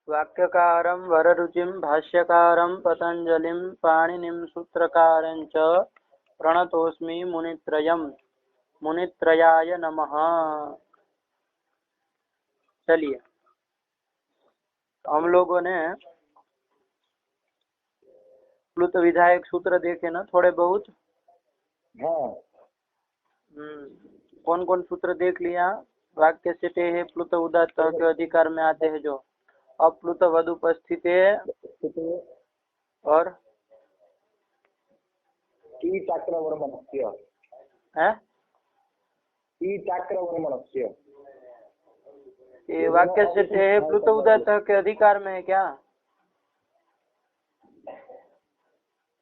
वाक्यकारं वररुचिं भाष्यकारं पतंजलिं पाणिनिं सूत्रकारं च प्रणतोस्मि मुनित्रयम्। मुनित्रयाय नमः। चलिए, हम लोगों ने प्लुत विधायक सूत्र देखे ना थोड़े बहुत। हाँ। कौन कौन सूत्र देख लिया? वाक्य से ते है प्लुत उदात्त के अधिकार में आते हैं जो अप्लुत वदुपस्थित और ये वाक्य से ते है प्लुत उदात्त के अधिकार में है क्या?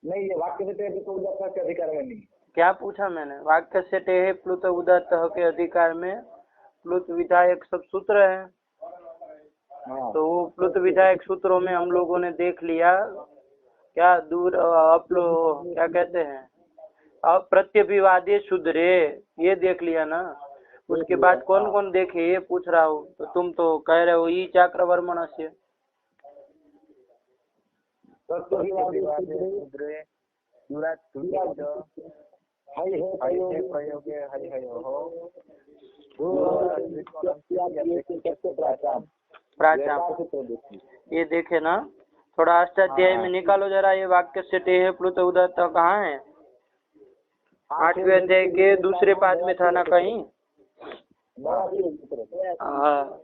नहीं, ये वाक्य से ते प्लुत उदात्त के अधिकार में नहीं। क्या पूछा मैंने? वाक्य से ते है प्लुत उदात्त के अधिकार में प्लुत विधायक सब सूत्र है। हाँ। तो वो प्लुत विधायक सूत्रों में हम लोगों ने देख लिया क्या दूर क्या कहते हैं अप्रत्यभिवादी शुद्रे, ये देख लिया ना। उसके बाद कौन कौन देखे ये पूछ रहा हूँ। तो तुम तो कह रहे हो ई चाक्रवर्मण से ये देखे ना। थोड़ा अष्टाध्यायी में निकालो जरा ये वाक्य से ते है प्लुत उदात्त कहाँ है? 8वें अध्याय के दूसरे पाद में था ना कहीं? हाँ।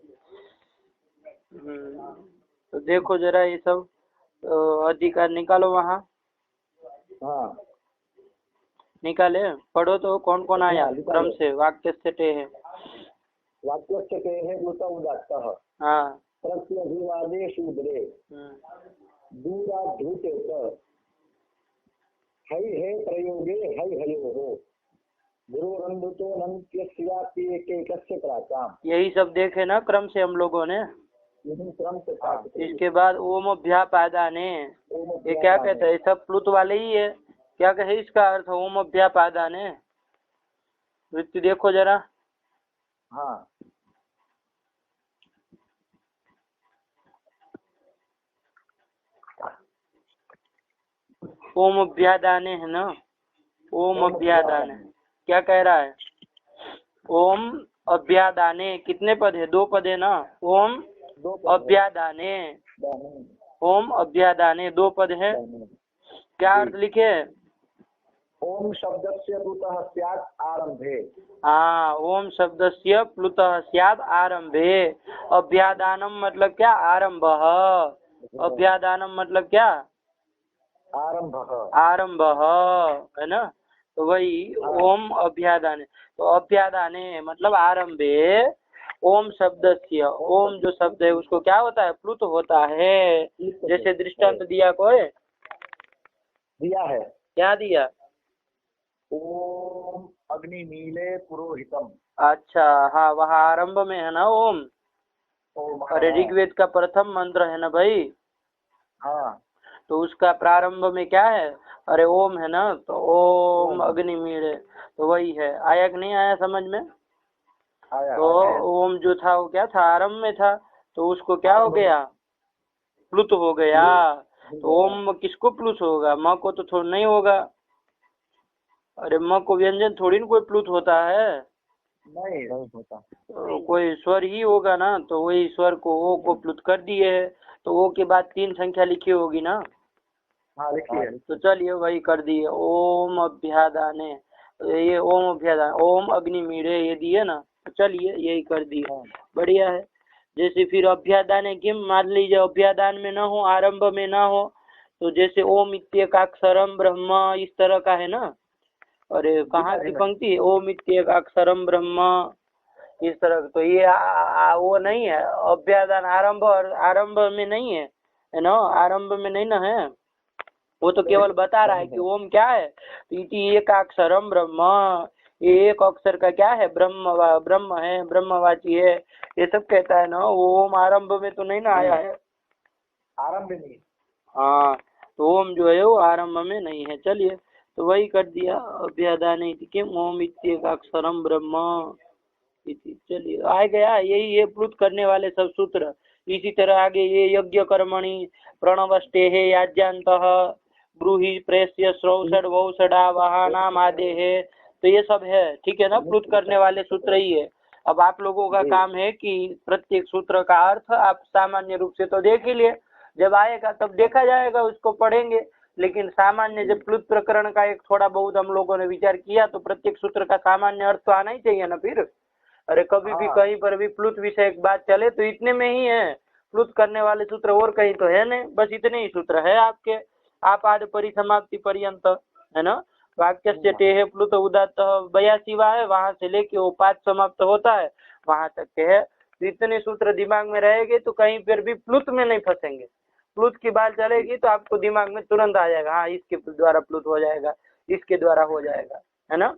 तो देखो जरा ये सब अधिकार निकालो वहाँ। हाँ। निकाले, पढ़ो तो कौन कौन आया क्रम से। वाक्य से ते है, वाक्य से ते है प्लुत उदात्त। हाँ। प्रत्यभिवादे शूद्रे दूराधूते हई है प्रयोगे हई हयोः गुरुरन्धुतो नन्त्यस्यापि एकैकस्य प्राचाम्। यही सब देखे ना क्रम से हम लोगों ने। यही क्रम से था। इसके बाद ओम अभ्यापादाने, ये क्या कहते हैं? सब प्लुत वाले ही है। क्या कहे इसका अर्थ? ओम अभ्यापादाने वृत्ति देखो जरा। हाँ। ओम अभ्यादाने है ना। ओम अभ्यादाने क्या कह रहा है? ओम अभ्यादाने कितने पद है? 2 पद है ना। ओम अभ्यादाने, ओम अभ्यादाने 2 पद है। क्या अर्थ लिखे? ओम शब्दस्य प्लुतः स्यात् आरंभे। हाँ, ओम शब्दस्य प्लुतः स्यात् आरंभे। अभ्यादानम मतलब क्या? आरंभ। अभ्यादानम मतलब क्या? आरंभ। आरंभ है ना। तो वही ओम अभ्यादाने। तो अभ्यादाने मतलब आरंभे ओम शब्दस्य, ओम जो शब्द है उसको क्या होता है? प्लुत होता है। जैसे दृष्टांत दिया कोई? दिया है। क्या दिया? ओम अग्निमीले पुरोहितम। अच्छा, हाँ, वहाँ आरंभ में है ना ओम। अरे ऋग्वेद का प्रथम मंत्र है ना भाई। हाँ। तो उसका प्रारंभ में क्या है? अरे ओम है ना। तो ओम अग्निमीले, तो वही है। आया कि नहीं आया समझ में? आया। तो ओम जो था वो क्या था? आरंभ में था। तो उसको क्या हो गया? प्लुत हो गया। तो ओम किसको प्लुत होगा? म को तो थोड़ा नहीं होगा। अरे म को व्यंजन थोड़ी ना कोई प्लुत होता है। नहीं होता। तो कोई स्वर ही होगा ना। तो वही स्वर को ओ को प्लुत कर दिए है। तो ओ के बाद 3 संख्या लिखी होगी ना। हाँ, लिखिए। तो चलिए वही कर दिए। ओम अभ्यादाने, ये ओम अभ्यादान, ओम अग्निमीरे ये दिए ना। तो चलिए यही कर दिए। बढ़िया है। जैसे फिर अभ्यादाने किम, मान लीजिए अभ्यादान में ना हो, आरंभ में ना हो, तो जैसे ओम इत्येकाक्षरम ब्रह्म इस तरह का है ना। अरे कहाँ की पंक्ति? ओम इत्येकाक्षरम ब्रह्म इस तरह। तो ये वो नहीं है अभ्यादान। आरंभ और आरंभ में नहीं है ना। आरंभ में नहीं ना है। वो तो केवल बता रहा है कि ओम क्या है। तो इति एक अक्षरम ब्रह्म, ये एक अक्षर का क्या है? ब्रह्म, ब्रह्म है, ब्रह्मवाची है, ये सब कहता है ना। ओम आरंभ में तो नहीं ना आया है। आरंभ में नहीं। हाँ, तो ओम जो है वो आरंभ में नहीं है। चलिए तो वही कर दिया। अभ्यादाने इति किम ओम इत्येक अक्षरम ब्रह्म इति। चलिए आ गया। यही ये प्लुत करने वाले सब सूत्र इसी तरह आगे ये यज्ञ कर्मणि प्रणवस्तेः याज्ञान्तः ब्रूहि प्रेस्य श्रौषड वौषडा वाहनाम आदे है। तो ये सब है, ठीक है ना, प्लुत करने वाले सूत्र ही है। अब आप लोगों का काम है कि प्रत्येक सूत्र का अर्थ आप सामान्य रूप से तो देख ही लिए, जब आएगा तब देखा जाएगा, उसको पढ़ेंगे। लेकिन सामान्य जब प्लुत प्रकरण का एक थोड़ा बहुत हम लोगों ने विचार किया तो प्रत्येक सूत्र का सामान्य अर्थ तो आना ही चाहिए ना फिर। अरे कभी भी कहीं पर भी प्लुत विषय एक बात चले तो इतने में ही है, प्लुत करने वाले सूत्र और कहीं तो है नहीं, बस इतने ही सूत्र है आपके। आप आद परिसमाप्ति पर्यंत, है ना, वाक्य से टेह प्लुत उदात 82 है, वहां से लेके वो 5 समाप्त होता है वहां तक के है। तो इतने सूत्र दिमाग में रहेंगे तो कहीं पर भी प्लुत में नहीं फंसेंगे। प्लुत की बात चलेगी तो आपको दिमाग में तुरंत आ जाएगा, हाँ इसके द्वारा प्लुत हो जाएगा, इसके द्वारा हो जाएगा, है ना।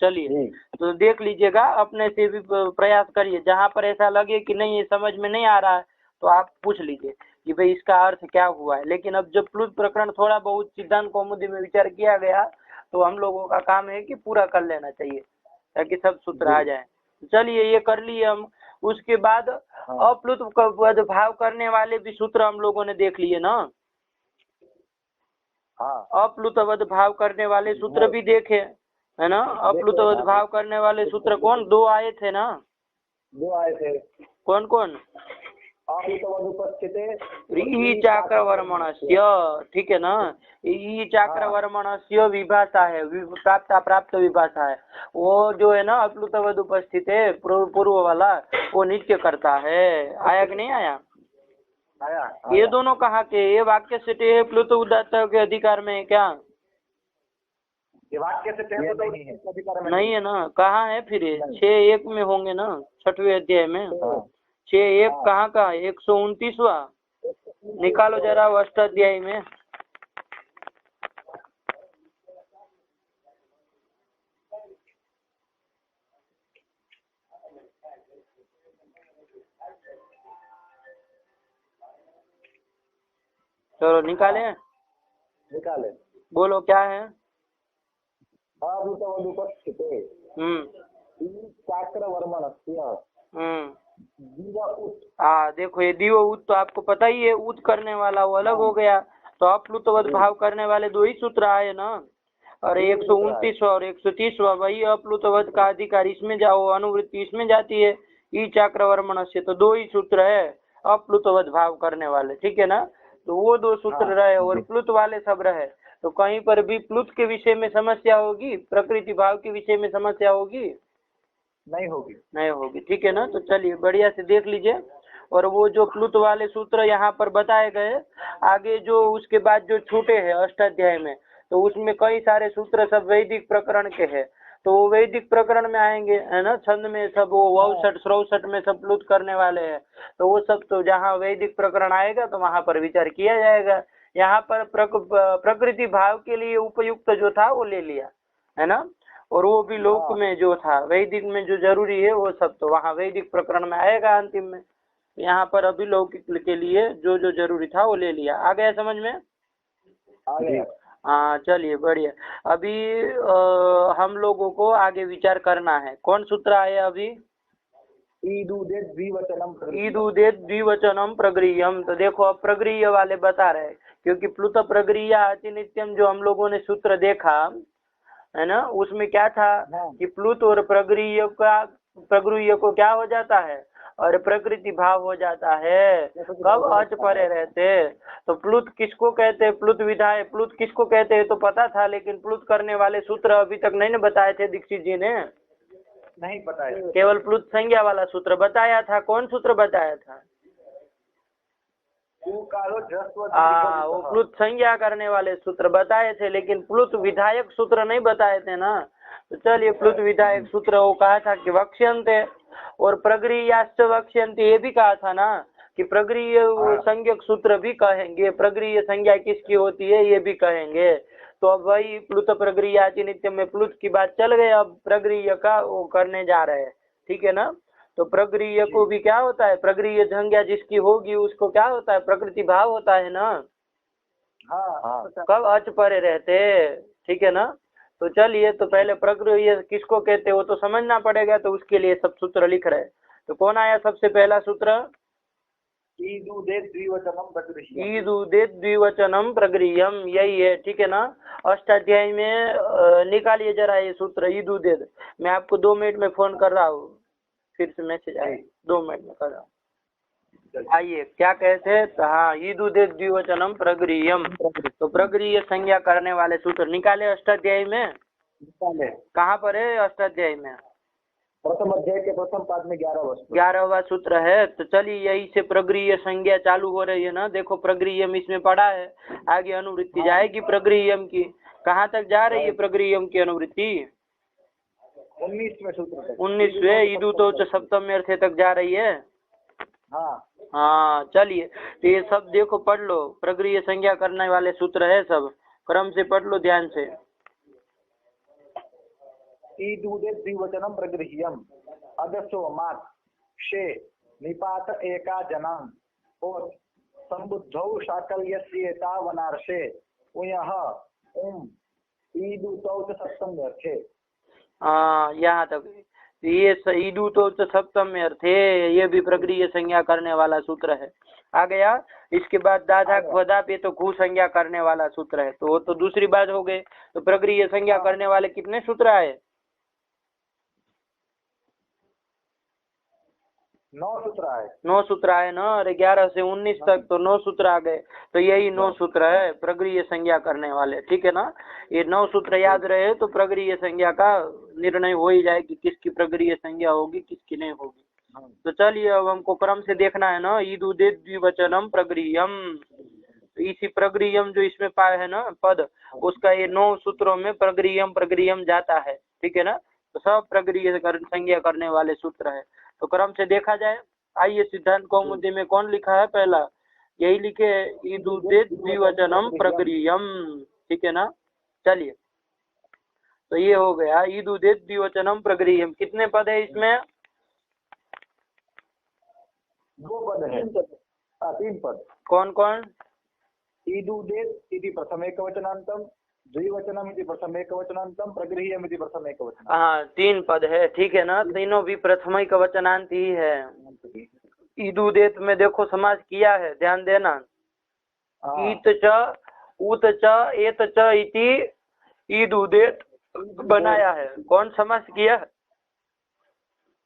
चलिए तो देख लीजिएगा, अपने से भी प्रयास करिए, जहाँ पर ऐसा लगे कि नहीं ये समझ में नहीं आ रहा है तो आप पूछ लीजिए कि भाई इसका अर्थ क्या हुआ है। लेकिन अब जब प्लुत प्रकरण थोड़ा बहुत सिद्धांत कौमुदी में विचार किया गया तो हम लोगों का काम है कि पूरा कर लेना चाहिए ताकि सब सूत्र आ जाए। चलिए ये कर लिए हम। उसके बाद अप्लुत भाव करने वाले भी सूत्र हम लोगों ने देख लिए ना। अप्लुत भाव करने वाले सूत्र भी देखे, है ना। अप्लुत भाव करने वाले सूत्र कौन, 2 आए थे ना। 2 आए थे, कौन कौन, ई चाक्रवर्मणस्य, ठीक है ना। ई चाक्रवर्मणस्य विभाषा है, प्राप्त विभाषा है, वो जो है ना अप्लुतवद उपस्थित है पूर्व वाला, वो नित्य करता है। आया कि नहीं आया? आया। ये दोनों कहाँ के, ये वाक्य से टे प्लुत उदात्त के अधिकार में है क्या? ये वाक्य से अधिकार में नहीं है ना, कहाँ है फिर? 6:1 में होंगे ना, 6वें अध्याय में। 6:1 कहाँ का, 129वां निकालो जरा अष्टाध्यायी में। चलो निकाले, बोलो क्या है? देखो ये दिव उत तो आपको पता ही है, उत करने वाला वो अलग हो गया। तो अप्लुतवद भाव करने वाले 2 ही सूत्र आए ना। और 129वां और 130वां वही अप्लुतवद का अधिकार इसमें जाओ, अनुवृत्ति इसमें जाती है, ई चाक्रवर्मण से। तो 2 ही सूत्र है अप्लुतवद भाव करने वाले, ठीक है ना। तो वो 2 सूत्र रहे और प्लुत वाले सब रहे। तो कहीं पर भी प्लुत के विषय में समस्या होगी, प्रकृति भाव के विषय में समस्या होगी? नहीं होगी, नहीं होगी, ठीक है ना। तो चलिए बढ़िया से देख लीजिए। और वो जो प्लुत वाले सूत्र यहाँ पर बताए गए, आगे जो उसके बाद जो छूटे हैं अष्टाध्याय में, तो उसमें कई सारे सूत्र सब वैदिक प्रकरण के हैं। तो वो वैदिक प्रकरण में आएंगे, है ना। छंद में सब वो वौषट श्रौषट में सब प्लुत करने वाले हैं। तो वो सब तो जहाँ वैदिक प्रकरण आएगा तो वहां पर विचार किया जाएगा। यहाँ पर प्रकृति भाव के लिए उपयुक्त जो था वो ले लिया, है ना। और वो भी लोक में जो था, वैदिक में जो जरूरी है वो सब तो वहाँ वैदिक प्रकरण में आएगा अंतिम में। यहाँ पर अभी लौकिक के लिए जो जो जरूरी था वो ले लिया। आ गया समझ में? आ गया। हाँ चलिए बढ़िया। अभी हम लोगों को आगे विचार करना है। कौन सूत्र आया अभी? ईदुदे द्विवचनम प्रगृह्यम। तो देखो अब प्रगृह्य वाले बता रहे, क्योंकि प्लुत प्रगृह्य अतिनित्यम जो हम लोगों ने सूत्र देखा है ना, उसमें क्या था कि प्लुत और प्रगृह्य को क्या हो जाता है, और प्रकृति भाव हो जाता है। कब? अच परे रहते। तो प्लुत किसको कहते हैं? प्लुत विधाय प्लुत किसको कहते हैं तो पता था, लेकिन प्लुत करने वाले सूत्र अभी तक नहीं बताए थे दीक्षित जी ने। नहीं पता है, केवल प्लुत संज्ञा वाला सूत्र बताया था। कौन सूत्र बताया था? वो प्लुत संज्ञा करने वाले सूत्र बताए थे, लेकिन प्लुत विधायक सूत्र नहीं बताए थे ना। तो चलिए प्लुत विधायक सूत्र वो कहा था कि वक्ष्यन्ते, और प्रगृह्याश्च वक्ष्यन्ते ये भी कहा था ना कि प्रगृह्य संज्ञक सूत्र भी कहेंगे, प्रगृह्य संज्ञा किसकी होती है ये भी कहेंगे। तो अब वही प्लुत प्रगृह्याति नित्य में प्लुत की बात चल गई, अब प्रगृह्य का वो करने जा रहे हैं, ठीक है ना। तो प्रगृह्य को भी क्या होता है, प्रगृह्य संज्ञा जिसकी होगी उसको क्या होता है, प्रकृति भाव होता है ना। कब? अच परे रहते, ठीक है ना। तो चलिए तो पहले प्रगृह्य किसको कहते हैं वो तो समझना पड़ेगा, तो उसके लिए सब सूत्र लिख रहे हैं। तो कौन आया सबसे पहला सूत्र? ईदुदेत द्विवचनम प्रगृह्यम। ईदुदेत द्विवचनम प्रगृह्यम, यही है, ठीक है ना। अष्टाध्यायी में निकालिए जरा ये सूत्र ईदुदेत। मैं आपको 2 मिनट में फोन कर रहा हूँ, फिर से मैसेज आए, 2 मिनट में कर रहा हूँ। आइए क्या कहते हैं, तो हाँ, ईदुदेत द्विवचनम प्रगृह्यम, तो प्रगृह्य संज्ञा करने वाले सूत्र निकाले अष्टाध्यायी में। कहाँ पर है अष्टाध्यायी में? प्रथम अध्याय के प्रथम पाद में 11वां सूत्र है। तो चलिए यही से प्रगृह्य संज्ञा चालू हो रही है ना। देखो प्रगृह्यम इसमें पढ़ा है, आगे अनुवृत्ति जाएगी प्रगृह्यम की। कहाँ तक जा रही है प्रगृह्यम की अनुवृत्ति? 19वें सूत्र 19वें ईदु तो सप्तम अर्थ तक जा रही है। हाँ चलिए, तो ये सब देखो पढ़ लो, प्रगृह्य संज्ञा करने वाले सूत्र है, सब क्रम से पढ़ लो ध्यान से। ईदुदेत द्विवचनम प्रगृह्यम अदसो मात शे निपात एका जनां और संबुद्धौ शाकल्यस्येता वनार्षे उयः उम ईदुतौ च सप्तम अर्थे। हाँ यहाँ तक ये ईदु तो सप्तम में अर्थ है, ये भी प्रगृह्य संज्ञा करने वाला सूत्र है। आ गया। इसके बाद दादा वदा पे तो घू संज्ञा करने वाला सूत्र है, तो वो तो दूसरी बात हो गई। तो प्रगृह्य संज्ञा करने वाले कितने सूत्र आए? 9 सूत्र आए। 9 सूत्र आए ना, अरे 11 से 19 तक तो 9 सूत्र आ गए। तो यही 9 सूत्र है प्रगृह्य संज्ञा करने वाले, ठीक है ना। ये 9 सूत्र याद रहे तो प्रगृह्य संज्ञा का निर्णय हो ही जाए कि किसकी प्रगृह्य संज्ञा होगी किसकी नहीं होगी। तो चलिए अब हमको क्रम से देखना है ना। ईदुदेत द्विवचनम प्रगृह्यम, इसी प्रगृह्यम जो इसमें पाए है ना पद, उसका ये 9 सूत्रों में प्रगृह्यम प्रगृह्यम जाता है, ठीक है ना। तो सब प्रगृह्य संज्ञा करने वाले सूत्र है। तो क्रम से देखा जाए। आइए सिद्धांत कौमुदी में कौन लिखा है पहला? यही लिखे ईदुदेत द्विवचनम प्रगृह्यम, ठीक है ना। चलिए तो ये हो गया ईदुदेत द्विवचनम प्रगृह्यम। कितने पद है इसमें? 2 पद है, 3 पद। कौन कौन? ईदुदेत इति प्रथम एकवचनांतम, द्विवचनम इति प्रथम एकवचनांतम, प्रगृह्यम इति प्रथम एकवचनांतम। हाँ 3 पद है, ठीक है ना। तीनों भी प्रथमिक वचनांत ही है। ईदुदेत में देखो समास किया है, ध्यान देना। ईत च उत च एत च इति ईदुदेत बनाया है। कौन समास किया?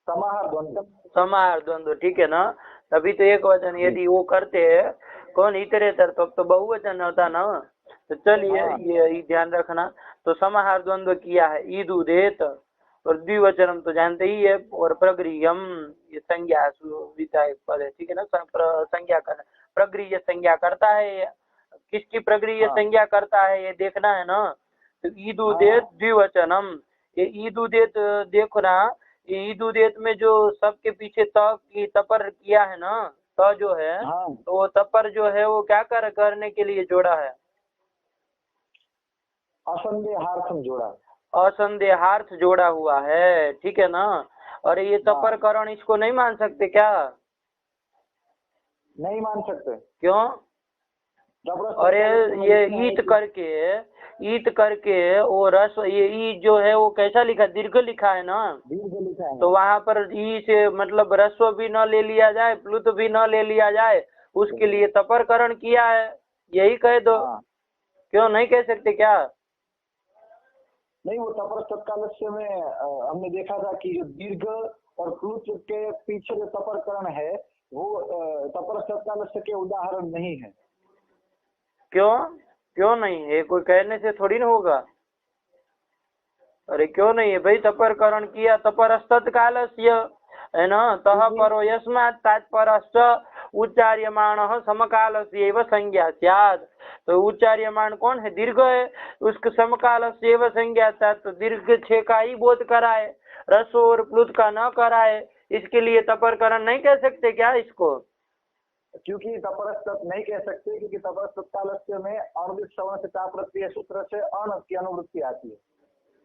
समाहार द्वंद्व। समाहार द्वंद्व, ठीक है ना। तभी तो एक वचन यदि वो करते हैं कौन इतरेतर तो बहुवचन होता ना। तो चलिए ये ध्यान रखना। तो समाहार द्वंद्व किया है ईदुदेत, और द्विवचनम तो जानते ही है, और प्रगृह्यम ये संज्ञा विधायक पद है, ठीक है ना। संज्ञा कर प्रगृह्य संज्ञा करता है, किसकी प्रगृह्य संज्ञा करता है ये देखना है ना। तो ईदुदेत द्विवचनम, ये ईदुदेत देखो ना, ईदुदेत में जो सबके पीछे त की तपर किया है ना, त जो है तो वो तपर जो है वो क्या करने के लिए जोड़ा है? असंदेहार्थम जोड़ा, असंदेहार्थ जोड़ा हुआ है, ठीक है ना। और ये तपर करण इसको नहीं मान सकते क्या? नहीं मान सकते। क्यों? अरे ये ईत करके वो रस, ये ई जो है वो कैसा लिखा, दीर्घ लिखा है ना। दीर्घ लिखा है। तो वहाँ पर ई से मतलब रस्व भी न ले लिया जाए, प्लुत भी न ले लिया जाए, उसके लिए तपरकरण किया है, यही कह दो। क्यों नहीं कह सकते क्या? नहीं, वो तपर तत्कालस्य में हमने देखा था कि जो दीर्घ और प्लुत के पीछे जो तपरकरण है वो तपर तत्कालस्य के उदाहरण नहीं है। क्यों? क्यों नहीं है? कोई कहने से थोड़ी ना होगा। अरे क्यों नहीं है भाई? तपरकरण किया, तपरस्तत्कालस्य है ना। तह परो यस्मात् तात्पर्यश्च उच्चार्यमाणः समकालस्यैव संज्ञा स्यात्। तो उच्चार्यमाण कौन है? दीर्घ है, उसके समकालस्यैव संज्ञा स्यात्। तो दीर्घ छे का ही बोध कराए, रस्व और प्लुत का न कराए, इसके लिए तपरकरण नहीं कह सकते क्या इसको? क्योंकि तपरस्त नहीं कह सकते, क्योंकि तपरस्त कालस्य में अनुवृत्त सवर्ण से ताप्रत्यय सूत्र से अन की अनुवृत्ति आती है।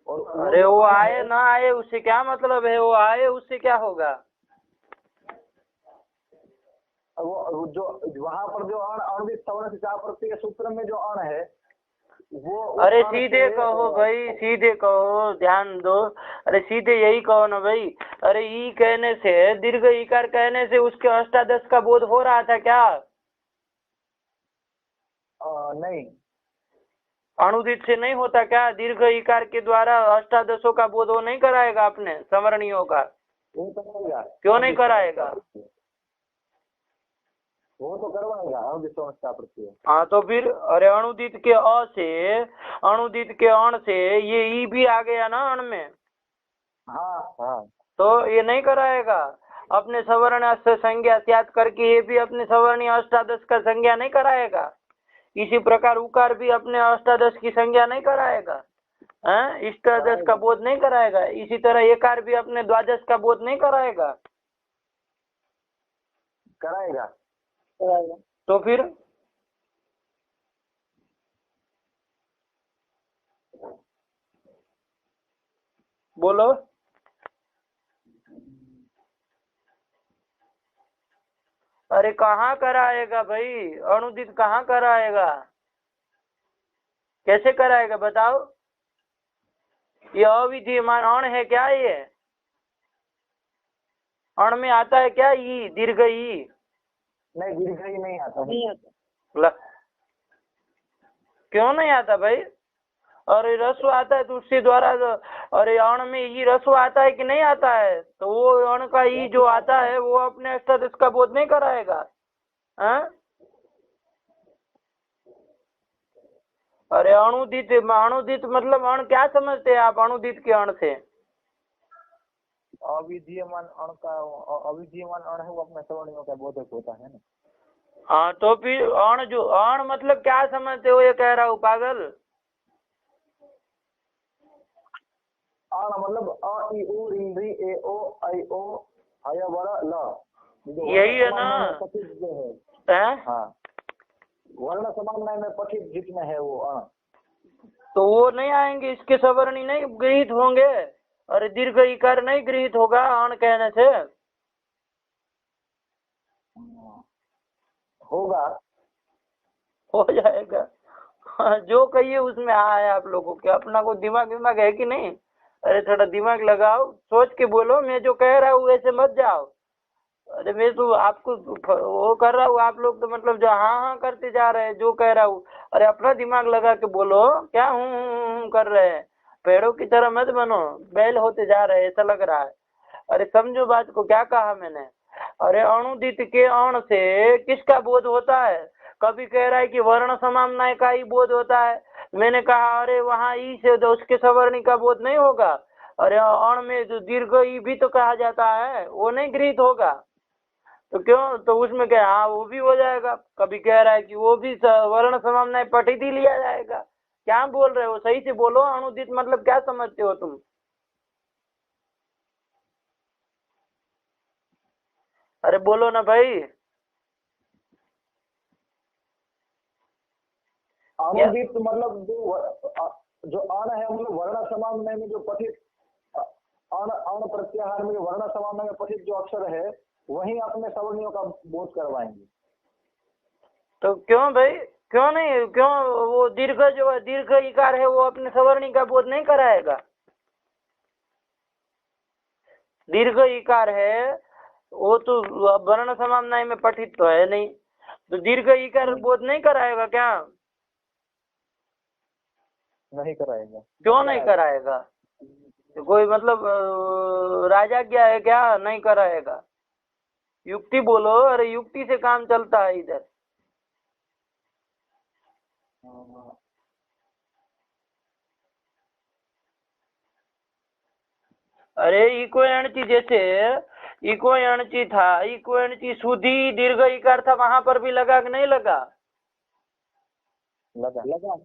और अरे वो आए ना आए उससे क्या मतलब है? वो आए उससे क्या होगा? वो जो वहां पर जो अण अनुवृत्त सवर्ण से ताप्रत्यय सूत्र में जो अण है वो अरे सीधे कहो भाई, सीधे कहो, ध्यान दो। अरे सीधे यही कहो ना भाई। अरे ई कहने से, दीर्घ इकार कहने से उसके अष्टादश का बोध हो रहा था क्या? नहीं, अणुदित से नहीं होता क्या? दीर्घ इकार के द्वारा अष्टादशों का बोध वो नहीं कराएगा अपने सवर्णियों का? वो कराएगा। क्यों नहीं कराएगा? वो तो करवाएगा अनुदित समस्या प्रत्यय। हाँ तो फिर, अरे अणुदित के अ से, अणुदित के अण से ये ई भी आ गया ना अण में। हाँ हाँ, तो ये नहीं कराएगा अपने सवर्ण से संज्ञा त्याग करके, ये भी अपने सवर्णीय अष्टादश का संज्ञा नहीं कराएगा। इसी प्रकार उकार भी अपने अष्टादश की संज्ञा नहीं कराएगा, इष्टादश का बोध नहीं कराएगा। इसी तरह एकार भी अपने द्वादश का बोध नहीं कराएगा। कराएगा। तो फिर बोलो। अरे कहाँ कराएगा भाई? अणुदित कहाँ कराएगा? कैसे कराएगा बताओ? ये अविद्यमान अण है क्या? ये अण में आता है क्या ई, दीर्घ ई? नहीं, दीर्घ ही नहीं आता। क्यों नहीं आता भाई? अरे रस्व आता है तो उसके द्वारा, अरे अण में ई रस्व आता है कि नहीं आता है? तो वो अण का ई जो आता है वो अपने अष्टादश का बोध नहीं कराएगा। अरे अणुदित, अणुदित मतलब अण क्या समझते हैं आप अणुदित के अण से? अविद्यमान अण का, अविद्यमान अण है वो अपने सवर्णियों का बोधक होता है ना। हाँ तो फिर अण, जो अण मतलब क्या समझते हो ये कह रहा हूँ पागल। अण मतलब अ इ उ ऋ ऋ ए ओ ऐ ओ हय वर ल, यही है ना? पठित जो है? हाँ, वर्ण समानय में पठित जितने है वो अण, तो वो नहीं आएंगे, इसके सवर्णी नहीं गृहित होंगे। अरे दीर्घ इकार नहीं गृहित होगा अण कहने से। होगा, हो जाएगा। हाँ, जो कहिए उसमें आए आप लोगों के, अपना को दिमाग दिमाग है कि नहीं? अरे थोड़ा दिमाग लगाओ, सोच के बोलो। मैं जो कह रहा हूँ वैसे मत जाओ। अरे मैं तो आपको वो कर रहा हूँ, आप लोग तो मतलब जो हाँ हाँ करते जा रहे हैं जो कह रहा हूँ। अरे अपना दिमाग लगा के बोलो, क्या हूँ कर रहे हैं? पेड़ों की तरह मत बनो, बैल होते जा रहे हैं ऐसा लग रहा है। अरे समझो बात को, क्या कहा मैंने? अरे अणुदित के अण से किसका बोध होता है? कभी कह रहा है कि वर्ण समामनाय का ही बोध होता है। मैंने कहा अरे वहाँ ई से तो उसके सवर्णी का बोध नहीं होगा। अरे अण में जो दीर्घ ई भी तो कहा जाता है, वो नहीं गृहीत होगा। तो क्यों, तो उसमें क्या, हाँ वो भी हो जाएगा। कभी कह रहा है कि वो भी वर्ण समामनाय पठित ही लिया जाएगा। क्या बोल रहे हो? सही से बोलो, अणुदित मतलब क्या समझते हो तुम? अरे बोलो ना भाई। अनुदित मतलब जो अण है मतलब वर्ण समानय में जो पठित अण, अण प्रत्याहार में जो वर्ण समानय में पठित जो अक्षर है वही अपने सवर्णियों का बोध करवाएंगे। तो क्यों भाई, क्यों नहीं? क्यों वो दीर्घ जो है, दीर्घ इकार है, वो अपने सवर्णी का बोध नहीं कराएगा? दीर्घ इकार है वो तो वर्ण समामनाय में पठित तो है नहीं, तो दीर्घ इकार बोध नहीं कराएगा क्या? नहीं कराएगा। क्यों नहीं कराएगा? तो कोई मतलब राजा क्या है क्या? नहीं कराएगा? युक्ति बोलो। अरे युक्ति से काम चलता है इधर। अरे इको एणची, जैसे इको एणची था, इको एणची सुधी दीर्घ इकार था, वहां पर भी लगा कि नहीं लगा? लगा लगा।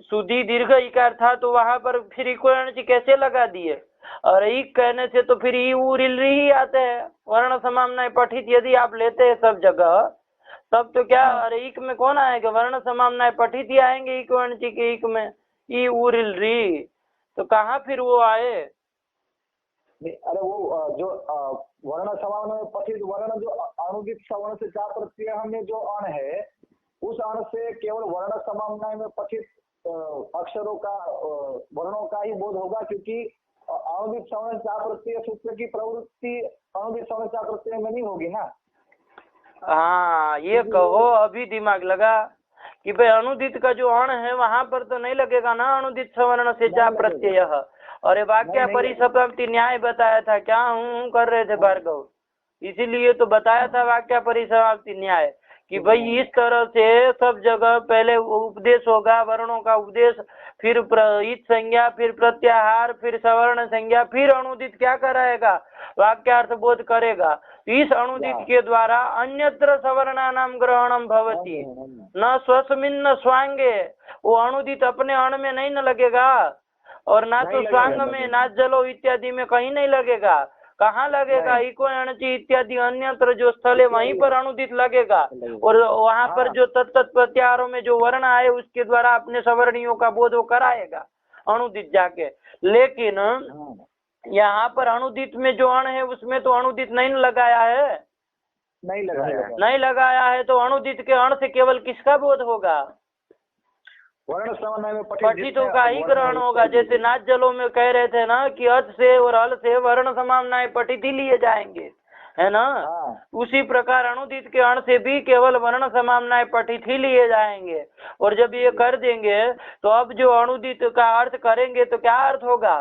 सुधी दीर्घ इकार था तो वहां पर फिर इको एणची कैसे लगा दिए? और इक कहने से तो फिर ई उ रिल री ही आते हैं, वर्ण समामनाय पठित यदि आप लेते हैं सब जगह, तब तो क्या, अरे इक में कौन आएगा? वर्ण समामनाय पठित ही आएंगे इको एणची के इक में, ई उ रिल री। तो कहाँ फिर वो आए? अरे वो जो वर्ण समानय में पठित वर्ण जो अनुदित सवर्ण से चार प्रत्यय में जो अण है उस अण से केवल वर्ण समानय में पठित अक्षरों का वर्णों का ही बोध होगा, क्योंकि अनुदित सवर्ण चा प्रत्यय सूत्र की प्रवृत्ति अनुदित सवर्ण चा प्रत्यय में नहीं होगी ना। हाँ, ये कहो अभी दिमाग लगा कि भाई अनुदित का जो अण है वहां पर तो नहीं लगेगा ना अनुदित सवर्ण से चा प्रत्यय। और वाक्य परिसमाप्ति न्याय बताया था, क्या हूँ कर रहे थे भार्गव, इसीलिए तो बताया था वाक्य परिसमाप्ति न्याय कि भाई इस तरह से सब जगह पहले उपदेश होगा, वर्णों का उपदेश, फिर इत संज्ञा, फिर प्रत्याहार, फिर सवर्ण संज्ञा, फिर अनुदित क्या कराएगा, वाक्यार्थ बोध करेगा। इस अनुदित के द्वारा अन्यत्र सवर्णानाम ग्रहणम भवति न स्वस्मिन् स्वांगे, वो अनुदित अपने अण में नहीं न लगेगा और ना तो स्वांग में, ना जलो इत्यादि में कहीं नहीं लगेगा। कहाँ लगेगा, इको अणचि इत्यादि अन्यत्र जो स्थल है वहीं पर अनुदित लगेगा और वहाँ पर जो तत्त प्रत्याहारों में जो वर्ण आए उसके द्वारा अपने सवर्णियों का बोध कराएगा अनुदित जाके। लेकिन यहाँ पर अनुदित में जो अण है उसमें तो अनुदित नहीं लगाया है, नहीं लगाया है, तो अनुदित के अण से केवल किसका बोध होगा, वर्ण समन्वय में पठितों का ही ग्रहण होगा। जैसे नाच जलों में कह रहे थे ना कि अच से और हल से वर्ण समानाएं पठित ही लिए जाएंगे, है ना। उसी प्रकार अनुदित के अण से भी केवल वर्ण समानाएं पठित ही लिए जाएंगे। और जब ये कर देंगे तो अब जो अनुदित का अर्थ करेंगे तो क्या अर्थ होगा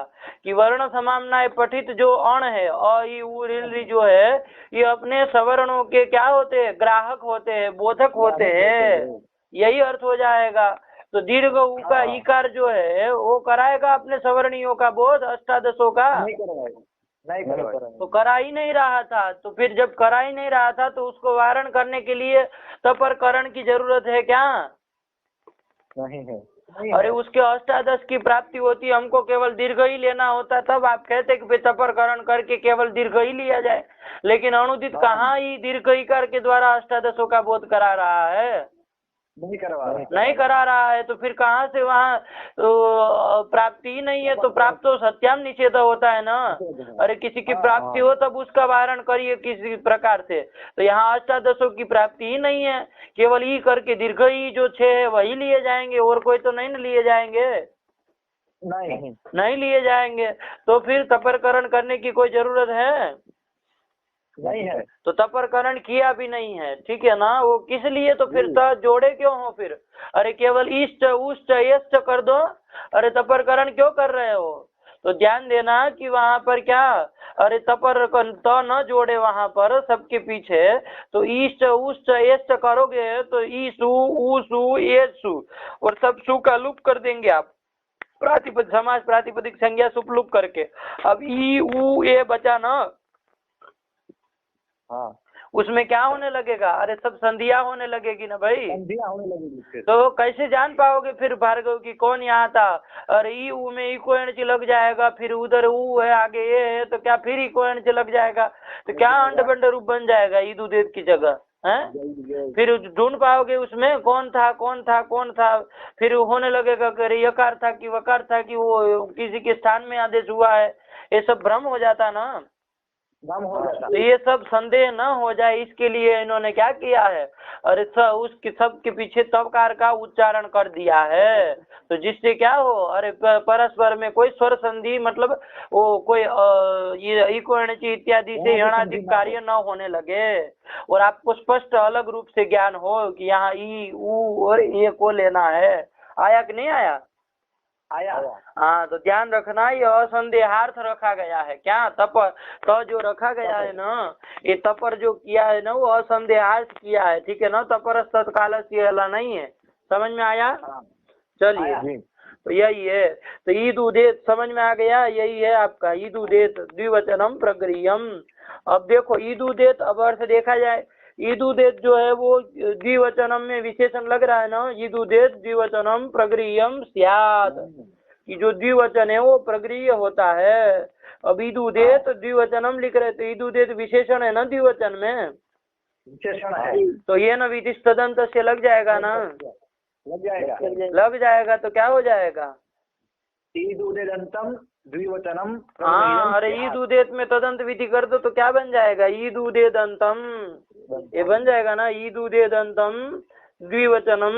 कि वर्ण समानाएं पठित जो अण है अ ई उ ऋ जो है ये अपने सवर्णों के क्या होते हैं, ग्राहक होते हैं, बोधक होते हैं, यही अर्थ हो जाएगा। तो दीर्घ उ का ईकार जो है वो कराएगा अपने सवर्णियों का बोध, अष्टादशों का नहीं कराएगा। तो करा ही नहीं रहा था। तो फिर जब करा ही नहीं रहा था तो उसको वारण करने के लिए तपरकरण की जरूरत है क्या, नहीं है। अरे उसके अष्टादश की प्राप्ति होती, हमको केवल दीर्घ ही लेना होता, तब आप कहते कि तपरकरण करके केवल दीर्घ ही लिया जाए। लेकिन अनुदित कहाँ ही दीर्घ ईकार के द्वारा अष्टादशों का बोध करा रहा है, नहीं करा रहा है। तो फिर कहाँ से वहाँ प्राप्ति ही नहीं है, तो प्राप्त तो सत्याम निषेध होता है ना। अरे किसी की प्राप्ति हो तब उसका वारण करिए किसी प्रकार से। तो यहाँ अष्टादशों की प्राप्ति ही नहीं है, केवल ई करके दीर्घ ही जो 6 है वही लिए जाएंगे, और कोई तो नहीं लिए जाएंगे, नहीं लिए जाएंगे। तो फिर तपरकरण करने की कोई जरूरत है नहीं है, तो तपरकरण किया भी नहीं है, ठीक है ना। वो किस लिए, तो फिर तो जोड़े क्यों हो फिर, अरे केवल इष्ट उष्ट यष्ट कर दो, अरे तपरकरण क्यों कर रहे हो। तो ध्यान देना कि वहां पर क्या, अरे तपर तो न जोड़े वहां पर सबके पीछे, तो इष्ट उष्ट यष्ट करोगे तो ईसु ऊसु येसु और सब सु का लुप कर देंगे आप, प्रातिपद समास प्रातिपदिक संज्ञा सुप लुप करके। अब ई उ ए बचा ना, उसमें क्या होने लगेगा, अरे सब संधिया होने लगेगी ना भाई, संधिया होने लगेगी। तो कैसे जान पाओगे फिर भार्गव की कौन यहाँ था। अरे ई उ में इको एणच लग जाएगा, फिर उधर उ है आगे ये है, तो क्या फिर इको एणच लग जाएगा, तो क्या अंड बंड रूप बन जाएगा ईद उदेद की जगह है। फिर ढूंढ पाओगे उसमें कौन था कौन था कौन था, फिर होने लगेगा कि यकार था कि वकार था कि वो किसी के स्थान में आदेश हुआ है, ये सब भ्रम हो जाता ना, तो ये सब संदेह न हो जाए इसके लिए इन्होंने क्या किया है, अरे उसके सब के पीछे तबकार का उच्चारण कर दिया है, तो जिससे क्या हो, अरे परस्पर में कोई स्वर संधि मतलब वो कोई ये इको एणचि इत्यादि से यणाधिक कार्य न होने लगे, और आपको स्पष्ट अलग रूप से ज्ञान हो कि यहाँ ई उ और ए को लेना है। आया कि नहीं आया, आया। हाँ, तो ध्यान रखना ये असंदेहार्थ रखा गया है, क्या तो जो रखा गया है ना, ये तपर जो किया है ना वो असंदेहार्थ किया है, ठीक है ना। तपर तत्काल से नहीं है, समझ में आया। चलिए, तो यही है, तो ईद उदेत समझ में आ गया, यही है आपका ईद उदेत द्विवचनम प्रगृह्यम। अब देखो ईद उदेत, अब अर्थ देखा जाए, ईद उदेत जो है वो द्विवचनम में विशेषण लग रहा है ना, ईद उदेत द्विवचनम प्रगृह्यम स्यात्, कि जो द्विवचन है वो प्रगृह्य होता है। अब ईद उदेत द्विवचनम लिख रहे, तो ईद उदेत विशेषण है ना द्विवचन में, विशेषण है, तो ये ना विधिष्ठ तदंत से लग जाएगा ना, लग जाएगा, तो क्या हो जाएगा, ईद उदेदंतम द्विवचनम। हाँ, अरे ईद उदेत में तदंत विधि कर दो तो क्या बन जाएगा, ईद उदेदंतम, ये बन जाएगा ना, ईद उदेदंतम द्विवचनम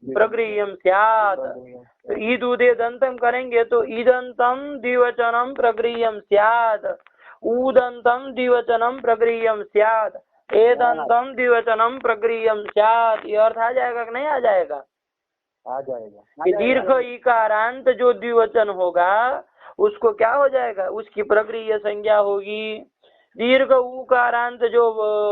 प्रगृह्यम स्यात्। तो ईद उदेदंतम करेंगे तो ईदंतम द्विवचनम प्रगृह्यम स्यात्, ऊदंतम द्विवचनम प्रगृह्यम स्यात्, एदंतम द्विवचनम प्रगृह्यम स्यात्। ये अर्थ आ जाएगा कि नहीं आ जाएगा? आ जाएगा। कि दीर्घ ईकारांत जो द्विवचन होगा उसको क्या हो जाएगा? उसकी प्रगृह्य संज्ञा होगी। दीर्घ उकारांत जो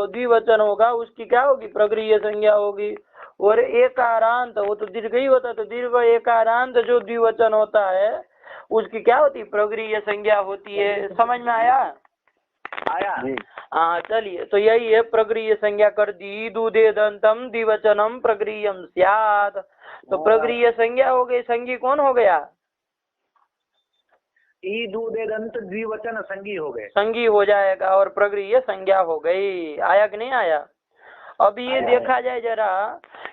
द्विवचन होगा उसकी क्या होगी? प्रगृह्य संज्ञा होगी। और एकारांत वो तो दीर्घ ही होता है, तो दीर्घ एकारांत जो द्विवचन होता है उसकी क्या होती है? प्रगृह्य संज्ञा होती है। समझ में आया? आया। हाँ चलिए, तो यही है प्रगृह्य संज्ञा कर दी। दूदेदंतम द्विवचनम प्रगृह्यम स्यात्। तो प्रगृह्य संज्ञा हो गई, संज्ञी कौन हो गया? ईदुदेदंत द्विवचन संज्ञी हो गए, संज्ञी हो जाएगा और प्रगृह्य संज्ञा हो गई। आया कि नहीं आया? अब ये देखा जाए जरा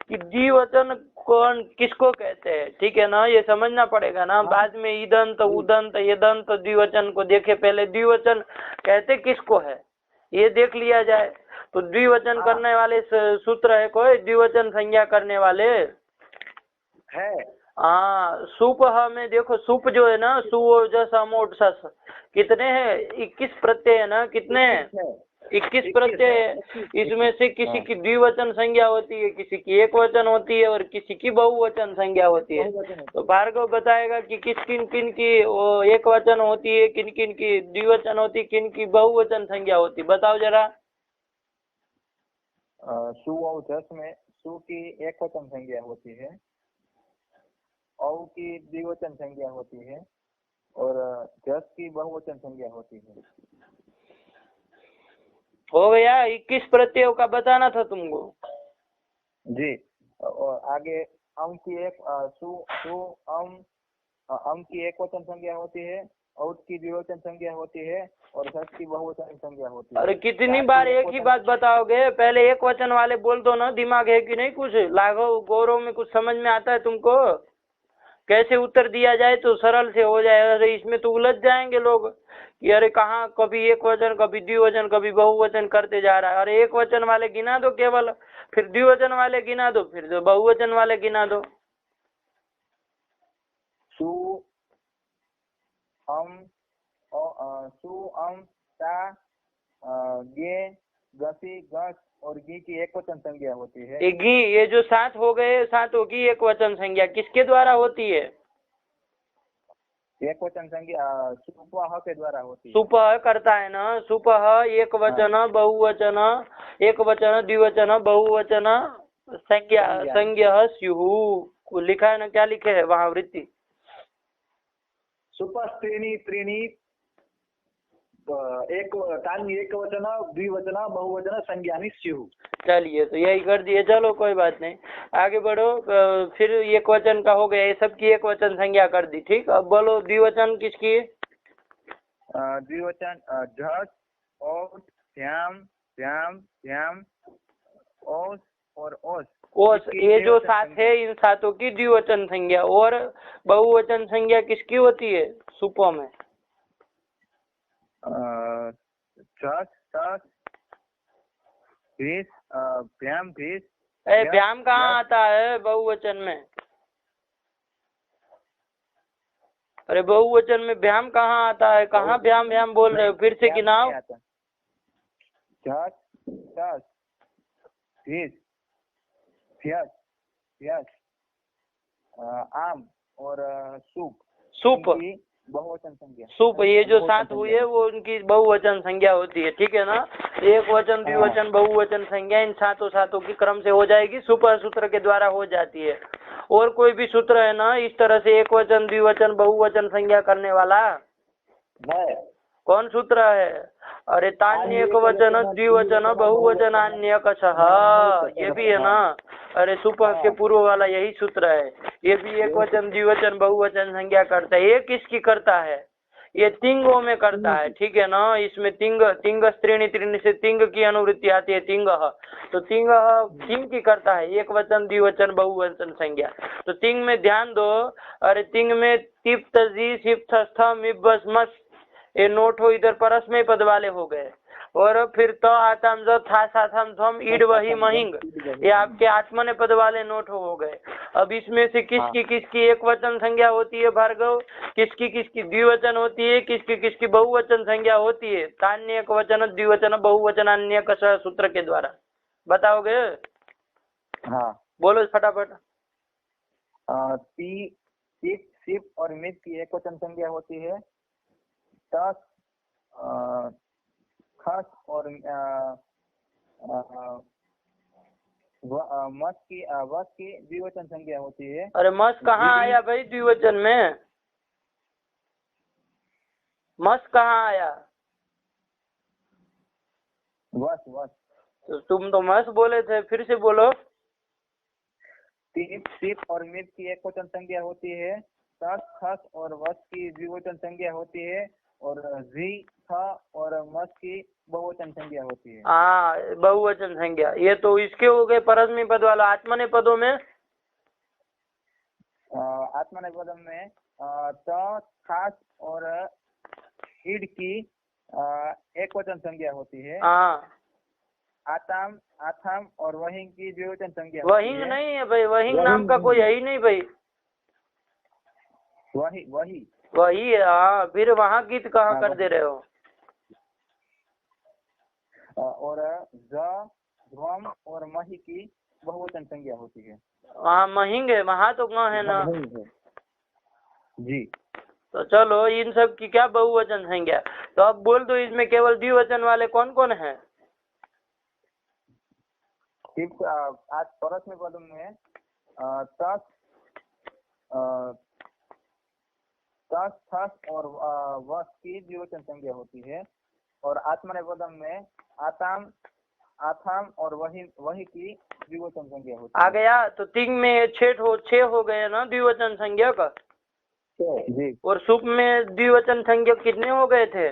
कि द्विवचन कौन किसको कहते हैं, ठीक है ना? ये समझना पड़ेगा ना। बाद में ईदंत उदंत यदंत द्विवचन को देखे, पहले द्विवचन कहते किसको है ये देख लिया जाए। तो द्विवचन करने वाले सूत्र है कोई? द्विवचन संज्ञा करने वाले है। हाँ, सुप में देखो, सुप जो है ना, सु जस अमोट सस कितने हैं? 21 प्रत्यय है ना? कितने हैं? 21 प्रत्यय। इसमें से किसी की द्विवचन संज्ञा होती है, किसी की एक वचन होती है और किसी की बहुवचन संज्ञा होती है। तो भार्गव बताएगा कि किन किन की वो एक वचन होती है, किन किन की द्विवचन होती है, किन की बहुवचन संज्ञा होती है। बताओ जरा। सु और जस में सु की एक वचन संज्ञा होती है, औ की द्विवचन संज्ञा होती है और जस की बहुवचन संज्ञा होती है। हो गया? 21 प्रत्ययों का बताना था तुमको जी। और आगे अम की एक अम की एक वचन संज्ञा होती है, औट की द्विवचन संज्ञा होती है और जस की बहुवचन संज्ञा होती है। अरे कितनी बार एक ही बात बताओगे? पहले एक वचन वाले बोल दो ना। दिमाग है कि नहीं? कुछ लाघव गौरव में कुछ समझ में आता है तुमको? कैसे उत्तर दिया जाए तो सरल से हो जाए। अरे इसमें तो उलझ जाएंगे लोग कि अरे कहाँ कभी एक वचन, कभी द्विवचन, कभी बहुवचन करते जा रहा है। अरे एक वचन वाले गिना दो केवल, फिर द्विवचन वाले गिना दो, फिर बहुवचन वाले गिना दो। सु अम ता गे गसी गस और गी की एक वचन संज्ञा होती है। ये जो 7 हो गए, 7 होगी एक वचन संज्ञा किसके द्वारा होती है? एक वचन संज्ञा सुपह के द्वारा होती है। सुपह करता है ना। सुपह एक वचन बहुवचन, एक वचन द्विवचन बहुवचन संज्ञा स्युः लिखा है ना? क्या लिखे है वहाँ वृत्ति? सुपस्त्रीणी त्रीणी एक वचन द्विवचन बहुवचन संज्ञानी स्युः। चलिए, तो यही कर दिए। चलो कोई बात नहीं, आगे बढ़ो। फिर एक वचन का हो गया, ये सबकी एक वचन संज्ञा कर दी। ठीक, अब बोलो द्विवचन किसकी? द्विवचन झस और श्याम श्याम श्याम ओस और ओस। ओस, ये जो 7 है इन 7 की द्विवचन संज्ञा। और बहुवचन संज्ञा किसकी होती है सुपो में? झस सस भीस भ्याम भीस। भ्याम कहाँ आता है बहुवचन में? अरे बहुवचन में भ्याम कहाँ आता है? कहाँ भ्याम भ्याम बोल रहे हो? फिर से गिनाओ। झस सस भीस भ्यस भ्यस आम और सूप। सूप बहुवचन संज्ञा। सूप, ये जो 7 हुई है वो उनकी बहुवचन संज्ञा होती है। ठीक है ना? एक वचन द्विवचन बहुवचन संज्ञा इन 7 की क्रम से हो जाएगी, सुपर सूत्र के द्वारा हो जाती है। और कोई भी सूत्र है ना इस तरह से एक वचन द्विवचन बहुवचन संज्ञा करने वाला? नहीं। कौन सूत्र है? अरे तान्य एक वचन द्विवचन बहुवचन अन्य कशः, ये भी है ना? अरे सुपर के पूर्व वाला यही सूत्र है। ये भी एक वचन द्विवचन बहुवचन संज्ञा करता है। ये किसकी करता है? ये तिंगों में करता है। ठीक है ना? इसमें तिंग तिंग स्त्रीणी त्रीणी से तिंग की अनुवृत्ति आती है। तिंग, तो तिंग की करता है एक वचन द्विवचन बहुवचन संज्ञा। तो तिंग में ध्यान दो। अरे तिंग में तिप तजी सिप स्थ मिब बस मस ये नोट हो इधर परस्मय पद वाले हो गए। और फिर तो आतम जो था साथम थम ईड वही महिंग, ये आपके आत्मने पद वाले नोट हो गए। अब इसमें से किसकी किसकी एक वचन संज्ञा होती है भार्गव, किसकी किसकी द्विवचन होती है, किसकी किसकी बहुवचन संज्ञा होती है? तान्य एक वचन द्विवचन बहुवचन अन्य कस सूत्र के द्वारा बताओगे? हाँ बोलो फटाफट। ती, सिप, सिप और मित की एक वचन संज्ञा होती है। तस, खस और मस की द्विवचन संज्ञा होती है। अरे मस कहाँ आया भाई द्विवचन में? मस कहाँ आया? वस वस। तो तुम तो मस बोले थे, फिर से बोलो। सिप, सिप और मित की एक वचन संज्ञा होती है। तस, खस और वस की द्विवचन संज्ञा होती है। और जी, ख और मस की बहुवचन संज्ञा होती है। हाँ बहुवचन संज्ञा, ये तो इसके हो गए परस्मी पद वाला। आत्मने पदों में आत्मने पदम में त, खास और ईड की एक वचन संज्ञा होती है। हाँ आताम, आथाम और वहिंग की द्विवचन संज्ञा वहिंग नहीं है भाई, वहिंग नाम का कोई है ही नहीं भाई। वही वही वही है। हाँ फिर वहाँ गीत कहाँ कर दे रहे हो? और ज, ध्वम और मही की बहुवचन संज्ञा होती है। वहाँ महिंग है, वहाँ तो कहाँ है ना जी। तो चलो इन सब की क्या बहुवचन संज्ञा? तो अब बोल दो इसमें केवल द्विवचन वाले कौन कौन है? आज परस्मै पद में तस, तस, थस और वस की द्विवचन संज्ञा होती है। और आत्मने पदम में आताम, आथाम और वही की द्विवचन संज्ञा होती है। आ गया? तो तिंग में छह हो गए ना द्विवचन संज्ञा का। जी। और सुप में द्विवचन संज्ञा कितने हो गए थे?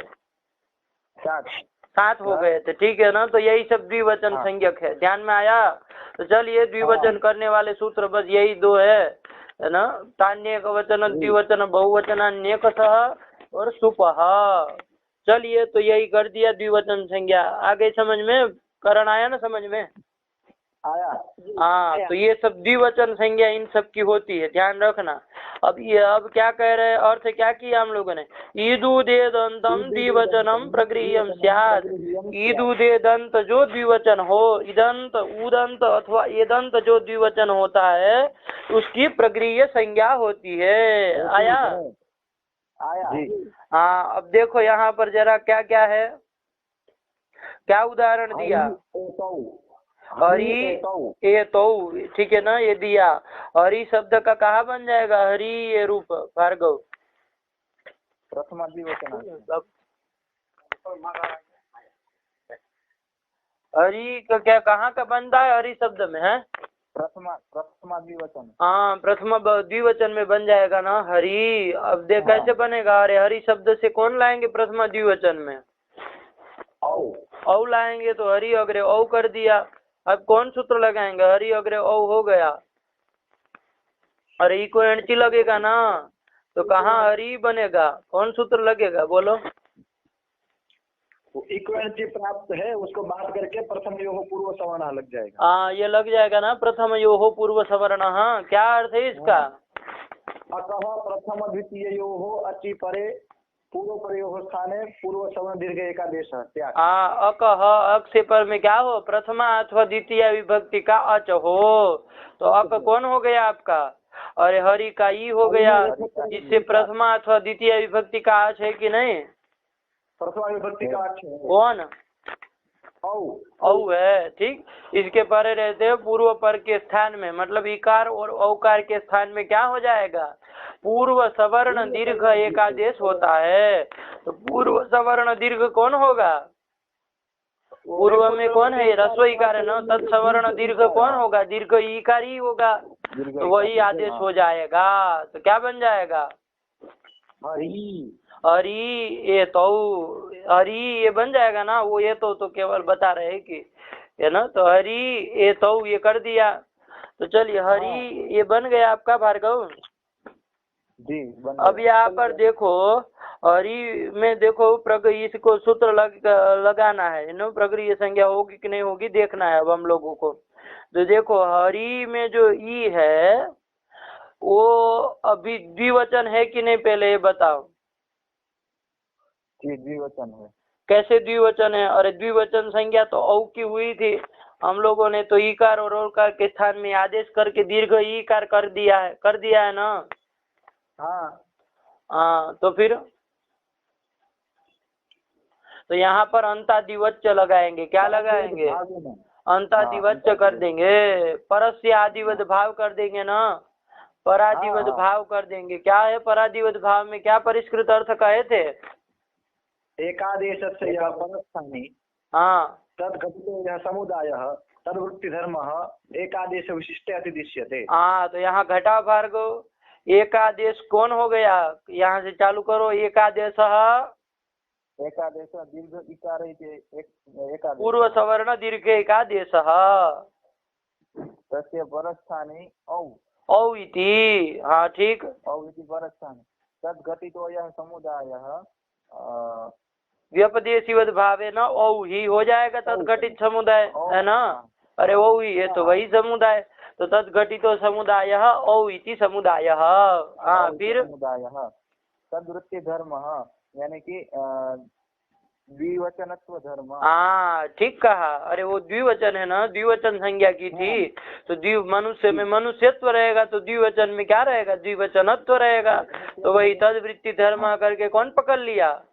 7 हो गए थे। ठीक है ना, तो यही सब द्विवचन संज्ञक है। ध्यान में आया? तो चलिए द्विवचन करने वाले सूत्र बस यही 2 है ना, तान्य एक वचन द्विवचन बहुवचन अन्यकसः और सुपः। चलिए तो यही कर दिया द्विवचन संज्ञा। आगे समझ में करण आया ना? समझ में आया? हाँ, तो ये सब द्विवचन संज्ञा इन सब की होती है, ध्यान रखना। अब क्या कह रहे हैं? अर्थ क्या किया हम लोगों ने? ईदुदे दंतम द्विवचनम प्रगृह्यम स्यात्। ईदुदे दंत जो द्विवचन हो, इदंत उदंत अथवा एदंत जो द्विवचन होता है उसकी प्रगृह्य संज्ञा होती है। आया? हाँ अब देखो यहाँ पर जरा क्या क्या है, क्या उदाहरण दिया? हरि ये तो ठीक है ना, ये दिया। हरि शब्द का कहाँ बन जाएगा? हरि ये रूप भार्गव प्रथमा द्विवचन। हरि का क्या कहाँ का बनता है? हरि शब्द में है प्रथमा द्विवचन। हाँ प्रथमा द्विवचन में बन जाएगा ना हरि। अब देख कैसे बनेगा? अरे हरि शब्द से कौन लाएंगे प्रथमा द्विवचन में? औ लाएंगे, तो हरि अग्रे औ कर दिया। अब कौन सूत्र लगाएंगे? हरि अग्रे औ हो गया। अरे को एंटी लगेगा ना, तो कहाँ हरि बनेगा? कौन सूत्र लगेगा बोलो? इक्वेंटी प्राप्त है, उसको बात करके प्रथम योह पूर्व सवर्ण लग जाएगा। हाँ ये लग जाएगा ना प्रथम योह पूर्व सवर्ण। हाँ क्या अर्थ है इसका? अतः प्रथम द्वितीय योह अचि परे पूर्व प्रयोग स्थाने पूर्व सवर्ण दीर्घ एकादेश। हाँ अकह अक से पर में क्या हो? प्रथमा अथवा द्वितीय विभक्ति का अच हो, तो अक कौन हो गया आपका? अरे हरि का ई हो गया, इससे प्रथमा अथवा द्वितीय विभक्ति का अच है कि नहीं? प्रथमा विभक्ति का अच कौन? औ है। ठीक, इसके परे रहते हैं पूर्व पर के स्थान में, मतलब इकार और औकार के स्थान में क्या हो जाएगा? पूर्व सवर्ण दीर्घ एकादेश होता है। तो पूर्व सवर्ण दीर्घ कौन होगा? पूर्व में कौन है? रस्व इकार है ना। तत्सवर्ण दीर्घ कौन होगा? दीर्घ इकार ही होगा, तो वही आदेश हो जाएगा। तो क्या बन जाएगा? हरि ये तो हरि ये बन जाएगा ना। वो ये तो केवल बता रहे हैं कि है ना, तो हरि ये तो ये कर दिया। तो चलिए हरि ये बन गया आपका भार्गव। जी बन अब गया। यहाँ पर देखो हरि में देखो इसको सूत्र लगाना है, नो प्रगृह्य संज्ञा होगी कि नहीं होगी देखना है अब हम लोगों को। तो देखो हरि में जो ई है वो अभी द्विवचन है कि नहीं पहले ये बताओ। जी द्विवचन है। कैसे द्विवचन है? अरे द्विवचन संज्ञा तो औ की हुई थी, हम लोगों ने तो ईकार और औकार के स्थान में आदेश करके दीर्घ ईकार कर दिया है ना। हाँ हाँ तो फिर तो यहाँ पर अंतादिवच्च लगाएंगे, क्या लगाएंगे? भागे में। अंतादिवच्च कर देंगे, परस्य आदिवत भाव कर देंगे ना, परादिवत हाँ। भाव कर देंगे। क्या है परादिवत भाव में, क्या परिष्कृत अर्थ कहे थे? एकादेशस्य यः परस्थानी हाँ तद्घटितो यः समुदायः तद्वृत्तिधर्मः एकादेश विशिष्टे अतिदिश्यते। हाँ, तो यहाँ घटा भार्गव एकादेश कौन हो गया? यहाँ से चालू करो। एकादेश एकादेश दीर्घ इकार एकादेश पूर्व सवर्ण दीर्घ एकादेश तस्य परस्थाने औ औ इति। हाँ ठीक। औ इति परस्थाने तद्घटितो यः समुदायः व्यपदेशीवत भावे न औ ही हो जाएगा तद्घटित समुदाय, है ना? अरे औ ही है तो वही समुदाय, तो तद्घटितो समुदाय औ इति समुदाय। हाँ फिर समुदायः तद्वृत्ति धर्म यानी कि द्विवचनत्व धर्म। हाँ ठीक कहा। अरे वो द्विवचन है ना, द्विवचन संज्ञा की थी तो द्वि मनुष्य में मनुष्यत्व रहेगा, तो द्विवचन में क्या रहेगा? द्विवचनत्व रहेगा। तो वही तद्वृत्ति धर्म करके कौन पकड़ लिया?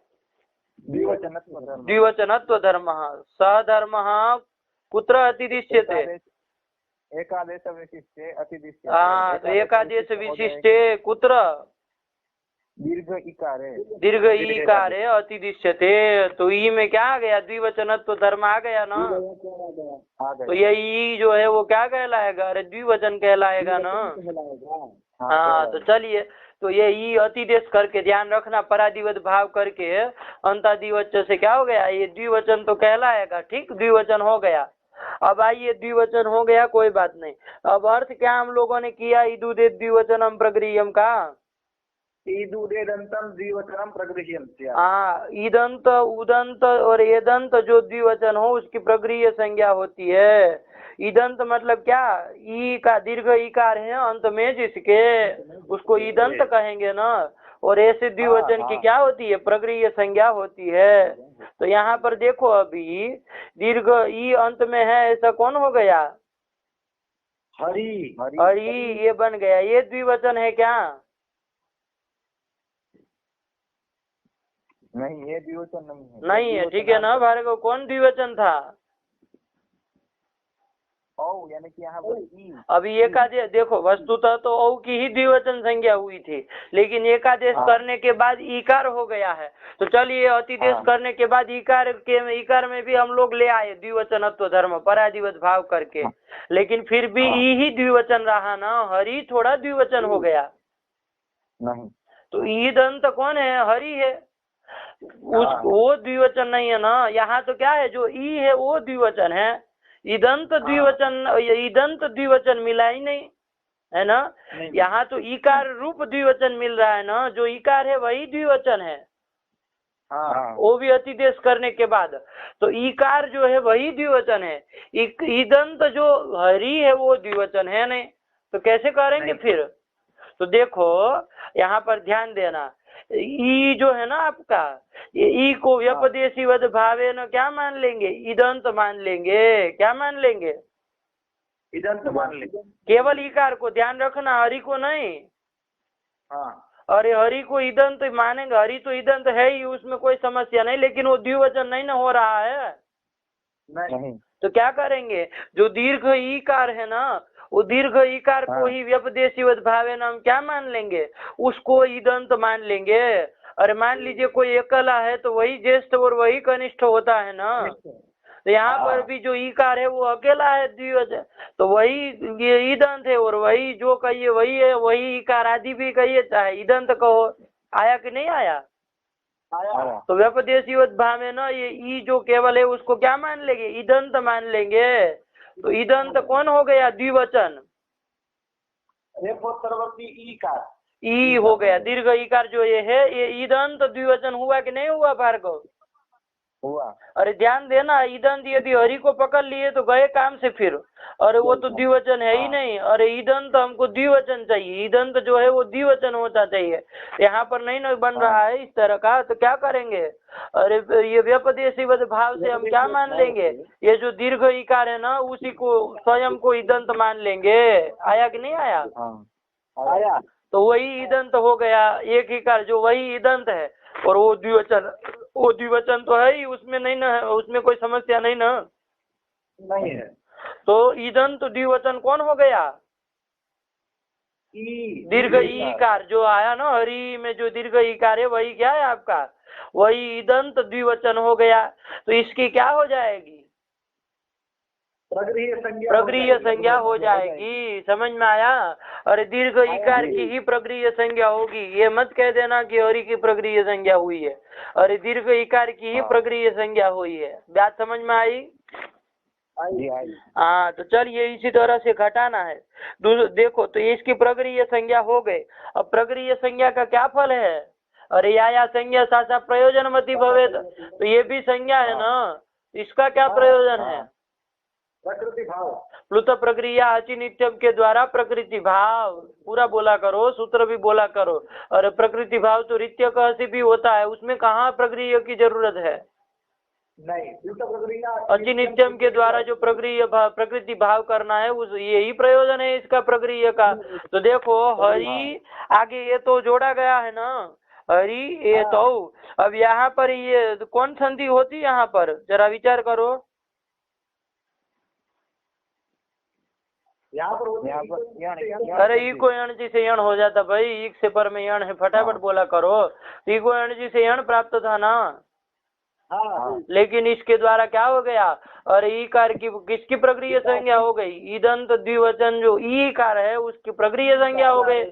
द्विवचनत्व धर्म। द्विवचनत्व धर्म। सधर्म कुत्र अतिदिश्यते? एकादेश विशिष्टे अतिदिश्यते। हाँ तो एकादेश विशिष्टे कुत्र? दीर्घ इकारे। दीर्घ ईकारे अतिदिश्यते। तो ई में क्या आ गया? द्विवचनत्व धर्म आ गया ना। तो ये ई जो है वो क्या कहलाएगा? अरे द्विवचन कहलाएगा ना। हाँ तो चलिए, तो ये ई अतिदेश करके ध्यान रखना, परादिवत भाव करके अंतादिवच्च से क्या हो गया? ये द्विवचन तो कहलाएगा। ठीक, द्विवचन हो गया। अब आइए, द्विवचन हो गया कोई बात नहीं। अब अर्थ क्या हम लोगों ने किया? इदुदे द्विवचनम प्रगृह्यम का। ईदुदेदंतम द्विवचनम प्रगृह्यम। हाँ, ईदंत उदंत और एदंत जो द्विवचन हो उसकी प्रगृह्य संज्ञा होती है। ईदंत मतलब क्या? ई का दीर्घ ईकार है अंत में जिसके, उसको ईदंत कहेंगे ना। और ऐसे द्विवचन की क्या होती है? प्रगृह्य संज्ञा होती है। तो यहाँ पर देखो अभी दीर्घ ई अंत में है, ऐसा कौन हो गया? हरि। हरि ये बन गया। ये द्विवचन है क्या? नहीं, ये द्विवचन नहीं है। नहीं है, ठीक है ना भार्गव? कौन द्विवचन था? औ यानी कि यहाँ पर ई। अभी एकादेश देखो, वस्तुतः तो औ की ही द्विवचन संज्ञा हुई थी, लेकिन एकादेश करने के बाद ईकार हो गया है। तो चलिए अतिदेश करने के बाद ईकार में भी हम लोग ले आए द्विवचनत्व धर्म परादिवत भाव करके, लेकिन फिर भी ई ही द्विवचन रहा ना। हरि थोड़ा द्विवचन हो गया नहीं। तो ई दंत कौन है? हरि है। वो द्विवचन नहीं है ना। यहाँ तो क्या है? जो ई है वो द्विवचन है। ईदंत द्विवचन मिला ही नहीं, है ना? यहाँ तो ईकार रूप द्विवचन मिल रहा है ना। जो ईकार है वही द्विवचन है। वो भी अतिदेश करने के बाद। तो ईकार जो है वही द्विवचन है। ईदंत जो हरि है वो द्विवचन है नहीं, तो कैसे करेंगे फिर? तो देखो यहाँ पर ध्यान देना, ई जो है ना आपका, ये ई को व्यपदेशीवत भावे न क्या मान लेंगे? ईदंत मान लेंगे। क्या मान लेंगे? ईदंत मान लेंगे। केवल ईकार को ध्यान रखना, हरि को नहीं। अरे हरि को ईदंत मानेंगे, हरि तो ईदंत है ही, उसमें कोई समस्या नहीं, लेकिन वो द्विवचन नहीं ना हो रहा है। नहीं। तो क्या करेंगे? जो दीर्घ ईकार है ना, वो दीर्घ ईकार को ही व्यपदेशीवत भावे नाम क्या मान लेंगे? उसको ईदंत मान लेंगे। अरे मान लीजिए कोई एकला है तो वही ज्येष्ठ और वही कनिष्ठ होता है ना। तो यहाँ पर भी जो ईकार है वो अकेला है द्विवचन, तो वही ये ईदंत है। और वही जो कहिए वही है, वही ईकार आदि भी कहिए चाहे ईदंत कहो। आया कि नहीं आया? आया। तो व्यपदेशीवत भावे ना ये ई जो केवल है उसको क्या मान लेंगे? ईदंत मान लेंगे। तो ईदंत कौन हो गया? द्विवचन। रेफोत्तरवर्ती ईकार। ई हो गया। दीर्घ ईकार जो ये है ये ईदंत द्विवचन हुआ कि नहीं हुआ भार्गव? हुआ। अरे ध्यान देना, ईदंत यदि हरि को पकड़ लिए तो गए काम से फिर। अरे वो तो द्विवचन है ही नहीं। अरे ईदंत हमको द्विवचन चाहिए, ईदंत जो है वो द्विवचन होता चाहिए। यहाँ पर नहीं ना बन रहा है इस तरह का, तो क्या करेंगे? अरे ये व्यपदेशीवत भाव से हम क्या मान लेंगे? ये जो दीर्घ ईकार है ना उसी को स्वयं को ईदंत मान लेंगे। आया कि नहीं आया? आया। तो वही ईदंत हो गया, एक ईकार जो वही ईदंत है और वो द्विवचन तो है ही, उसमें नहीं ना, उसमें कोई समस्या नहीं ना। नहीं है। तो ईदंत द्विवचन कौन हो गया? दीर्घ ईकार जो आया ना हरि में, जो दीर्घ ईकार है वही क्या है आपका? वही ईदंत द्विवचन हो गया। तो इसकी क्या हो जाएगी? प्रगृह्य संज्ञा हो जाएगी। समझ में आया? अरे दीर्घ ईकार की ही प्रगृह्य संज्ञा होगी। ये मत कह देना कि हरि की प्रगृह्य संज्ञा हुई है। अरे दीर्घ ईकार की ही प्रगृह्य संज्ञा हुई है। बात समझ में आई? हाँ, तो चलिए इसी तरह से घटाना है। देखो तो इसकी प्रगृह्य संज्ञा हो गई। अब प्रगृह्य संज्ञा का क्या फल है? अरे या संज्ञा सासा प्रयोजनमति भवेत, तो ये भी संज्ञा है ना, इसका क्या प्रयोजन है? प्रकृति भाव। प्लुत प्रक्रिया अचि नित्यम के द्वारा प्रकृति भाव, पूरा बोला करो, सूत्र भी बोला करो। और प्रकृति भाव तो रित्य कहसी भी होता है, उसमें कहाँ प्रक्रिया की जरूरत है? नहीं, प्लुत प्रक्रिया अचि नित्यम के द्वारा जो प्रकृति भाव करना है उस यही प्रयोजन है इसका प्रक्रिया का। तो देखो हरि आगे ये तो जोड़ा गया है ना, हरि ये तो। अब यहाँ पर ये कौन संधि होती? यहाँ पर जरा विचार करो। यहाँ पर अरे इको यण जी से यण हो जाता भाई, एक से पर में यण है, फटाफट बोला करो। इको यण जी से यण प्राप्त था ना। लेकिन इसके द्वारा क्या हो गया? और ईकार की किसकी प्रक्रिया संज्ञा हो गई? ईदंत द्विवचन जो ईकार है उसकी प्रक्रिया संज्ञा हो गई।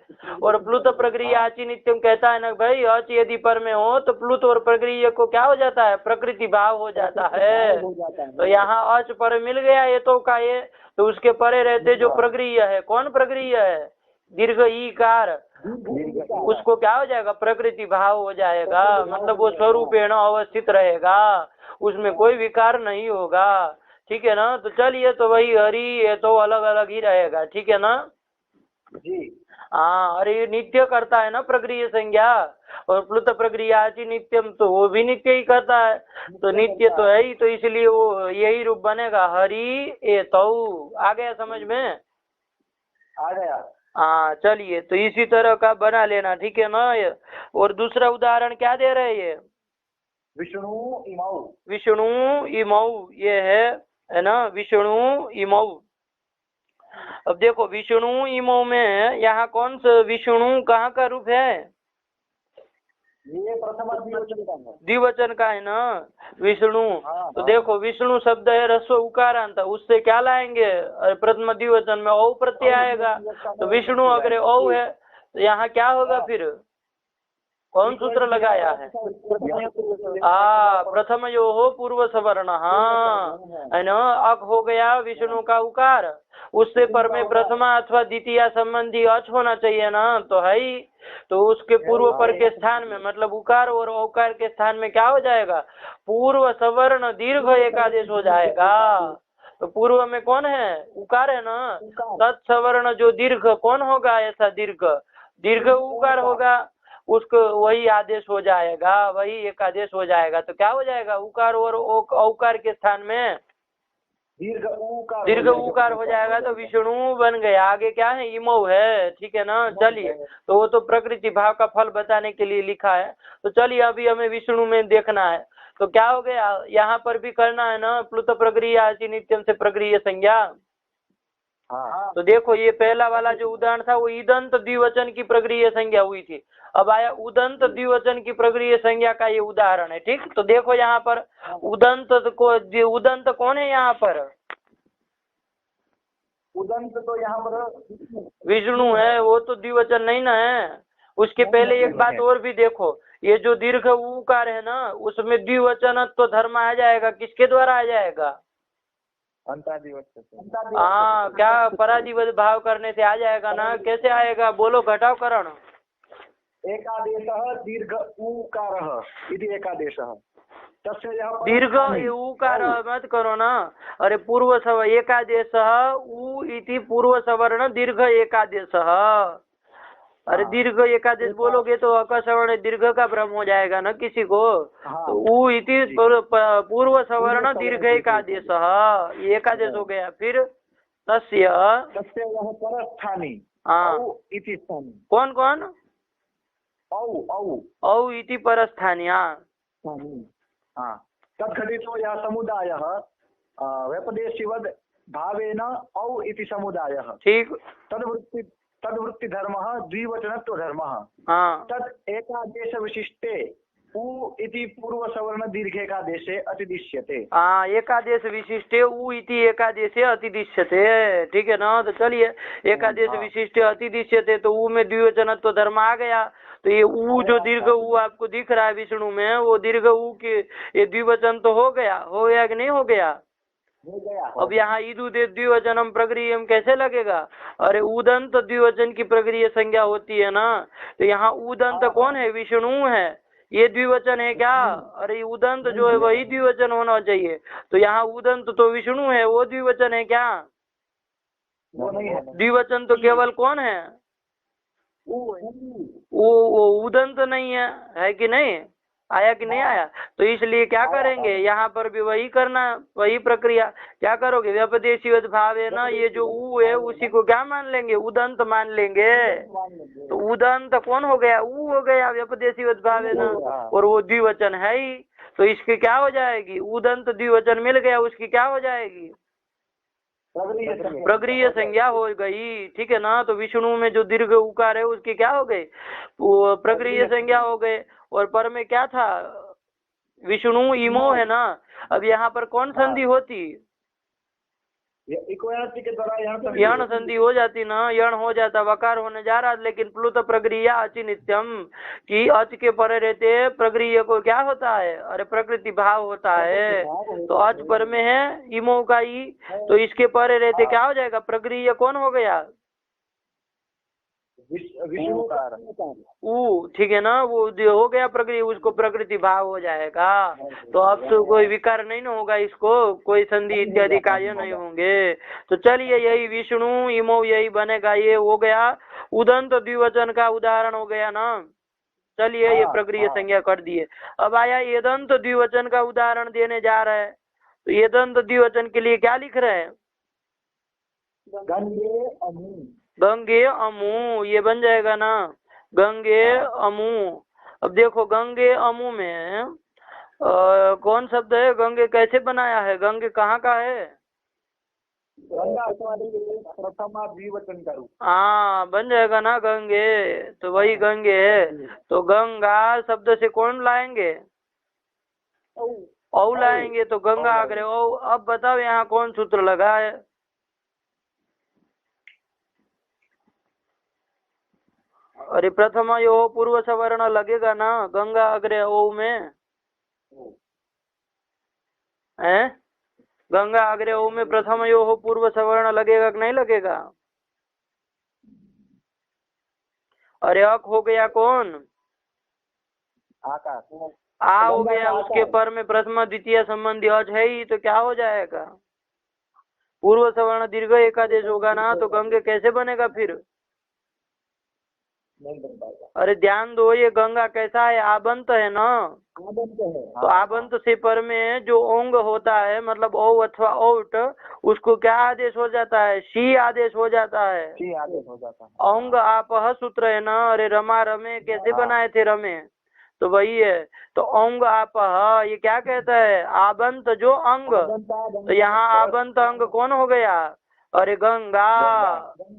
और प्लुत प्रक्रिया अचि नित्यम कहता है ना भाई, अच यदि पर में हो तो प्लुत और प्रक्रिया को क्या हो जाता है? प्रकृति भाव हो जाता है। तो यहाँ अच पर मिल गया ये तो का ये, तो उसके परे रहते जो प्रक्रिया है, कौन प्रक्रिया है? दीर्घ ईकार, उसको क्या हो जाएगा? प्रकृति भाव हो जाएगा। मतलब वो स्वरूपेण अवस्थित रहेगा, उसमें कोई विकार नहीं होगा। ठीक है ना? तो चलिए, तो वही हरि ये तो अलग अलग ही रहेगा। ठीक है ना जी? हाँ, अरे नित्य करता है ना प्रक्रिया संज्ञा, और प्लुत प्रक्रिया अचि नित्यम तो वो भी नित्य ही करता है। तो नित्य तो है ही, तो इसलिए वो यही रूप बनेगा, हरि ए तो। आ गया समझ में? आ गया। हाँ, चलिए तो इसी तरह का बना लेना। ठीक है ना? और दूसरा उदाहरण क्या दे रहे हैं? विष्णु इमौ। विष्णु इमौ ये है ना, विष्णु इमौ। अब देखो विष्णु इमौ में यहाँ कौन सा विष्णु कहाँ का रूप है? ये प्रथम द्विवचन का है। द्विवचन का है ना विष्णु। तो देखो विष्णु शब्द है रस्व उकारांत, उससे क्या लाएंगे? प्रथम द्विवचन में औ प्रत्यय आएगा। तो विष्णु अगर औ है तो यहाँ क्या होगा फिर? कौन सूत्र लगाया है? प्रथम यो हो पूर्व सवर्ण। हाँ है ना, अक हो गया विष्णु का उकार, उससे पर में प्रथमा अथवा द्वितीय संबंधी अच होना चाहिए ना, तो है ही। तो उसके पूर्व पर के स्थान में, मतलब उकार और औकार के स्थान में क्या हो जाएगा? पूर्व सवर्ण दीर्घ एकादेश हो जाएगा। तो पूर्व में कौन है? उकार है ना। तत्सवर्ण जो दीर्घ कौन होगा? ऐसा दीर्घ उकार होगा, उसको वही आदेश हो जाएगा, वही एक आदेश हो जाएगा। तो क्या हो जाएगा? उकार और औकार के स्थान में दीर्घ उकार हो जाएगा। तो विष्णु बन गया। आगे क्या है? इमौ है। ठीक है ना? चलिए, तो वो तो प्रकृति भाव का फल बताने के लिए लिखा है। तो चलिए अभी हमें विष्णु में देखना है। तो क्या हो गया? यहाँ पर भी करना है ना, प्लुत प्रक्रिया अचि नित्यम से प्रक्रिया संज्ञा। तो देखो ये पहला वाला जो उदाहरण था वो ईदंत द्विवचन की प्रक्रिया संज्ञा हुई थी। अब आया उदंत द्विवचन की प्रक्रिया संज्ञा का ये उदाहरण है। ठीक, तो देखो यहाँ पर उदंत कौन है? यहाँ पर उदंत तो यहाँ पर विष्णु है, वो तो द्विवचन नहीं ना है। उसके पहले एक बात और भी देखो, ये जो दीर्घ उकार है ना, उसमें द्विवचन तो धर्म आ जाएगा, किसके द्वारा आ जाएगा? हाँ, क्या पराधिवत भाव करने से आ जाएगा ना। कैसे आएगा? बोलो घटाव करण। एकादेशः दीर्घ ऊकारः इति एकादेशः तस्य यः दीर्घ परस्थानी ऊकार मत करो ना। अरे पूर्व सव एकादेशः ऊ इति पूर्व सवर्ण दीर्घ एकादेशः। अरे दीर्घ एकादेश बोलोगे तो अकसवर्ण दीर्घ का भ्रम हो जाएगा ना किसी को। तो ऊ इति पूर्व सवर्ण दीर्घ एकादेशः एकादेश हो गया। फिर तस्य यः परस्थानी औ इति स्थानी। कौन कौन? औ औ औ इति परस्थानी। तद्घटितो यः समुदायः व्यपदेशिवद् भावेन औ इति समुदायः। ठीक। तद्वृत्तिधर्मः द्विवचनत्वधर्मः। तद् एकादेश विशिष्टे उ इति पूर्वसवर्ण दीर्घेकादेशे अतिदिश्यते। एकादेश विशिष्टे उ इति एकादेशे अतिदिश्यते। ठीक है ना। तो चलिए एकादेश विशिष्टे अतिदिश्यते तो उ में द्विवचनत्व धर्म आ गया। तो ये ऊ जो दीर्घ ऊ आपको दिख रहा है विष्णु में वो दीर्घ ऊ के ये द्विवचन तो हो गया कि नहीं हो गया? अब यहाँ ईदु द्विवचनम प्रक्रियम कैसे लगेगा? अरे उदंत द्विवचन की प्रक्रिया संज्ञा होती है ना। तो यहाँ उदंत कौन है? विष्णु है। ये द्विवचन है क्या? अरे उदंत जो है वही द्विवचन होना चाहिए। तो यहाँ उदंत तो विष्णु है, वो द्विवचन है क्या? वो नहीं है। द्विवचन तो केवल कौन है? वो उदंत नहीं है कि नहीं? आया कि नहीं आया? तो इसलिए क्या करेंगे यहाँ पर भी वही करना, वही प्रक्रिया। क्या करोगे? व्यपदेशी भाव है ना, ये जो ऊ है उसी को क्या मान लेंगे? उदंत मान लेंगे। तो उदंत कौन हो गया? ऊ हो गया, व्यपदेशी भाव है ना, और वो द्विवचन है ही। तो इसकी क्या हो जाएगी? उदंत द्विवचन मिल गया, उसकी क्या हो जाएगी? प्रक्रिया संज्ञा हो गई। ठीक है ना। तो विष्णु में जो दीर्घ उकार है उसकी क्या हो गई? वो प्रक्रिया संज्ञा हो गए। और पर में क्या था? विष्णु इमो है ना। अब यहाँ पर कौन संधि होती? यण संधि हो जाती ना, यण हो जाता, वकार होने जा रहा। लेकिन प्लुत प्रक्रिया अचि नित्यम की अच के परे रहते प्रक्रिया को क्या होता है? अरे प्रकृति भाव होता है। तो अच पर में है इमो का ई, तो इसके परे रहते क्या हो जाएगा? प्रक्रिया कौन हो गया? ऊ। ठीक है ना। वो हो गया प्रकृति, उसको प्रकृति भाव हो जाएगा। तो अब तो कोई विकार नहीं ना होगा, इसको कोई संधि इत्यादि कार्य नहीं होंगे। तो चलिए यही विष्णु इमो यही बनेगा। ये हो गया उदंत द्विवचन का उदाहरण हो गया ना। चलिए ये प्रक्रिया संज्ञा कर दिए। अब आया येदंत द्विवचन का उदाहरण देने जा रहे हैं। तो येदंत द्विवचन के लिए क्या लिख रहे हैं? गंगे अमू, ये बन जाएगा ना, गंगे अमू। अब देखो गंगे अमू में कौन शब्द है? गंगे कैसे बनाया है? गंगे कहाँ का है? प्रथमा द्विवचन का रूप। बन जाएगा ना गंगे। तो वही गंगे है। तो गंगा शब्द से कौन लाएंगे? औ लाएंगे। तो गंगा आगे औ। अब बताओ यहाँ कौन सूत्र लगा है? अरे प्रथम यो पूर्व सवर्ण लगेगा ना गंगा अग्रे ओ में है। गंगा अग्रे ओ में प्रथम यो हो पूर्व सवर्ण लगेगा कि नहीं लगेगा? अरे अक हो गया कौन? आकाश। आ हो गया, उसके पर में प्रथमा द्वितीय संबंधी अज है ही। तो क्या हो जाएगा? पूर्व सवर्ण दीर्घ एकादेश होगा ना। तो गंगे कैसे बनेगा फिर? अरे ध्यान दो, ये गंगा कैसा है? आबंत है ना। आबंत है। तो आबंत से पर में जो ओंग होता है, मतलब ओ अथवा ओट, उसको क्या आदेश हो जाता है? शी आदेश हो जाता है। शी आदेश हो जाता है। ओंग आप सूत्र है ना। अरे रमा रमे कैसे बनाए थे? रमे। तो वही है। तो ओंग आप ये क्या कहता है? आबंत जो अंग। तो यहाँ आबंत अंग कौन हो गया? अरे गंगा।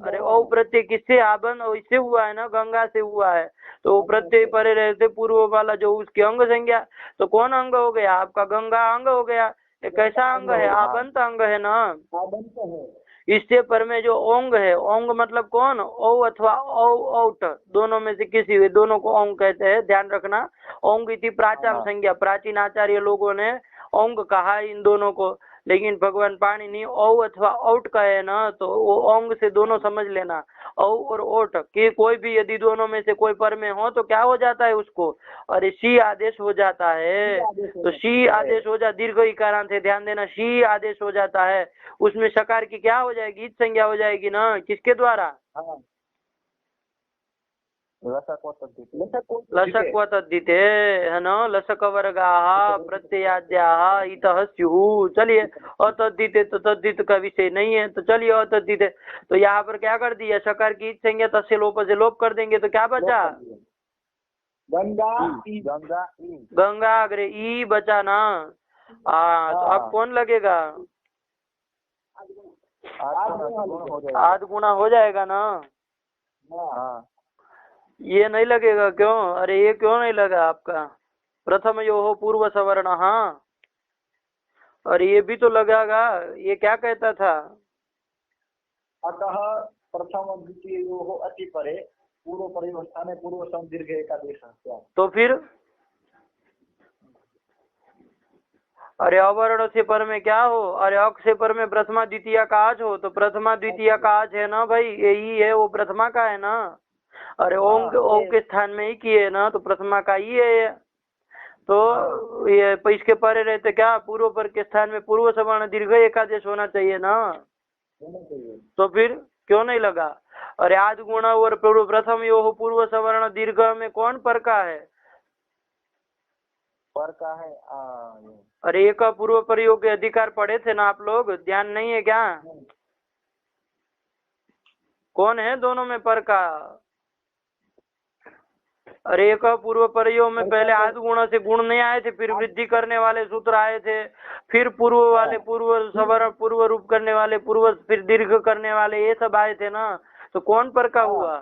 अरे ओ प्रत्यय किससे? आबंत इससे हुआ है ना, गंगा से हुआ है। तो प्रत्यय परे रहते पूर्व वाला जो उसके अंग संज्ञा। तो कौन अंग हो गया आपका? गंगा अंग हो गया। ये कैसा अंग है? आबंत अंग है ना। आबंत है। इससे पर में जो ओंग है, ओंग मतलब कौन? ओ अथवा औ औट, दोनों में से किसी भी, दोनों को ओंग कहते हैं। ध्यान रखना। ओंग इति प्राचाम संज्ञा, प्राचीन आचार्य लोगों ने ओंग कहा इन दोनों को। लेकिन भगवान पाणिनि औ अथवा औट कहे ना तो वो ओंग से दोनों समझ लेना, औ और ओट कि कोई भी यदि दोनों में से कोई पर में हो तो क्या हो जाता है उसको, अरे शी आदेश हो जाता है। तो शी आदेश हो जा, दीर्घ इकारांत है, ध्यान देना, शी आदेश हो जाता है, उसमें सकार की क्या हो जाएगी, ईच संज्ञा हो जाएगी ना, किसके द्वारा, लसक व तद्धिते है ना, लसक वर्गाः प्रत्ययाद्याः इतः स्युः। चलिए अतद्धिते तो तद्धित का विषय नहीं है, तो चलिए अतद्धिते, तो यहाँ पर क्या कर दिया, सकार की संज्ञा तस्य लोप से लोप कर देंगे तो क्या बचा, गंगा गंगा अग्रे ई बचा ना। तो अब कौन लगेगा, आध गुना हो जाएगा ना। ये नहीं लगेगा क्यों, अरे ये क्यों नहीं लगा आपका, प्रथम यो हो पूर्व सवर्ण, हाँ, और ये भी तो लगेगा, ये क्या कहता था, अतः प्रथम द्वितीय हो अति परे पूर्व परिवस्थाने पूर्व सम दीर्घ एकादेश। तो फिर अरे अवर्ण से पर में क्या हो, अरे अक से पर में प्रथमा द्वितीय का आज हो, तो प्रथमा द्वितीय का आज है ना भाई, यही है वो प्रथमा का है ना, अरे ओम के स्थान में ही किए ना, तो प्रथमा का ही है ये। तो ये इसके परे रहते क्या, पूर्व पर के स्थान में पूर्व सवर्ण दीर्घ एकादेश होना चाहिए ना, तो फिर क्यों नहीं लगा। अरे आद गुण और प्रथम यो हो पूर्व सवर्ण दीर्घ में कौन पर का है, पर का है अरे एक पूर्व प्रयोग के अधिकार पढ़े थे ना आप लोग, ध्यान नहीं है क्या, कौन है दोनों में पर का, अरे एक पूर्व प्रयोग में पहले आद गुण से गुण नहीं आए थे, फिर वृद्धि करने वाले सूत्र आए थे, फिर पूर्व वाले पूर्व सवर्ण पूर्व रूप करने वाले पूर्व, फिर दीर्घ करने वाले, ये सब आए थे ना, तो कौन पर का हुआ,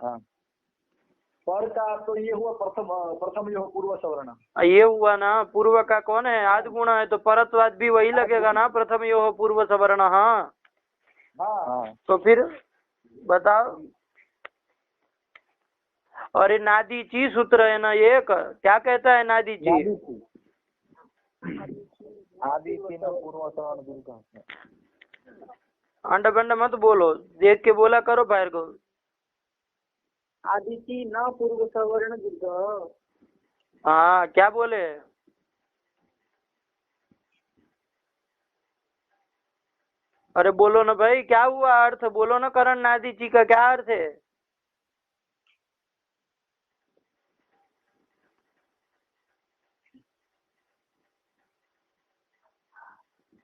पर का तो ये हुआ प्रथम यो पूर्व सवर्ण, ये हुआ ना, पूर्व का कौन है, आद गुण है, तो परत्वाद भी वही लगेगा ना, प्रथम यो पूर्व सवर्ण, हाँ, तो फिर बताओ, और ये नादीची सूत्र है ना, ये क्या कहता है नादीची, अंड बंड मत बोलो, देख के बोला करो बाहर को, आदिति न पूर्व सवर्ण दीर्घ, हाँ क्या बोले, अरे बोलो ना भाई, क्या हुआ अर्थ, बोलो ना, करण नादीची का क्या अर्थ है,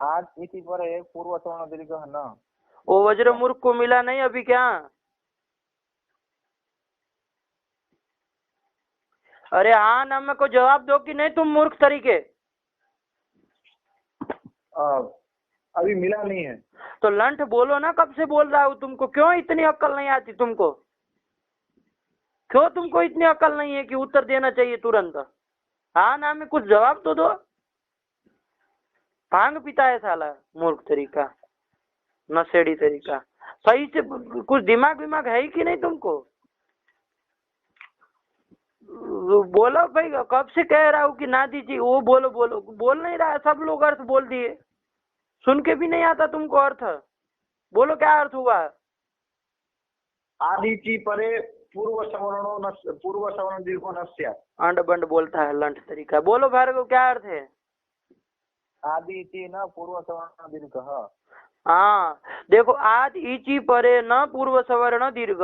आज इसी पर है पूर्व सवर्ण दीर्घ है ना, वो वज्र मूर्ख को मिला नहीं अभी क्या, अरे हाँ ना मेरे को जवाब दो कि नहीं तुम मूर्ख तरीके, अभी मिला नहीं है, तो लंठ बोलो ना, कब से बोल रहा हूँ तुमको, क्यों इतनी अक्ल नहीं आती तुमको, क्यों तुमको इतनी अक्ल नहीं है कि उत्तर देना चाहिए तुरंत, हाँ ना में कुछ जवाब तो दो, भांग पीता है साला मूर्ख तरीका, नशेड़ी तरीका, सही से कुछ दिमाग विमाग है कि नहीं तुमको, बोलो भाई, कब से कह रहा हूँ कि ना दीजिए, वो बोलो बोलो, बोल नहीं रहा, सब लोग अर्थ बोल दिए, सुन के भी नहीं आता तुमको अर्थ, बोलो क्या अर्थ हुआ, आदिति परे पूर्व सवर्ण दीर्घो नस्य, अंड बंड बोलता है लंठ तरीका, बोलो भार्गव क्या अर्थ है, आदिति न पूर्व सवर्ण दीर्घ, हाँ देखो, आज इची परे न पूर्व सवर्ण दीर्घ,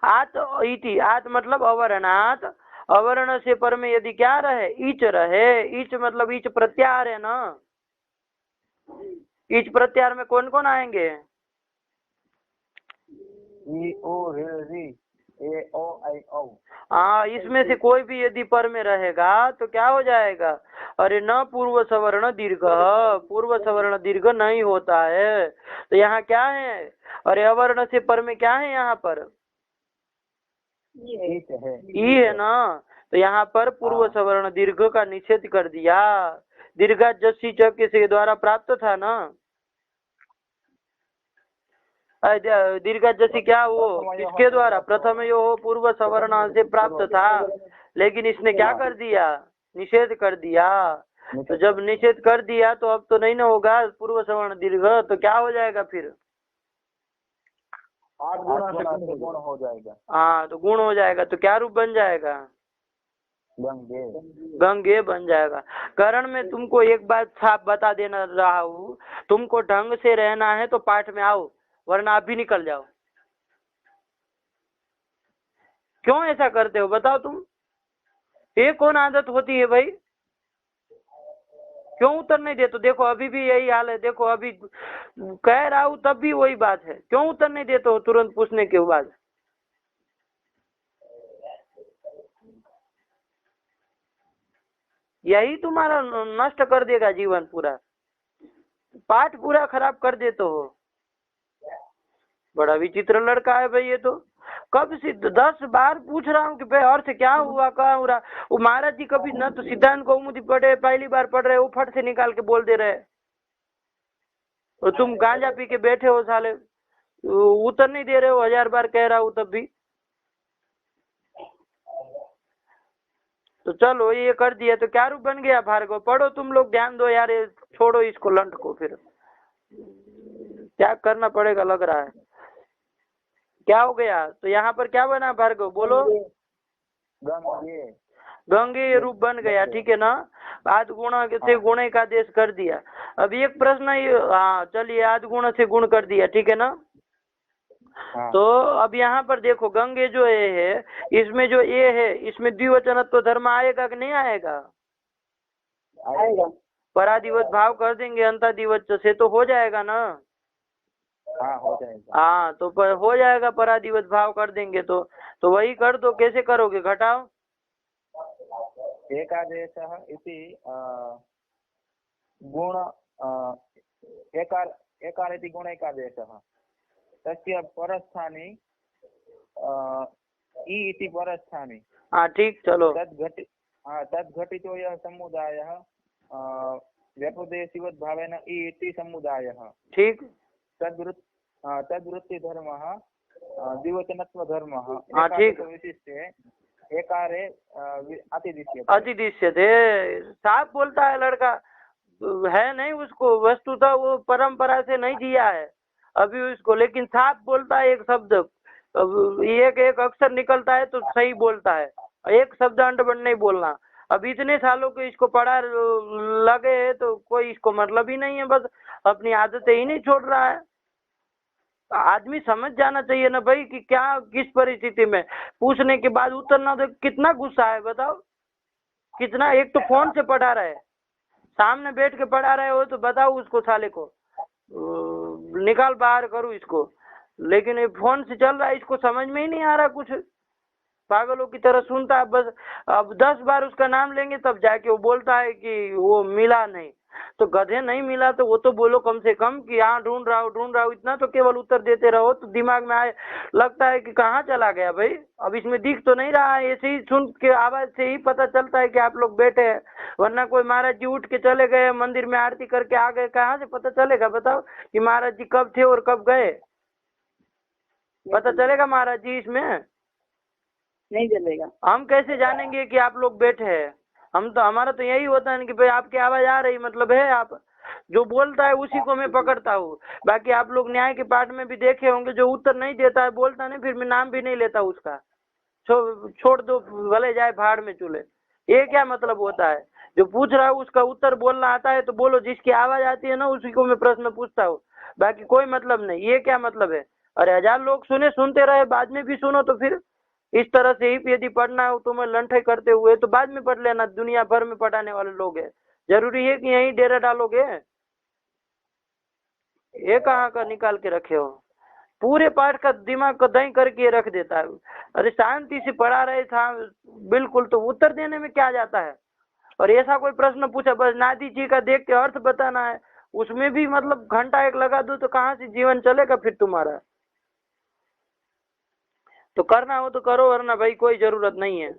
आत इति, आत मतलब अवर्णात, अवर्ण से पर में यदि क्या रहे, इच रहे, इच मतलब इच प्रत्याहार है ना, इच प्रत्याहार में कौन कौन आएंगे, ई ओ री ए ओ आई ओ, हाँ इसमें से कोई भी यदि पर में रहेगा तो क्या हो जाएगा, अरे न पूर्व सवर्ण दीर्घ, पूर्व सवर्ण दीर्घ नहीं होता है, तो यहाँ क्या है, अरे अवर्ण से पर में क्या है, यहाँ पर ई है ना, तो यहाँ पर पूर्व सवर्ण दीर्घ का निषेध कर दिया, दीर्घा जस्सी च के द्वारा प्राप्त था ना, दीर्घा जैसी क्या वो किसके द्वारा, प्रथम यो पूर्व सवर्ण से प्राप्त था, लेकिन इसने क्या कर दिया, निषेध कर दिया, तो जब निषेध कर दिया तो अब तो नहीं ना होगा पूर्व सवर्ण दीर्घ, तो क्या हो जाएगा फिर? 8 गुणा से गुण हो जाएगा। हाँ, तो गुण हो जाएगा, तो क्या रूप बन जाएगा? गंगे। गंगे बन जाएगा। करण में तुमको एक बात साफ बता देना रहा हूँ, तुमको ढंग से रहना है तो पाठ में आओ, वरना आप भी निकल जाओ। क्यों ऐसा करते हो बताओ तुम? ये कौन आदत होती है भाई? क्यों उत्तर नहीं देते? देखो अभी भी यही हाल है, देखो अभी कह रहा हूँ तब भी वही बात है। क्यों उत्तर नहीं देते हो तुरंत पूछने के बाद? यही तुम्हारा नष्ट कर देगा जीवन पूरा, पाठ पूरा खराब कर देते हो। बड़ा विचित्र लड़का है भाई ये तो। कब से 10 बार पूछ रहा हूँ कि भाई और से क्या हुआ, कहाँ हो रहा। वो महाराज जी कभी न तो सिद्धांत कौमुदी पढ़े, पहली बार पढ़ रहे, वो फट से निकाल के बोल दे रहे। और तुम गांजा पी के बैठे हो साले, उत्तर नहीं दे रहे हो, 1000 बार कह रहा हूँ तब भी। तो चलो ये कर दिया तो क्या रूप बन गया भार्गव? पढ़ो तुम लोग, ध्यान दो यार, ये छोड़ो इसको लंठ को, फिर क्या करना पड़ेगा लग रहा है। क्या हो गया? तो यहाँ पर क्या बना भार्गव, बोलो? गंगे। गंगे ये रूप बन गया, ठीक है ना। आद गुण से गुण का आदेश कर दिया। अब एक प्रश्न ये, हाँ चलिए, आद गुण से गुण कर दिया, ठीक है ना। हाँ। तो अब यहाँ पर देखो, गंगे जो है इसमें जो ए है, इसमें द्विवचनत्व धर्म आएगा कि नहीं आएगा? आएगा। परादिवच भाव कर देंगे अंतादिवच से तो हो जाएगा ना। हाँ हो जाएगा। हाँ, तो हो जाएगा, परादिवच भाव कर देंगे तो वही कर दो। कैसे करोगे? घटाओ। एकादेशः इति गुण एकार इति गुण एकादेशः तस्य परस्थाने इ इति परस्थाने। हाँ ठीक, चलो। तद्घटितो यः समुदायः व्यपदेशिवद् भावेन इ इति समुदायः। ठीक। तद्वृत्ति धर्मः द्विवचनत्व धर्मः। हाँ ठीक। विशिष्टे एकारे अतिदिश्यते। साफ बोलता है लड़का, है नहीं उसको वस्तुतः वो परंपरा से नहीं जिया है अभी उसको, लेकिन साफ बोलता है। एक शब्द, एक अक्षर निकलता है तो सही बोलता है, एक शब्द अंडबंड नहीं बोलना। अब इतने सालों के इसको पढ़ा लगे है तो कोई इसको मतलब ही नहीं है, बस अपनी आदतें ही नहीं छोड़ रहा है। आदमी समझ जाना चाहिए ना भाई कि क्या किस परिस्थिति में, पूछने के बाद उत्तर ना दे, कितना गुस्सा है बताओ, कितना। एक तो फोन से पढ़ा रहा है, सामने बैठ के पढ़ा रहे हो तो बताओ उसको साले को निकाल बाहर करूँ इसको, लेकिन ये फोन से चल रहा है, इसको समझ में ही नहीं आ रहा कुछ, पागलों की तरह सुनता है बस। अब 10 बार उसका नाम लेंगे तब जाके वो बोलता है कि वो मिला नहीं। तो गधे नहीं मिला तो वो तो बोलो कम से कम कि हाँ ढूंढ रहा हूँ, इतना तो केवल उत्तर देते रहो तो दिमाग में आए, लगता है कि कहाँ चला गया भाई। अब इसमें दिख तो नहीं रहा है, ऐसे ही सुन के आवाज से ही पता चलता है कि आप लोग बैठे हैं, वरना कोई महाराज जी उठ के चले गए मंदिर में आरती करके आ गए, कहाँ से पता चलेगा बताओ कि महाराज जी कब थे और कब गए? पता चलेगा महाराज जी इसमें? नहीं चलेगा। हम कैसे जानेंगे कि आप लोग बैठे हैं? हम तो, हमारा तो यही होता है कि भाई आपकी आवाज आ रही, मतलब है आप जो बोलता है उसी को मैं पकड़ता हूँ। बाकी आप लोग न्याय के पाठ में भी देखे होंगे, जो उत्तर नहीं देता है, बोलता नहीं, फिर मैं नाम भी नहीं लेता उसका, छोड़ दो भले जाए भाड़ में चूल्हे। ये क्या मतलब होता है? जो पूछ रहा है उसका उत्तर बोलना आता है तो बोलो, जिसकी आवाज आती है ना उसी को मैं प्रश्न पूछता हूँ, बाकी कोई मतलब नहीं। ये क्या मतलब है? अरे 1000 लोग सुनते रहे, बाद में भी सुनो तो फिर इस तरह से ही यदि पढ़ना हो तुम्हें लंठे करते हुए तो बाद में पढ़ लेना, दुनिया भर में पढ़ाने वाले लोग हैं, जरूरी है कि यही डेरा डालोगे? ये कहाँ का निकाल के रखे हो? पूरे पाठ का दिमाग को दही करके रख देता है। अरे शांति से पढ़ा रहे था बिल्कुल, तो उत्तर देने में क्या जाता है? और ऐसा कोई प्रश्न पूछा बस नादी जी का देख के अर्थ बताना है, उसमें भी मतलब घंटा एक लगा दो तो कहाँ से जीवन चलेगा फिर तुम्हारा? तो करना हो तो करो, वरना भाई कोई जरूरत नहीं है,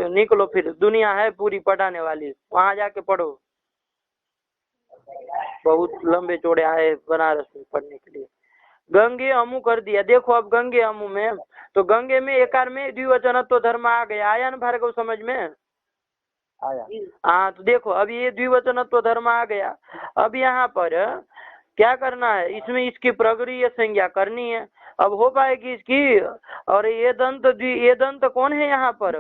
निकलो फिर, दुनिया है पूरी पढ़ाने वाली, वहां जाके पढ़ो। बहुत लंबे चौड़े आए बनारस में पढ़ने के लिए। गंगे अमु कर दिया। देखो अब गंगे अमु में, तो गंगे में एकार में द्विवचनत्व धर्म आ गया, आया ना भार्गव समझ में? आया। हाँ, तो देखो अब ये द्विवचनत्व धर्म आ गया। अब यहाँ पर क्या करना है, इसमें इसकी प्रगुरीय संज्ञा करनी है। अब हो पाएगी इसकी। और ये दंत कौन है यहाँ पर?